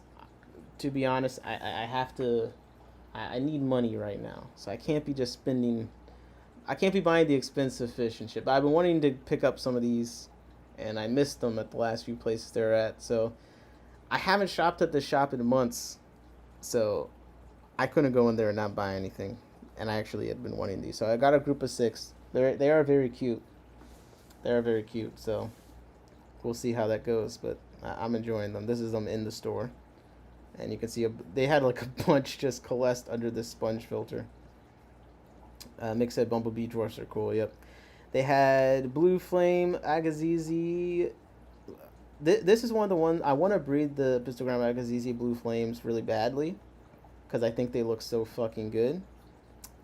to be honest, I need money right now, so I can't be just spending. I can't be buying the expensive fish and shit. But I've been wanting to pick up some of these, and I missed them at the last few places they're at. So I haven't shopped at the shop in months, so I couldn't go in there and not buy anything. And I actually had been wanting these, so I got a group of 6. They are very cute. They are very cute. So we'll see how that goes. But I'm enjoying them. This is them in the store. And you can see they had like a bunch just coalesced under this sponge filter. Mick said bumblebee dwarfs are cool. Yep. They had blue flame agazizi. This is one of the ones I want to breed the Pistogram agazizi blue flames really badly because I think they look so fucking good.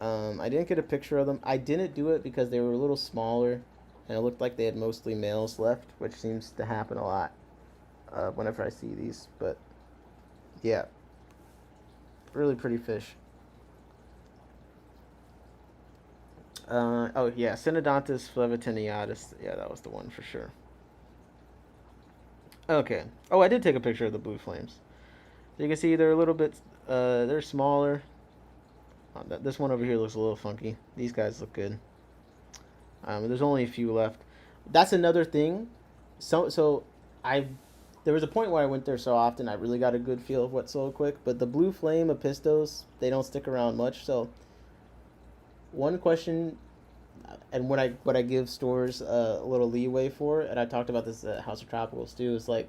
I didn't get a picture of them. I didn't do it because they were a little smaller and it looked like they had mostly males left, which seems to happen a lot whenever I see these. But yeah, really pretty fish. Oh yeah, Synodontis flavatiniatus. Yeah, that was the one for sure. Okay. Oh, I did take a picture of the blue flames. So you can see they're a little bit, they're smaller. This one over here looks a little funky. These guys look good. There's only a few left. That's another thing. So there was a point where I went there so often I really got a good feel of what sold quick. But the Blue Flame Apistos, they don't stick around much. So one question, and what I give stores a little leeway for, and I talked about this at House of Tropicals too, is like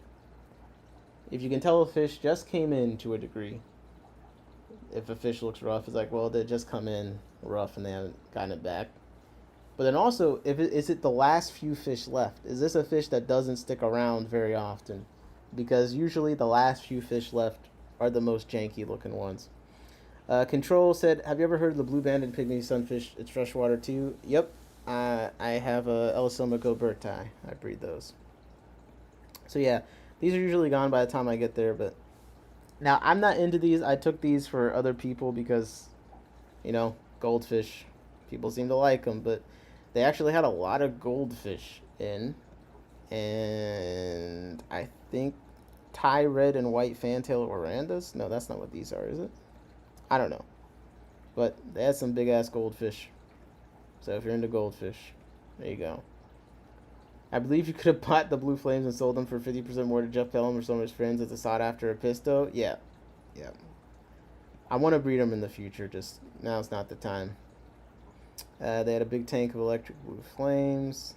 if you can tell a fish just came in to a degree. If a fish looks rough, it's like, well, they just come in rough and they haven't gotten it back. But then also, is it the last few fish left? Is this a fish that doesn't stick around very often? Because usually the last few fish left are the most janky looking ones. Control said, have you ever heard of the blue banded pygmy sunfish? It's freshwater too. Yep. I have a Elisoma goberti. I breed those. So yeah, these are usually gone by the time I get there. But now I'm not into these. I took these for other people because, goldfish. People seem to like them, but they actually had a lot of goldfish in, and I think Thai red and white fantail orandas. No, that's not what these are, is it? I don't know, but they had some big ass goldfish. So if you're into goldfish, there you go. I believe you could have bought the Blue Flames and sold them for 50% more to Jeff Pelham or some of his friends as a sought after Apisto. Yeah. I want to breed them in the future. Just now, it's not the time. They had a big tank of electric blue flames.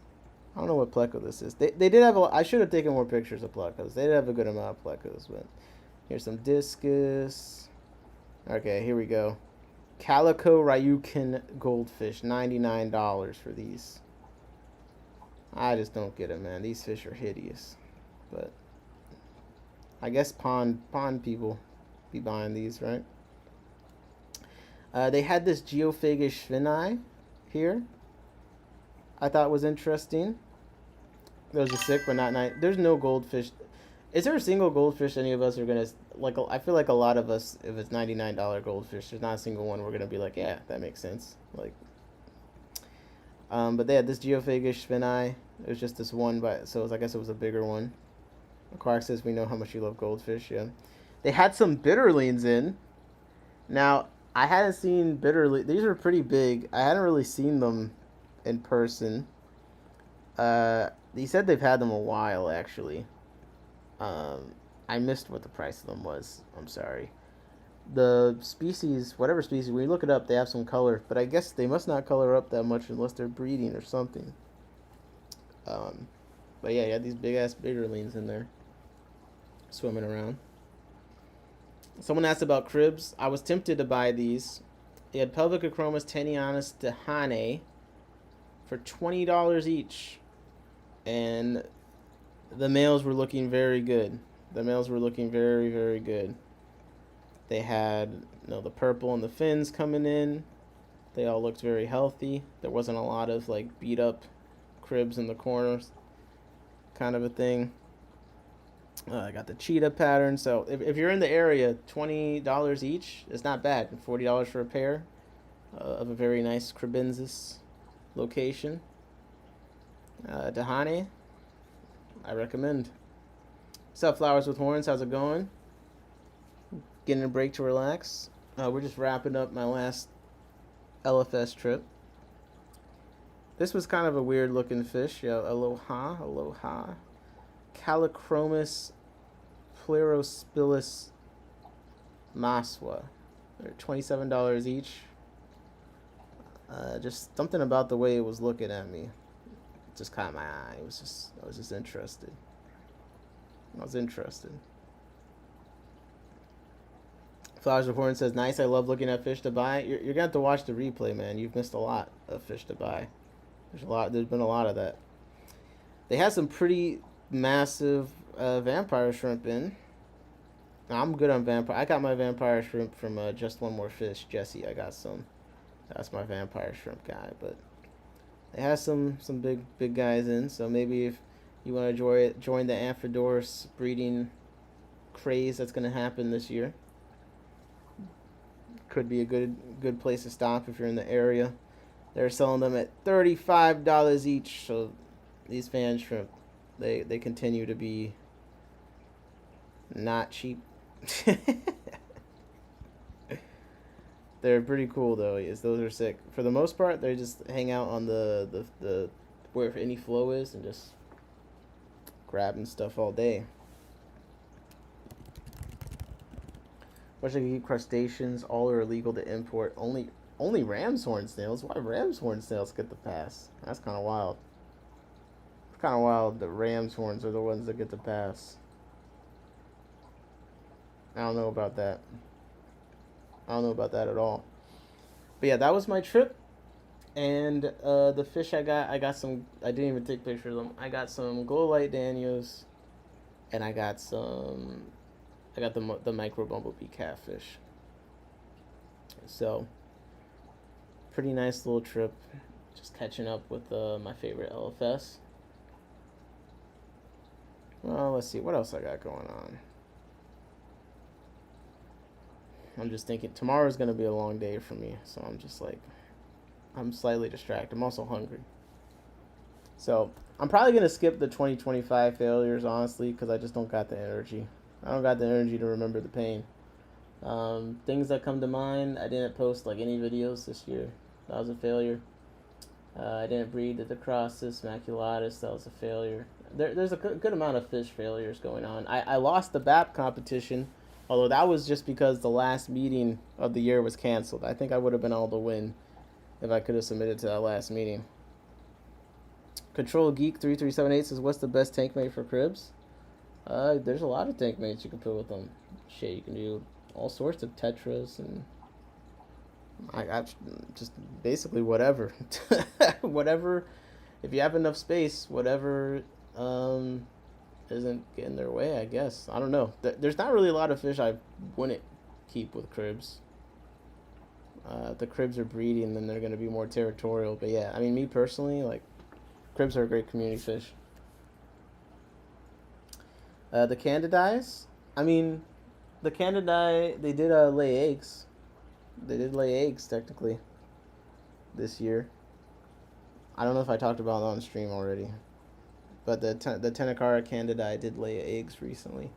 I don't know what pleco this is. They did have I should have taken more pictures of plecos. They did have a good amount of plecos, but here's some discus. Okay, here we go. Calico Ryukin goldfish, $99 for these. I just don't get it, man. These fish are hideous, but I guess pond people be buying these, right? They had this Geophagus schwinni here. I thought was interesting. Those are sick, but not nice. There's no goldfish. Is there a single goldfish any of us are gonna like? I feel like a lot of us, if it's $99 goldfish, there's not a single one we're gonna be like, yeah, that makes sense. Like, but they had this Geophagus schwinni. It was just this one, so I guess it was a bigger one. Clark says we know how much you love goldfish. Yeah, they had some bitterlings in. Now I hadn't seen bitterling. These are pretty big. I hadn't really seen them in person. He said they've had them a while, actually. I missed what the price of them was. I'm sorry. The species, whatever species, when you look it up, they have some color, but I guess they must not color up that much unless they're breeding or something. But yeah, you had these big ass bitterlings in there swimming around. Someone asked about cribs. I was tempted to buy these. They had Pelvicochromis tennianus dehane for $20 each. And the males were looking very good. The males were looking very, very good. They had, the purple and the fins coming in. They all looked very healthy. There wasn't a lot of, beat up cribs in the corners kind of a thing. I got the cheetah pattern. So if you're in the area, $20 each is not bad. $40 for a pair of a very nice cribensis location. Dehane, I recommend. What's up, Flowers with Horns? How's it going? Getting a break to relax. We're just wrapping up my last LFS trip. This was kind of a weird looking fish. Yeah, aloha. Callichromis plerospilus maswa. They're $27 each. Just something about the way it was looking at me just caught my eye. I was just interested. I was interested. Flowers Report says, nice, I love looking at fish to buy. You're going to have to watch the replay, man. You've missed a lot of fish to buy. There's been a lot of that. They had some pretty massive vampire shrimp in. I'm good on vampire. I got my vampire shrimp from Just One More Fish, Jesse. I got some. That's my vampire shrimp guy. But they have some big guys in. So maybe if you want to join the Amphidoros breeding craze that's going to happen this year, could be a good place to stop if you're in the area. They're selling them at $35 each. So these fan shrimp, they continue to be not cheap. They're pretty cool though. Yes, those are sick. For the most part, they just hang out on the where any flow is and just grabbing stuff all day. Wish I could eat crustaceans. All are illegal to import. Only ram's horn snails. Why ram's horn snails get the pass? That's kind of wild. It's kind of wild that ram's horns are the ones that get the pass. I don't know about that. I don't know about that at all. But yeah, that was my trip. And the fish I got some. I didn't even take pictures of them. I got some glow light Danios, and I got the micro bumblebee catfish. So pretty nice little trip. Just catching up with my favorite LFS. Well, let's see what else I got going on. I'm just thinking tomorrow's gonna be a long day for me, so I'm just like, I'm slightly distracted. I'm also hungry, so I'm probably gonna skip the 2025 failures, honestly, because I just don't got the energy. I don't got the energy to remember the pain. Things that come to mind: I didn't post like any videos this year. That was a failure. I didn't breed the Crossus maculatus. That was a failure. There's a good amount of fish failures going on. I lost the BAP competition. Although that was just because the last meeting of the year was canceled. I think I would have been able to win if I could have submitted to that last meeting. Control Geek 3378 says, "What's the best tank mate for cribs?" There's a lot of tank mates you can put with them. Shit, you can do all sorts of tetras, and I just basically whatever, whatever. If you have enough space, whatever. Isn't getting their way, I guess. I don't know. There's not really a lot of fish I wouldn't keep with cribs. If the cribs are breeding, then they're going to be more territorial. But yeah, I mean, me personally, like, cribs are a great community fish. The Candidies, I mean, the Candidii, they did lay eggs. They did lay eggs, technically, this year. I don't know if I talked about it on stream already. But the Tenacara Candidii did lay eggs recently.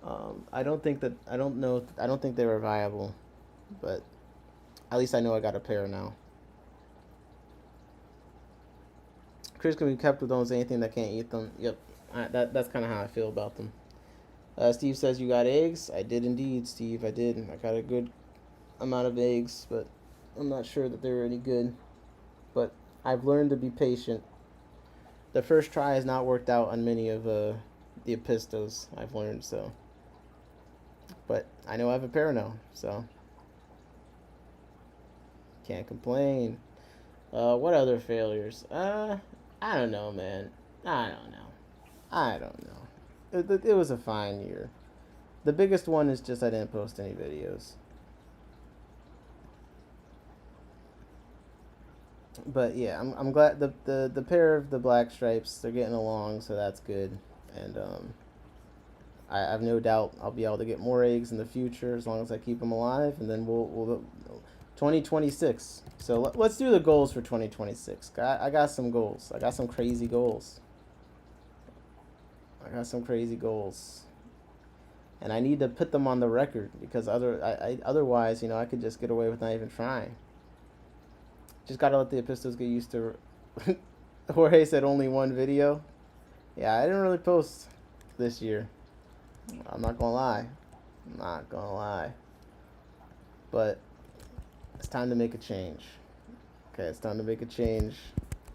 I don't think they were viable, but at least I know I got a pair now. Critters can be kept with almost anything that can't eat them. Yep, that's kind of how I feel about them. Steve says you got eggs. I did indeed, Steve. I did. I got a good amount of eggs, but I'm not sure that they were any good. But I've learned to be patient. The first try has not worked out on many of the Epistos, I've learned, so. But I know I have a pair now, so. Can't complain. What other failures? I don't know, man. I don't know. It was a fine year. The biggest one is just I didn't post any videos. But yeah, I'm glad the pair of the black stripes, they're getting along, so that's good. And I have no doubt I'll be able to get more eggs in the future as long as I keep them alive. And then we'll 2026. So let's do the goals for 2026. I got some goals. I got some crazy goals. And I need to put them on the record because otherwise, you know, I could just get away with not even trying. Just gotta let the Epistos get used to. Jorge said only one video. Yeah, I didn't really post this year. I'm not gonna lie. But it's time to make a change. Okay, it's time to make a change.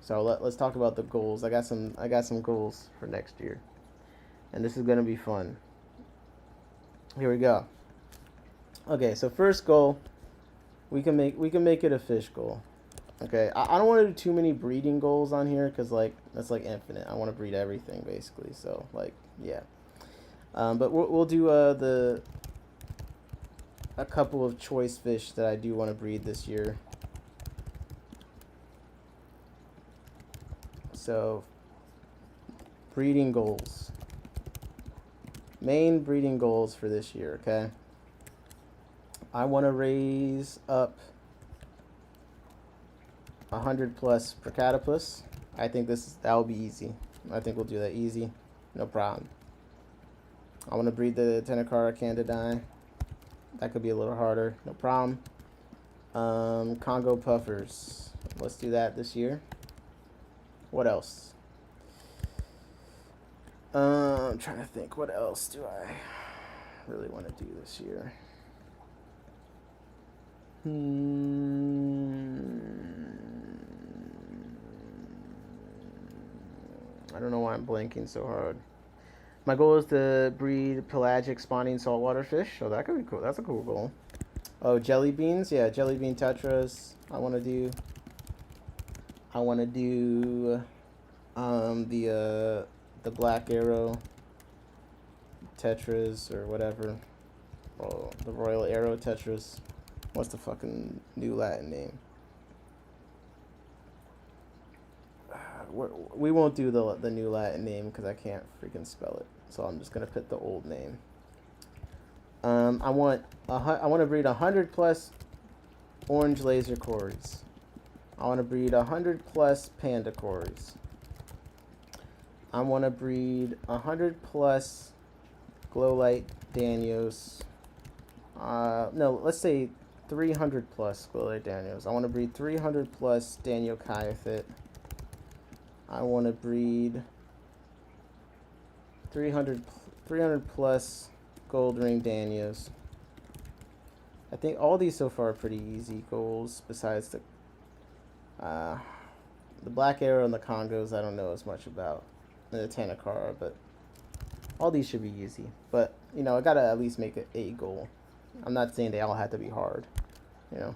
So let's talk about the goals. I got some goals for next year, and this is gonna be fun. Here we go. Okay, so first goal, we can make it a fish goal. Okay, I don't want to do too many breeding goals on here because like that's like infinite. I want to breed everything basically. So like yeah, but we'll do a couple of choice fish that I do want to breed this year. So breeding goals, main breeding goals for this year. Okay, I want to raise up 100 plus Procatopus. I think that will be easy. I think we'll do that easy, no problem. I want to breed the Tenacara Candidii. That could be a little harder, no problem. Congo puffers. Let's do that this year. What else? I'm trying to think. What else do I really want to do this year? I don't know why I'm blanking so hard. My goal is to breed pelagic spawning saltwater fish. Oh, that could be cool. That's a cool goal. Oh, jelly beans. Yeah, jelly bean tetras. I want to do the black arrow tetras or whatever. Oh, the royal arrow tetras. What's the fucking new Latin name? We won't do the new Latin name because I can't freaking spell it. So I'm just gonna put the old name. I want to breed 100 plus orange laser cories. I want to breed 100 plus panda cories. I want to breed 100 plus glow light Danios. No, let's say 300 plus glow light Danios. I want to breed 300 plus Daniel Kayafit. I want to breed 300 plus gold ring Danios. I think all these so far are pretty easy goals. Besides the black arrow and the Congos, I don't know as much about. The Tanakara, but all these should be easy. But you know, I gotta at least make it a goal. I'm not saying they all have to be hard. You know.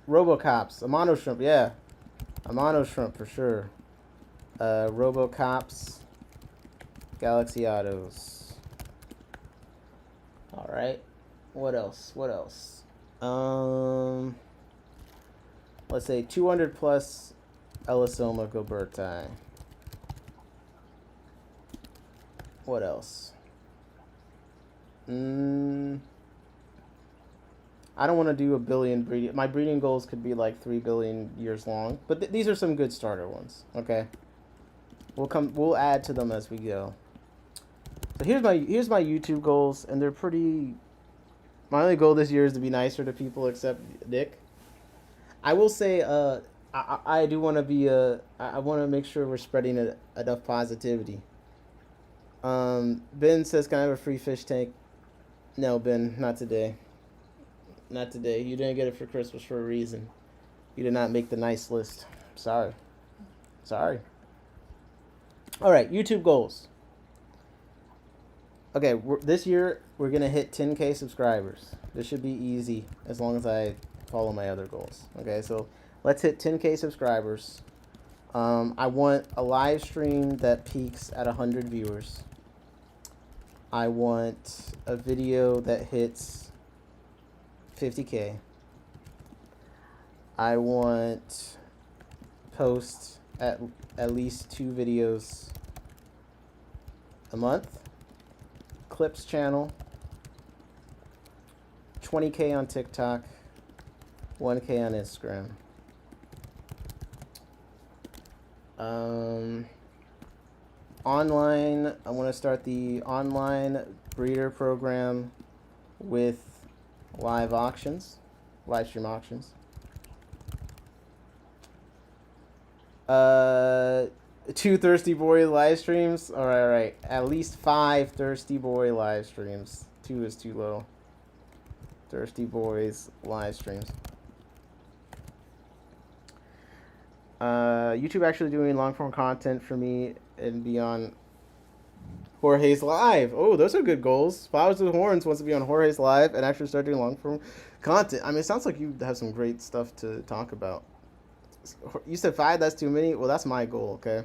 Robocops, a mono shrimp, yeah. A mono shrimp for sure. Robocops, Galaxy Autos. All right. What else? What else? Let's say 200 plus Elisoma Goberti. What else? I don't want to do a billion breeding. My breeding goals could be like 3 billion years long, but these are some good starter ones. Okay, we'll add to them as we go. So here's my YouTube goals, and they're pretty. My only goal this year is to be nicer to people except Nick. I will say, I do want to be I want to make sure we're spreading enough positivity. Ben says, "Can I have a free fish tank?" No, Ben, not today. Not today. You didn't get it for Christmas for a reason. You did not make the nice list. Sorry. Sorry. All right, YouTube goals. Okay, this year we're gonna hit 10K subscribers. This should be easy as long as I follow my other goals. Okay, so let's hit 10K subscribers. I want a live stream that peaks at 100 viewers. I want a video that hits 50K. I want post at least 2 videos a month. Clips channel. 20K on TikTok. 1K on Instagram. Online, I want to start the online breeder program with live stream auctions. 2 Thirsty Boy live streams. All right. At least 5 Thirsty Boy live streams. 2 is too low. Thirsty Boys live streams. YouTube actually doing long form content for me and be on Jorge's Live. Oh, those are good goals. Flowers with Horns wants to be on Jorge's Live and actually start doing long form content. I mean, it sounds like you have some great stuff to talk about. You said 5, that's too many? Well, that's my goal, okay?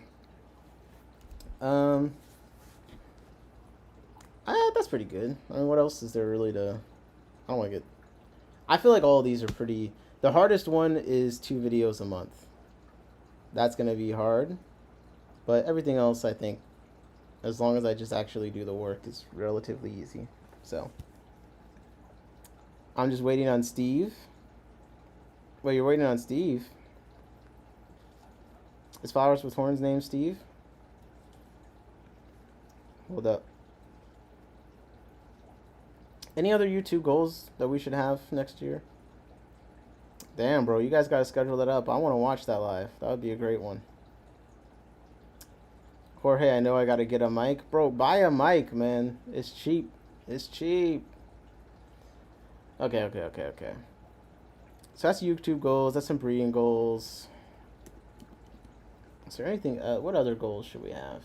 That's pretty good. I mean, what else is there really to... I don't want to get... I feel like all of these are pretty... The hardest one is 2 videos a month. That's going to be hard. But everything else, I think, as long as I just actually do the work, is relatively easy. So, I'm just waiting on Steve. Wait, you're waiting on Steve? Is Flowers with Horns named Steve? Hold up. Any other YouTube goals that we should have next year? Damn, bro, you guys gotta schedule that up. I want to watch that live. That would be a great one. Jorge, I know I gotta get a mic. Bro, buy a mic, man. It's cheap. It's cheap. Okay. So that's YouTube goals. That's some breeding goals. Is there anything? What other goals should we have?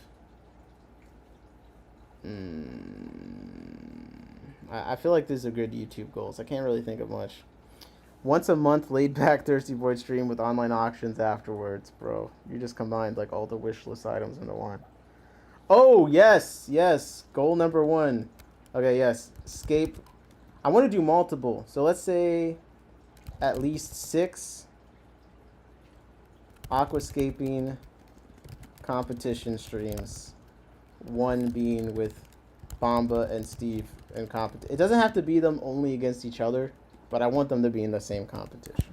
I feel like these are good YouTube goals. I can't really think of much. Once a month, laid back Thirsty Boy stream with online auctions afterwards, bro. You just combined like all the wish list items into one. Oh, yes. Goal number 1. Okay, yes. Escape. I want to do multiple. So let's say at least 6 aquascaping competition streams. 1 being with Bomba and Steve in competition. It doesn't have to be them only against each other, but I want them to be in the same competition.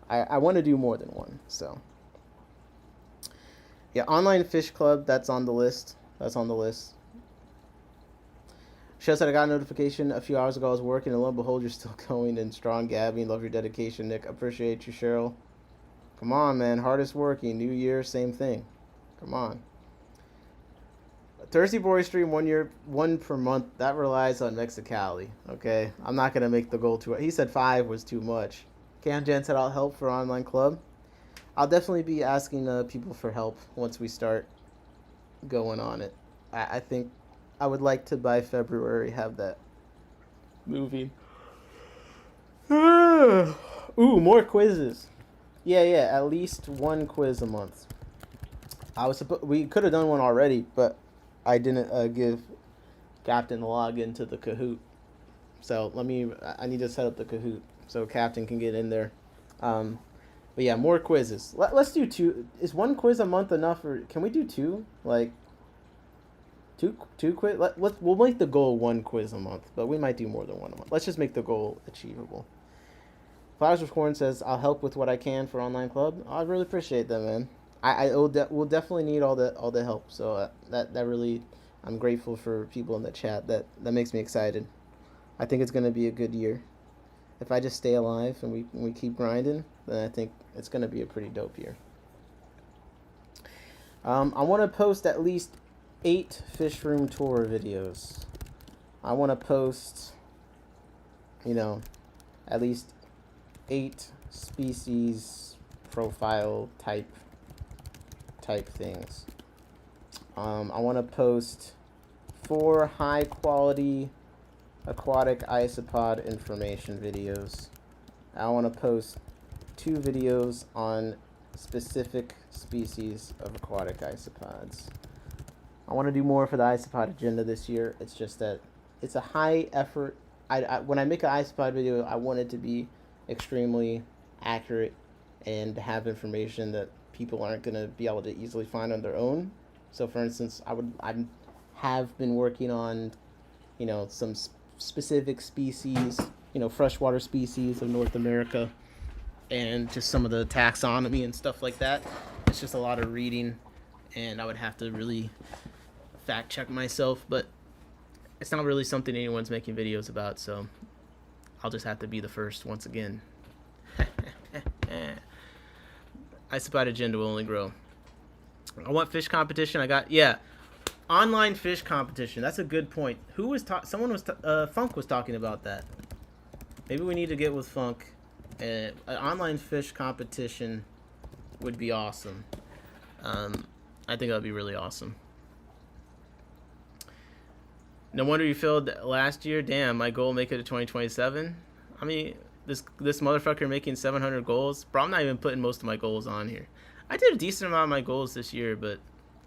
I want to do more than 1, so. Yeah, online fish club, that's on the list. Show said I got a notification a few hours ago. I was working, and lo and behold, you're still going and strong, Gabby. Love your dedication, Nick. Appreciate you, Cheryl. Come on, man. Hardest working. New year, same thing. Come on. Thirsty Boy stream 1 per month. That relies on Mexicali. Okay, I'm not gonna make the goal too. He said 5 was too much. Cam Jen said I'll help for online club. I'll definitely be asking people for help once we start going on it. I think I would like to by February have that moving. Ooh, more quizzes. Yeah, at least 1 quiz a month. We could have done one already, but I didn't give Captain the login to the Kahoot. So I need to set up the Kahoot so Captain can get in there. But yeah, more quizzes. Let's do 2. Is 1 quiz a month enough, or can we do 2? Like two quiz. We'll make the goal 1 quiz a month, but we might do more than 1 a month. Let's just make the goal achievable. Flowers with Corn says I'll help with what I can for online club. I really appreciate that, man. We'll definitely need all the help. So that really, I'm grateful for people in the chat. That makes me excited. I think it's gonna be a good year. If I just stay alive and we keep grinding, then I think it's gonna be a pretty dope year. I want to post at least 8 fish room tour videos. I want to post, at least 8 species profile type things. I want to post 4 high quality aquatic isopod information videos. I want to post 2 videos on specific species of aquatic isopods. I want to do more for the isopod agenda this year. It's just that it's a high effort. When I make an isopod video, I want it to be extremely accurate and have information that people aren't going to be able to easily find on their own. So for instance, I have been working on, some specific species, freshwater species of North America, and just some of the taxonomy and stuff like that. It's just a lot of reading, and I would have to really fact check myself, but it's not really something anyone's making videos about, so I'll just have to be the first once again. Isopod agenda will only grow. I want fish competition. Online fish competition. That's a good point. Funk was talking about that. Maybe we need to get with Funk. An online fish competition would be awesome. I think that would be really awesome. No wonder you failed last year. Damn, my goal make it to 2027. I mean, this motherfucker making 700 goals. Bro, I'm not even putting most of my goals on here. I did a decent amount of my goals this year, but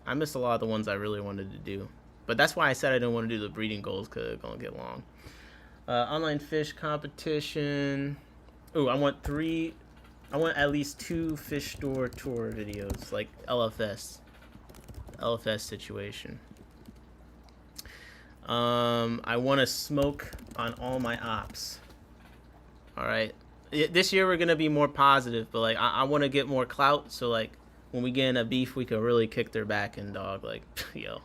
I missed a lot of the ones I really wanted to do. But that's why I said I didn't want to do the breeding goals, because it's going to get long. Online fish competition. Ooh, I want at least 2 fish store tour videos, like LFS situation. I want to smoke on all my ops. All right, this year we're gonna be more positive, but like I want to get more clout, so like when we get in a beef, we can really kick their back and dog. Like, yo,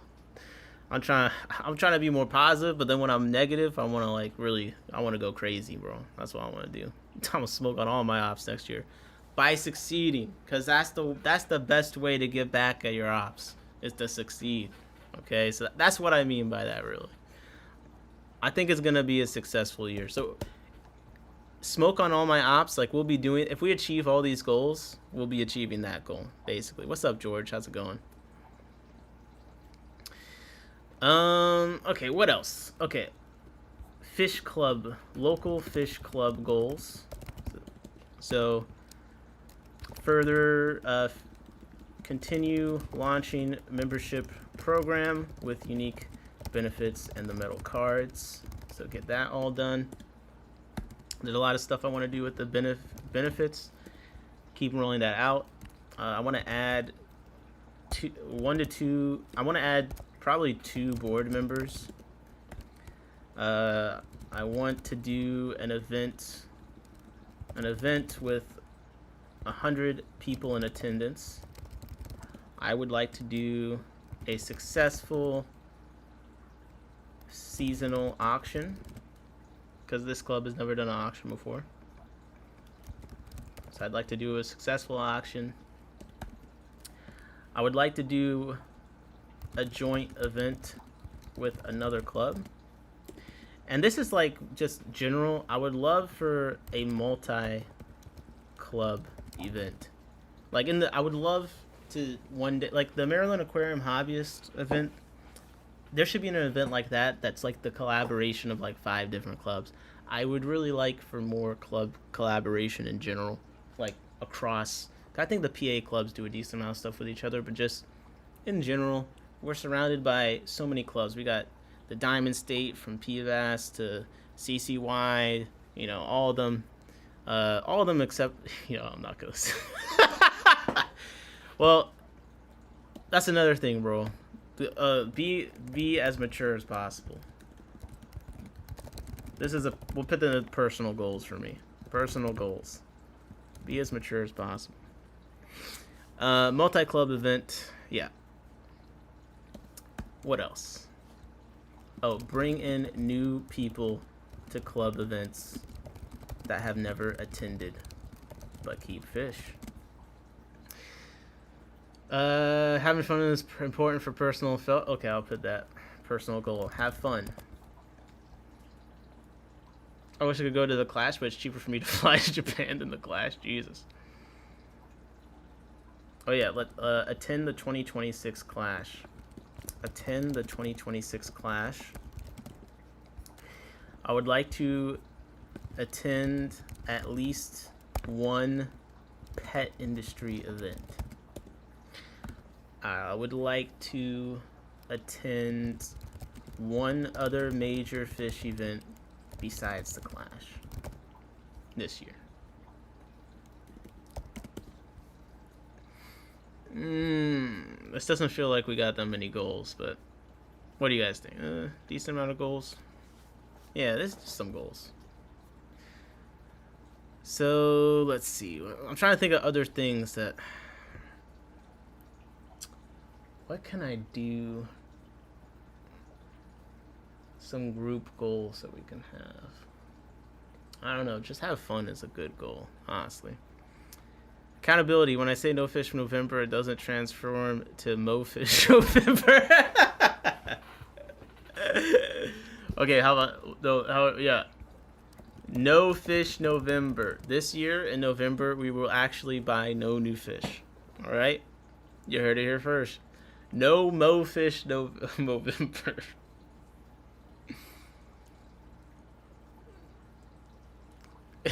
I'm trying to be more positive, but then when I'm negative, I want to go crazy, bro. That's what I want to do. I'm gonna smoke on all my ops next year by succeeding, because that's the best way to get back at your ops, is to succeed. Okay, so that's what I mean by that, really. I think it's gonna be a successful year. So smoke on all my ops, like we'll be doing, if we achieve all these goals, we'll be achieving that goal, basically. What's up, George? How's it going? Okay, what else? Okay. Fish club, local fish club goals. So further continue launching membership program with unique benefits and the metal cards. So get that all done. There's a lot of stuff I want to do with the benefits. Keep rolling that out. I want to add 1 to 2. I want to add probably 2 board members. I want to do an event with 100 people in attendance. I would like to do a successful seasonal auction, because this club has never done an auction before. So I'd like to do a successful auction. I would like to do a joint event with another club. And this is like just general. I would love for a multi-club event. Like I would love to one day, like the Maryland Aquarium Hobbyist event. There should be an event like that that's like the collaboration of like 5 different clubs. I would really like for more club collaboration in general, like across. I think the PA clubs do a decent amount of stuff with each other, but just in general, we're surrounded by so many clubs. We got the Diamond State from PVAS to CCY, all of them except, I'm not gonna say. Well, that's another thing, bro. Be as mature as possible. We'll put the personal goals for me. Personal goals. Be as mature as possible. Multi-club event, yeah. What else? Oh, bring in new people to club events that have never attended but keep fish. Having fun is important for personal okay, I'll put that. Personal goal. Have fun. I wish I could go to the Clash, but it's cheaper for me to fly to Japan than the Clash. Jesus. Oh yeah, attend the 2026 Clash. Attend the 2026 Clash. I would like to attend at least one pet industry event. I would like to attend one other major fish event besides the Clash this year. This doesn't feel like we got that many goals, but what do you guys think? Decent amount of goals? Yeah, there's just some goals. So, let's see. I'm trying to think of other things that... What can I do? Some group goals that we can have. I don't know. Just have fun is a good goal, honestly. Accountability. When I say no fish for November, it doesn't transform to mo fish November. Okay, how about yeah. No fish November. This year in November, we will actually buy no new fish. All right? You heard it here first. No mo fish November.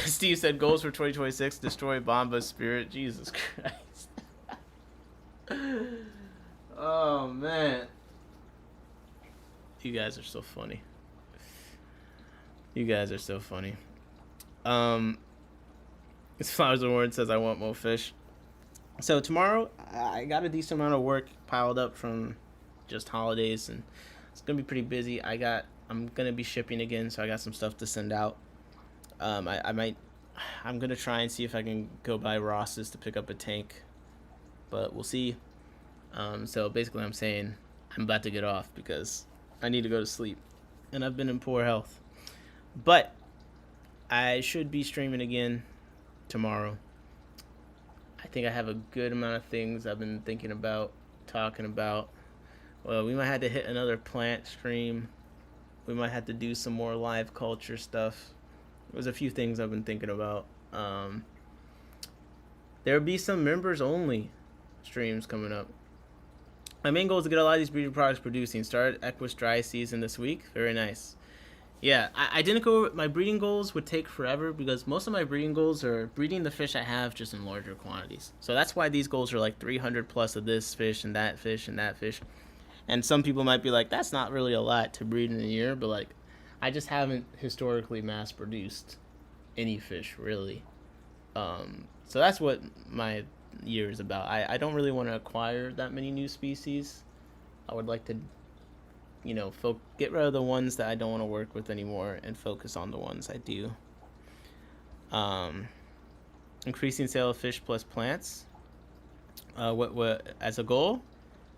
Steve said goals for 2026: destroy Bomba's spirit. Jesus Christ. Oh man, you guys are so funny. You guys are so funny. It's Flowers Award says I want more fish. So tomorrow I got a decent amount of work piled up from just holidays, and it's gonna be pretty busy. I'm gonna be shipping again, so I got some stuff to send out. I'm gonna try and see if I can go by Ross's to pick up a tank, but we'll see. So basically I'm saying I'm about to get off because I need to go to sleep. And I've been in poor health. But I should be streaming again tomorrow. I think I have a good amount of things I've been thinking about, talking about. Well, we might have to hit another plant stream. We might have to do some more live culture stuff. There's a few things I've been thinking about. There'll be some members only streams coming up. My main goal is to get a lot of these breeding products producing. Start Equus dry season this week. Very nice. Yeah, I didn't go. My breeding goals would take forever because most of my breeding goals are breeding the fish I have just in larger quantities. So that's why these goals are like 300 plus of this fish and that fish and that fish. And some people might be like, that's not really a lot to breed in a year, but like, I just haven't historically mass produced any fish really. So that's what my year is about. I don't really want to acquire that many new species. I would like to, you know, get rid of the ones that I don't want to work with anymore and focus on the ones I do. Increasing sale of fish plus plants. What as a goal?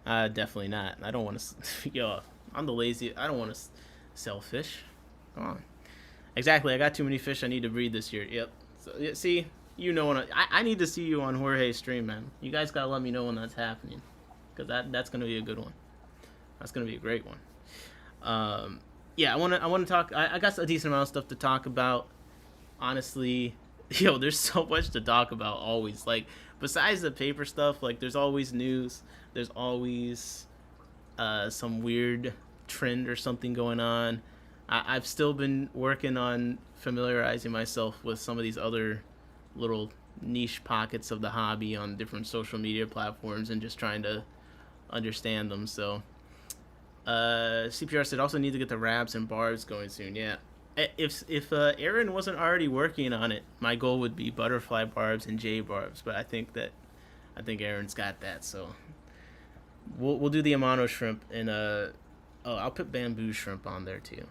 Definitely not. I don't want to. Yo, I'm the lazy. I don't want to sell fish. Come on. Exactly. I got too many fish I need to breed this year. Yep. So see, you know when I need to see you on Jorge's stream, man. You guys gotta let me know when that's happening, because that's gonna be a good one. That's gonna be a great one. Yeah, I wanna talk. I got a decent amount of stuff to talk about. Honestly, yo, there's so much to talk about always. Like, besides the paper stuff, like there's always news. There's always some weird trend or something going on. I've still been working on familiarizing myself with some of these other little niche pockets of the hobby on different social media platforms and just trying to understand them. So CPR said also need to get the wraps and barbs going soon. Yeah, if Aaron wasn't already working on it, my goal would be butterfly barbs and jade barbs, but I think Aaron's got that. So we'll do the Amano shrimp and I'll put bamboo shrimp on there too.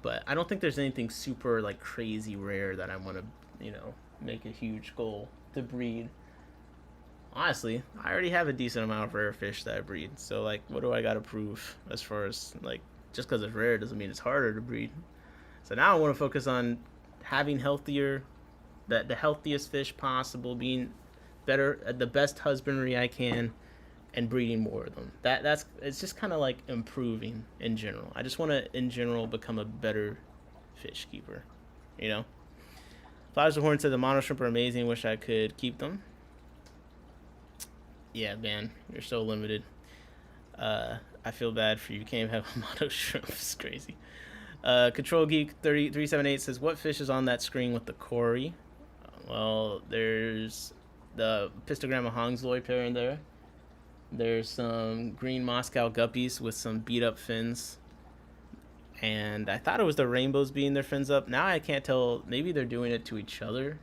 But I don't think there's anything super like crazy rare that I want to, you know, make a huge goal to breed. Honestly, I already have a decent amount of rare fish that I breed. So like, what do I got to prove as far as like, just because it's rare doesn't mean it's harder to breed. So now I want to focus on having the healthiest fish possible, being better at the best husbandry I can, and breeding more of them. It's just kind of like improving in general. I just want to in general become a better fish keeper, you know. Flowers of Horn said the mono shrimp are amazing. Wish I could keep them. Yeah, man, you're so limited. I feel bad for you. You can't have a mono shrimp. It's crazy. Control Geek 3378 says, what fish is on that screen with the Cory? Well, there's the Pistogramma Hongsloi pair in there. There's some green Moscow guppies with some beat up fins. And I thought it was the rainbows beating their fins up. Now I can't tell. Maybe they're doing it to each other.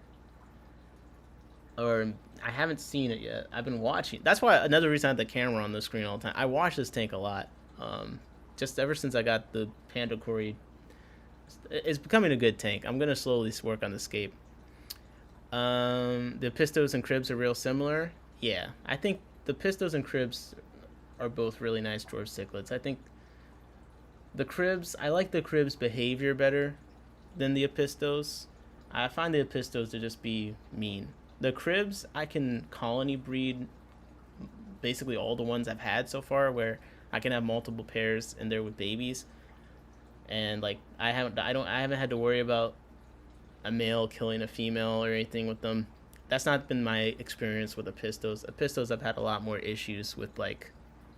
Or I haven't seen it yet. I've been watching. That's why another reason I have the camera on the screen all the time. I watch this tank a lot. Just ever since I got the Panda Cory. It's becoming a good tank. I'm going to slowly work on the scape. The pistos and cribs are real similar. Yeah, I think the pistos and cribs are both really nice dwarf cichlids. I think the cribs, I like the cribs' behavior better than the epistos. I find the epistos to just be mean. The cribs, I can colony breed basically all the ones I've had so far, where I can have multiple pairs in there with babies, and like I haven't had to worry about a male killing a female or anything with them. That's not been my experience with epistos. Epistos, I've had a lot more issues with like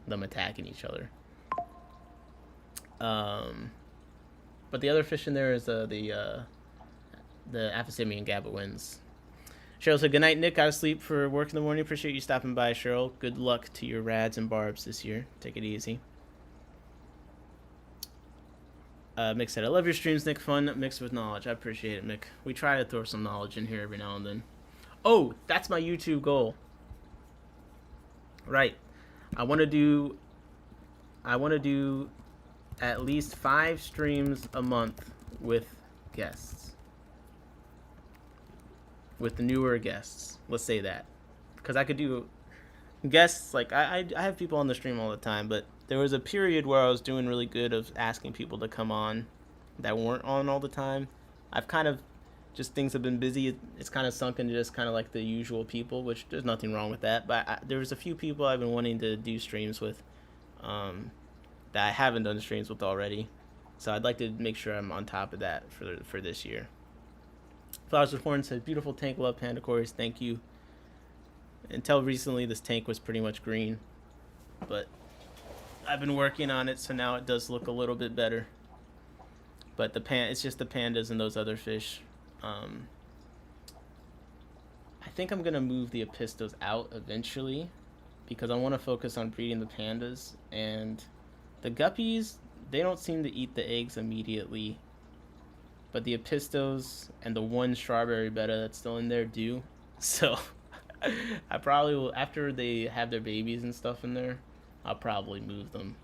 them attacking each other. But the other fish in there is the Aphysemian Gabawins. Cheryl said, good night, Nick. Gotta sleep for work in the morning. Appreciate you stopping by, Cheryl. Good luck to your rads and barbs this year. Take it easy. Mick said, I love your streams, Nick. Fun mixed with knowledge. I appreciate it, Mick. We try to throw some knowledge in here every now and then. Oh, that's my YouTube goal. Right. I want to do at least 5 streams a month with guests. With the newer guests. Let's say that. Because I could do guests, like I have people on the stream all the time, but there was a period where I was doing really good of asking people to come on that weren't on all the time. I've kind of just things have been busy. It's kind of sunk into just kind of like the usual people, which there's nothing wrong with that. But there was a few people I've been wanting to do streams with that I haven't done streams with already. So I'd like to make sure I'm on top of that for this year. Flowers with Horns says, beautiful tank, love Panda Corys, thank you. Until recently, this tank was pretty much green. But I've been working on it, so now it does look a little bit better. But it's just the pandas and those other fish. I think I'm going to move the Apistos out eventually because I want to focus on breeding the pandas. And the guppies, they don't seem to eat the eggs immediately. But the Apistos and the one strawberry betta that's still in there do. So I probably will, after they have their babies and stuff in there, I'll probably move them.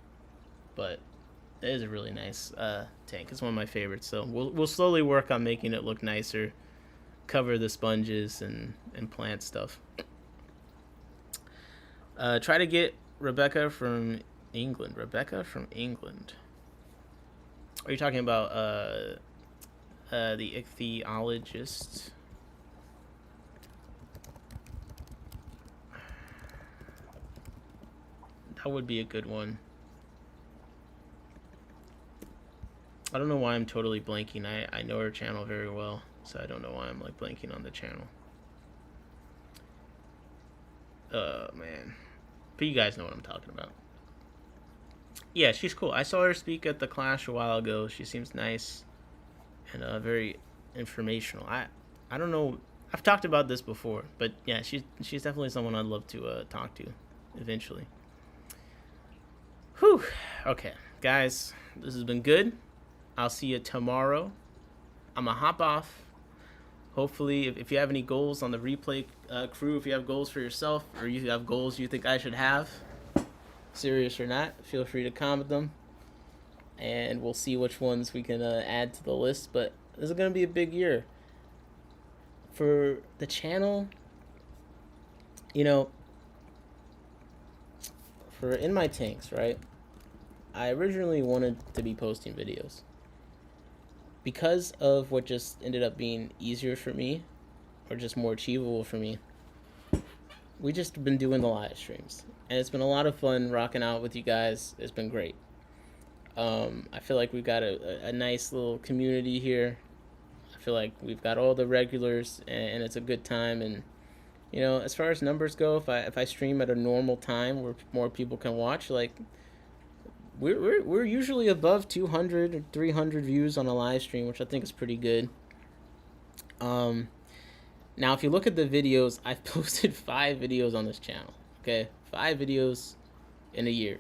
But it is a really nice tank. It's one of my favorites. So we'll slowly work on making it look nicer, cover the sponges and plant stuff. Try to get Rebecca from England. Rebecca from England. Are you talking about the ichthyologist? That would be a good one. I don't know why I'm totally blanking. I know her channel very well, so I don't know why I'm like blanking on the channel. Man. But you guys know what I'm talking about. Yeah, she's cool. I saw her speak at the Clash a while ago. She seems nice and very informational. I don't know. I've talked about this before, but yeah, she's definitely someone I'd love to talk to eventually. Whew. Okay, guys, this has been good. I'll see you tomorrow. I'm going to hop off. Hopefully, if you have any goals on the replay crew, if you have goals for yourself or you have goals you think I should have, serious or not, feel free to comment them. And we'll see which ones we can add to the list. But this is going to be a big year. For the channel, you know, for In My Tanks, right? I originally wanted to be posting videos. Because of what just ended up being easier for me, or just more achievable for me, we just been doing the live streams. And it's been a lot of fun rocking out with you guys. It's been great. I feel like we've got a nice little community here. I feel like we've got all the regulars, and it's a good time. And, you know, as far as numbers go, if I stream at a normal time where more people can watch, like, we're usually above 200 or 300 views on a live stream, which I think is pretty good. Now, if you look at the videos, I've posted 5 videos on this channel. Okay, 5 videos in a year.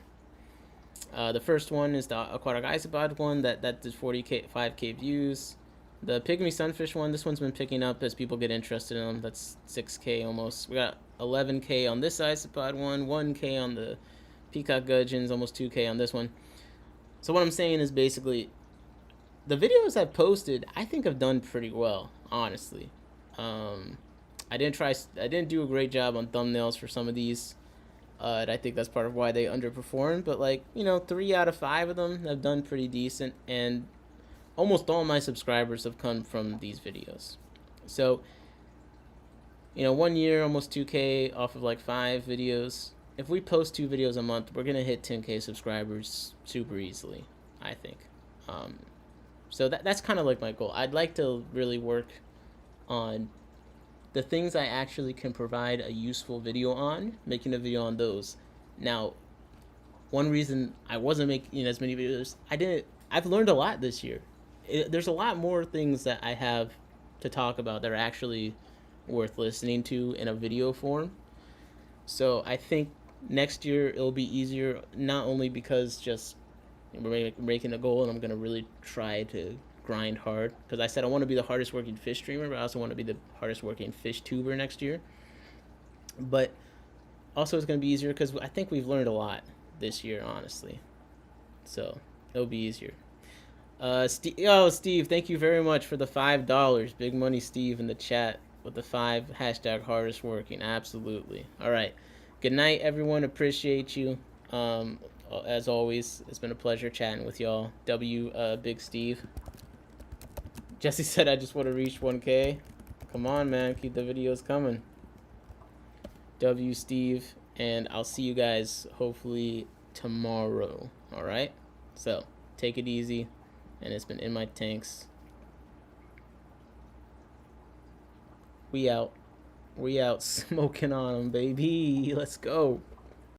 The first one is the aquatic isopod one that did 5K views. The pygmy sunfish one, this one's been picking up as people get interested in them. That's 6K almost. We got 11K on this isopod one, 1K on the peacock gudgeons, almost 2K on this one. So what I'm saying is basically, the videos I've posted, I think have done pretty well, honestly. I didn't do a great job on thumbnails for some of these. And I think that's part of why they underperformed. But, like, you know, 3 out of 5 of them have done pretty decent. And almost all my subscribers have come from these videos. So, you know, 1 year, almost 2K off of, like, 5 videos. If we post 2 videos a month, we're going to hit 10K subscribers super easily, I think. So that's kind of like my goal. I'd like to really work on the things I actually can provide a useful video on, making a video on those. Now, one reason I wasn't making as many videos, I've learned a lot this year. There's a lot more things that I have to talk about that are actually worth listening to in a video form. So I think next year it'll be easier, not only because just we're making a goal and I'm going to really try to grind hard, because I said I want to be the hardest working fish streamer, but I also want to be the hardest working fish tuber next year. But also it's going to be easier because I think we've learned a lot this year, honestly. So it'll be easier. Steve, thank you very much for the $5. Big money Steve in the chat with the 5 # hardest working. Absolutely. All right, Good night, everyone. Appreciate you. As always, it's been a pleasure chatting with y'all. Big Steve. Jesse said, I just want to reach 1K. Come on, man. Keep the videos coming. Steve. And I'll see you guys hopefully tomorrow. All right? So, take it easy. And it's been In My Tanks. We out. We out smoking on them, baby. Let's go.